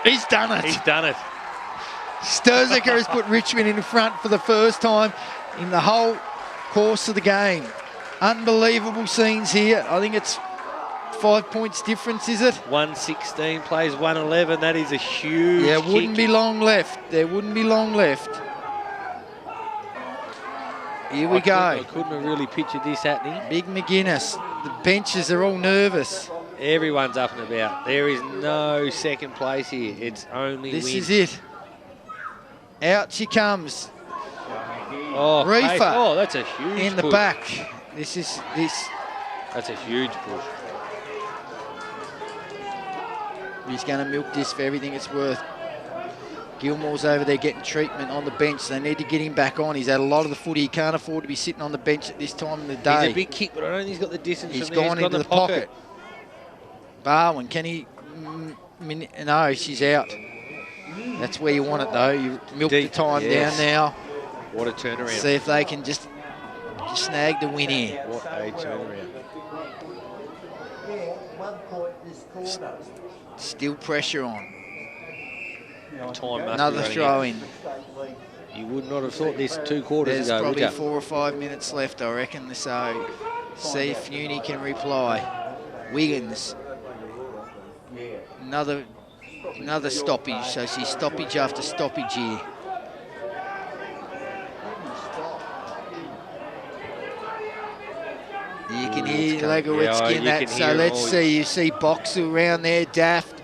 He's done it. He's done it. Sturzica has put Richmond in front for the first time in the whole course of the game. Unbelievable scenes here. I think it's 5 points difference, is it? 116 plays 111. That is a huge Yeah, wouldn't kick. be long left. There wouldn't be long left. Here we go. I couldn't have really pictured this happening. Big McGuinness. The benches are all nervous. Everyone's up and about. There is no second place here. It's only This win. is it. Out she comes. Oh, Reefer. pace. Oh, that's a huge In the push. back. This. That's a huge push. He's going to milk this for everything it's worth. Gilmore's over there getting treatment on the bench. They need to get him back on. He's had a lot of the footy. He can't afford to be sitting on the bench at this time of the day. He's a big kick, but I don't think he's got the distance. He's from there. gone He's got into the pocket. Barwin, can he? No, she's out. That's where you want it, though. You milk Deep, the time yes. down now. What a turnaround. See if they can just snag the win here. What a turnaround. Still pressure on. Time must Another be running throw out. in. You would not have thought this 2 quarters There's ago, would probably you? 4 or 5 minutes left, I reckon. So see if Uni can reply. Wiggins. Another stoppage. So she's stoppage after stoppage here. You can hear Legowitski in that. So let's see. You see Boxer around there. Daft.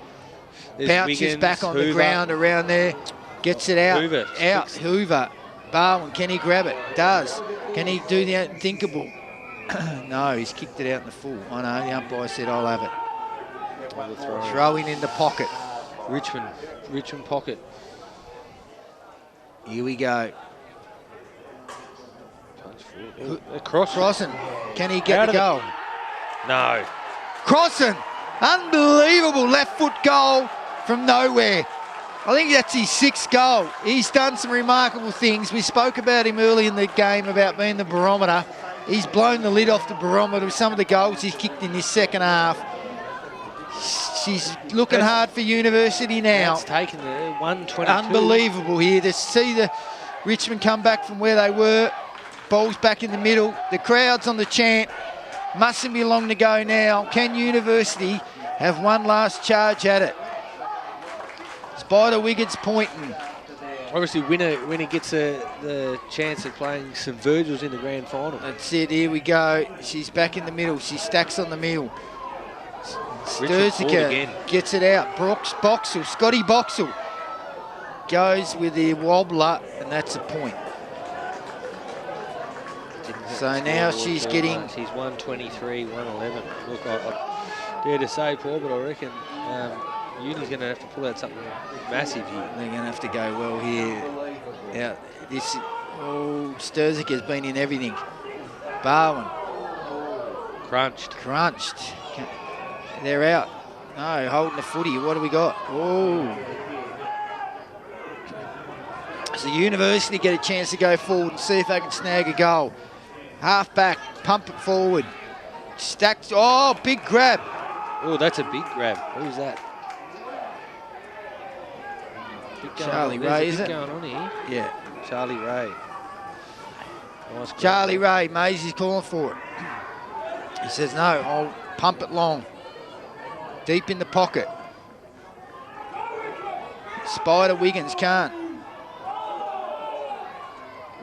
There's Bounces Wiggins, back on Hoover. the ground around there. Gets it out. Hoover. Out. Hoover. Barwin. Can he grab it? Does. Can he do the unthinkable? No, he's kicked it out in the full. I know. The umpire said, I'll have it. Throwing in the pocket. Richmond pocket. Here we go. Crossing. Can he get the goal? No. Crossing. Unbelievable left foot goal from nowhere. I think that's his 6th goal. He's done some remarkable things. We spoke about him early in the game about being the barometer. He's blown the lid off the barometer with some of the goals he's kicked in this second half. She's looking hard for University now. It's taken the 122. Unbelievable here to see the Richmond come back from where they were. Ball's back in the middle. The crowd's on the chant. Mustn't be long to go now. Can University have one last charge at it? Spider Wiggins pointing. Obviously, winner gets the chance of playing St Virgil's in the grand final. That's it. Here we go. She's back in the middle. She stacks on the middle. Sturzica gets it out. Brooks, Boxall, Scotty Boxall goes with the wobbler, and that's a point. So now she's getting... She's 123, 111. Look, I dare to say, Paul, but I reckon Uni's going to have to pull out something massive here. They're going to have to go well here. Yeah, Sturzica's been in everything. Barwin. Crunched. They're out. No, holding the footy. What do we got? Oh. So University get a chance to go forward and see if they can snag a goal. Half back, pump it forward. Stacked. Oh, big grab. Oh, that's a big grab. Who's that? Charlie Ray, is it? Going on here. Yeah. Charlie Ray. Nice Charlie Ray, Maisie's calling for it. He says, no, I'll pump it long. Deep in the pocket. Spider Wiggins can't.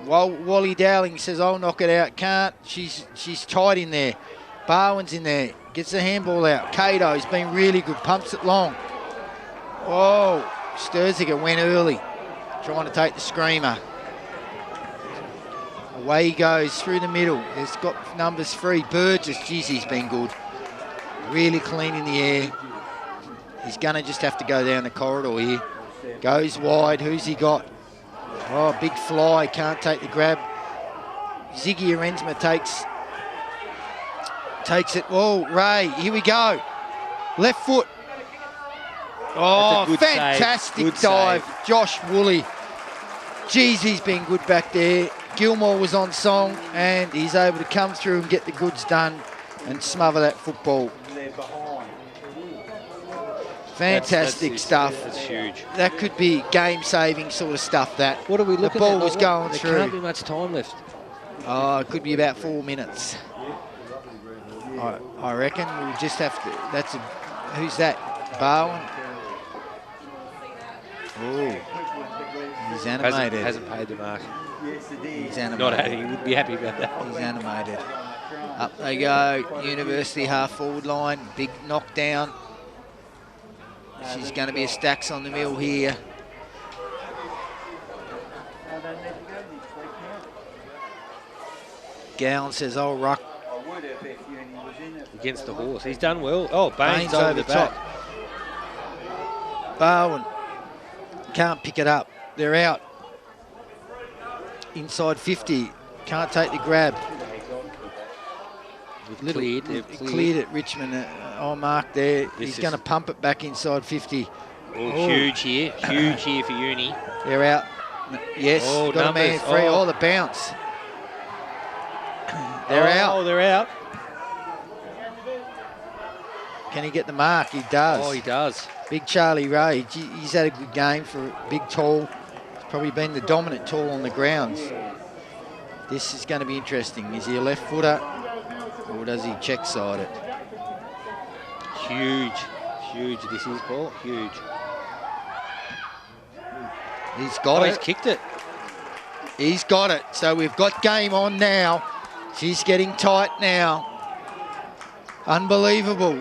Wally Dowling says, I'll knock it out. Can't. She's tight in there. Barwin's in there. Gets the handball out. Cato's been really good. Pumps it long. Oh, Sturzica went early. trying to take the screamer. Away he goes through the middle. He's got numbers 3. Burgess, geez, he's been good. Really clean in the air. He's going to just have to go down the corridor here. Goes wide. Who's he got? Oh, big fly. Can't take the grab. Ziggy Arensma takes it. Oh, Ray, here we go. Left foot. Oh, fantastic dive. Save. Josh Woolley. Geez, he's been good back there. Gilmore was on song, and he's able to come through and get the goods done and smother that football. Fantastic stuff. That's huge. That could be game-saving sort of stuff, that. What are we looking at? The ball was going through. There can't be much time left. Oh, it could be about 4 minutes. I reckon we'll just have to... Who's that? Barwin? Oh, he's animated. Hasn't paid the mark. He's animated. Not happy. He would be happy about that. He's animated. Up they go. University half-forward line. Big knockdown. She's going to be a stacks on the mill here. Gowan says, "Oh, Ruck." Against the horse. He's done well. Oh, Baines over the back. Barwin can't pick it up. They're out. Inside 50. Can't take the grab. Cleared it, Richmond. Mark there. He's going to pump it back inside 50. Oh, huge here. Huge here for Uni. They're out. Yes, oh, got numbers. A man free. Oh, the bounce. They're out. Oh, they're out. Can he get the mark? He does. Oh, he does. Big Charlie Ray. He's had a good game for a big tall. He's probably been the dominant tall on the grounds. This is going to be interesting. Is he a left footer or does he check side it? Huge. Huge. This is ball. Huge. He's got it. He's kicked it. He's got it. So we've got game on now. She's getting tight now. Unbelievable.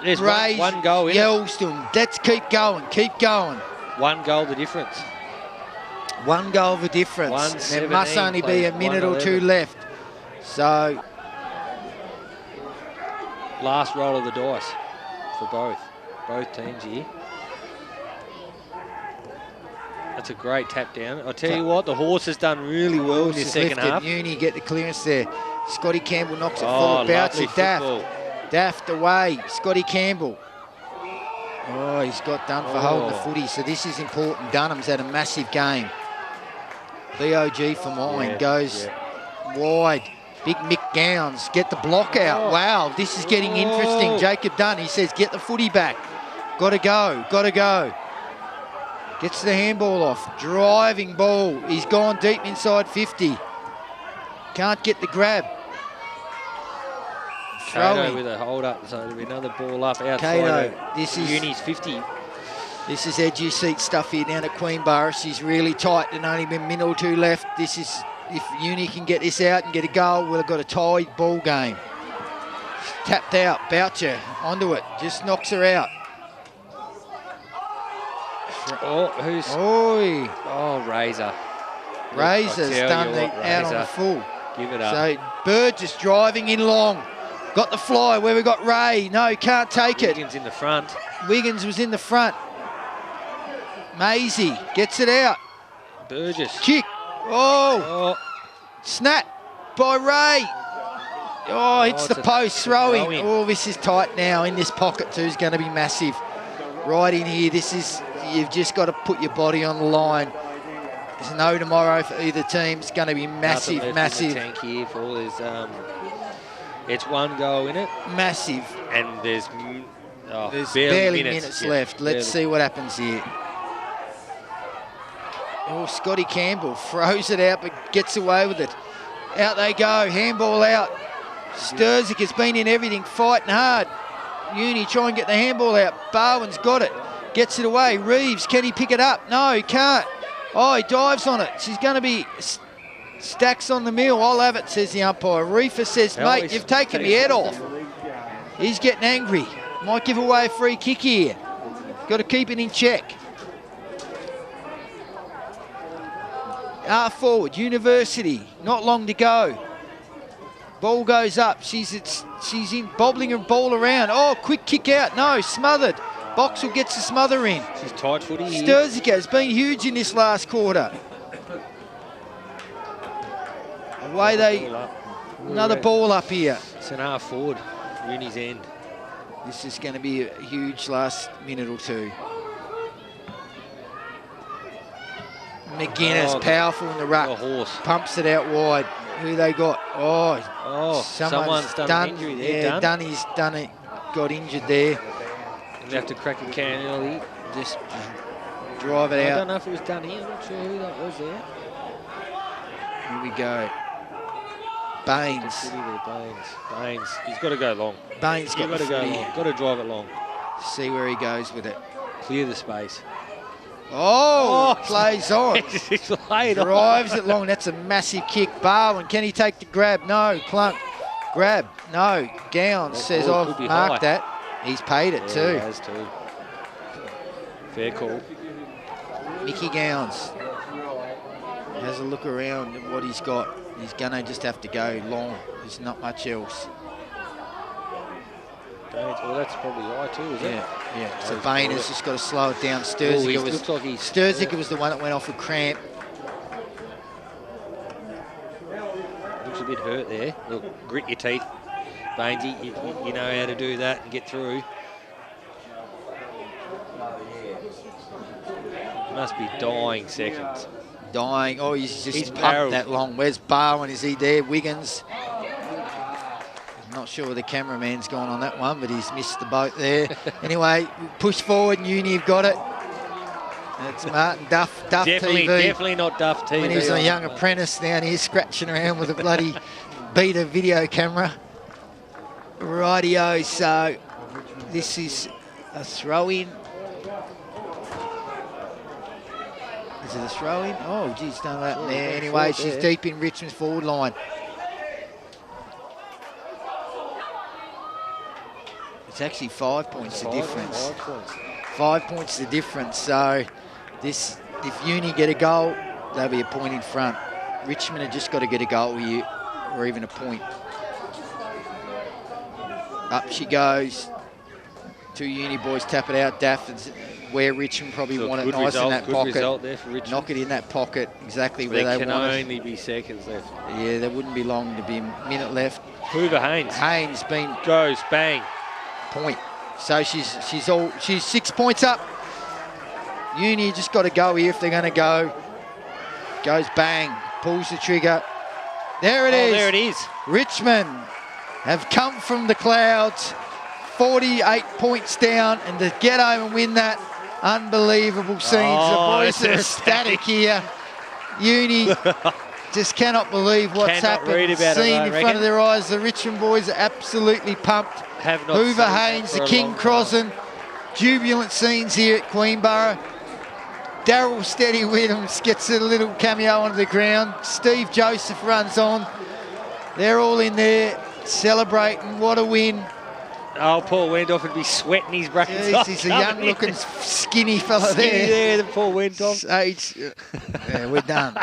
There's one goal in yells to him. Let's keep going. Keep going. 1 goal the difference. 1 goal the difference. There must only be a minute or 2 left. So last roll of the dice for both teams here. That's a great tap down. I'll tell you what, the horse has done really well in this second half. Uni get the clearance there. Scotty Campbell knocks it full. Bounce it. Daft away. Scotty Campbell. Oh, he's got done for holding the footy. So this is important. Dunham's had a massive game. BOG for mine goes wide. Big Mick Gowns. Get the block out. Wow, this is getting interesting. Jacob Dunn, he says, get the footy back. Got to go. Got to go. Gets the handball off. Driving ball. He's gone deep inside 50. Can't get the grab. Cato with a hold up, so it'll be another ball up outside. Cato, this is Uni's 50. This is edge your seat stuff here down at Queenborough. She's really tight and only been a minute or 2 left. This is, if Uni can get this out and get a goal, we've got a tied ball game. Tapped out, Boucher onto it, just knocks her out. Razor. Razor's done out on the full. Give it up. So Burgess driving in long. Got the fly where we got Ray. No, can't take it. Wiggins in the front. Wiggins was in the front. Maisie gets it out. Burgess. Kick. Snap by Ray. Hits the post, throwing. This is tight now in this pocket too. Is going to be massive. Right in here. This is, you've just got to put your body on the line. There's no tomorrow for either team. It's going to be massive, massive. Tank here for all this. It's 1 goal in it. Massive. And there's barely minutes left. Let's see what happens here. Scotty Campbell throws it out but gets away with it. Out they go. Handball out. Sturzik has been in everything, fighting hard. Uni try and get the handball out. Barwin's got it. Gets it away. Reeves, can he pick it up? No, he can't. He dives on it. She's going to be stacks on the mill. I'll have it, says the umpire. Reefer says, mate, you've taken my head off. He's getting angry. Might give away a free kick here. Got to keep it in check. Forward, University, not long to go. Ball goes up. She's in, bobbling her ball around. Oh, quick kick out. No, smothered. Boxall gets the smother in. She's tight footy here. Sturzica has been huge in this last quarter. Away they, another ball up here. It's an half forward, Rooney's end. This is going to be a huge last minute or two. McGuinness, powerful in the ruck. The horse. Pumps it out wide. Who they got? Oh, someone's done an injury there. Yeah, Dunny's done it. Got injured there. They have to crack a can early. Just drive it out. I don't know if it was Dunny. I'm not sure who that was there. Here we go. Baines. Baines. He's got to go long. Baines got to go long. Got to drive it long. See where he goes with it. Clear the space. Oh, plays on. Drives it long. That's a massive kick. Barwin, can he take the grab? No. Clunk. Grab. No. Gowns says, I've marked that. He's paid it too. He has too. Fair call. Mickey Gowns has a look around at what he's got. He's going to just have to go long. There's not much else. Well, that's probably right too, is it? Yeah. So Bain has just got to slow it down. Sturzica was the one that went off with cramp. Looks a bit hurt there. Look, grit your teeth. Bainesy, you know how to do that and get through. Must be dying seconds. Dying. Oh, he's pumped that long. Where's Barwin? Is he there? Wiggins. Not sure the cameraman's gone on that one, but he's missed the boat there. Anyway, push forward and Uni have got it. That's Martin Duff TV. Definitely not Duff TV. When he was a young apprentice down here scratching around with a bloody Beta video camera. Rightio, so this is a throw-in. Is it a throw-in? Oh, geez, done that there. Anyway, she's deep in Richmond's forward line. It's actually 5 points the difference. 5 points the difference. So this, if Uni get a goal, they'll be a point in front. Richmond have just got to get a goal here, or even a point. Up she goes. Two Uni boys tap it out. Daff is where Richmond probably want it nice in that pocket. There for Richmond. Knock it in that pocket, exactly where they want it. There can only be seconds left. Yeah, there wouldn't be long to be a minute left. Hoover Haynes. Haynes goes bang. Point. So she's 6 points up. Uni just got to go here if they're going to go. Goes bang. Pulls the trigger. There it is. There it is. Richmond have come from the clouds. 48 points down, and to get home and win that, unbelievable scenes. The boys are ecstatic here. Uni just cannot believe what's happened. Seen in front of their eyes. The Richmond boys are absolutely pumped. Hoover Haynes, the King Crossan. Jubilant scenes here at Queenborough. Darryl Steady Williams gets a little cameo onto the ground. Steve Joseph runs on. They're all in there celebrating. What a win. Oh, Paul Wendoff would be sweating his brackets off. He's a young-looking, skinny fella there. The Paul Wendoff. Yeah, we're done.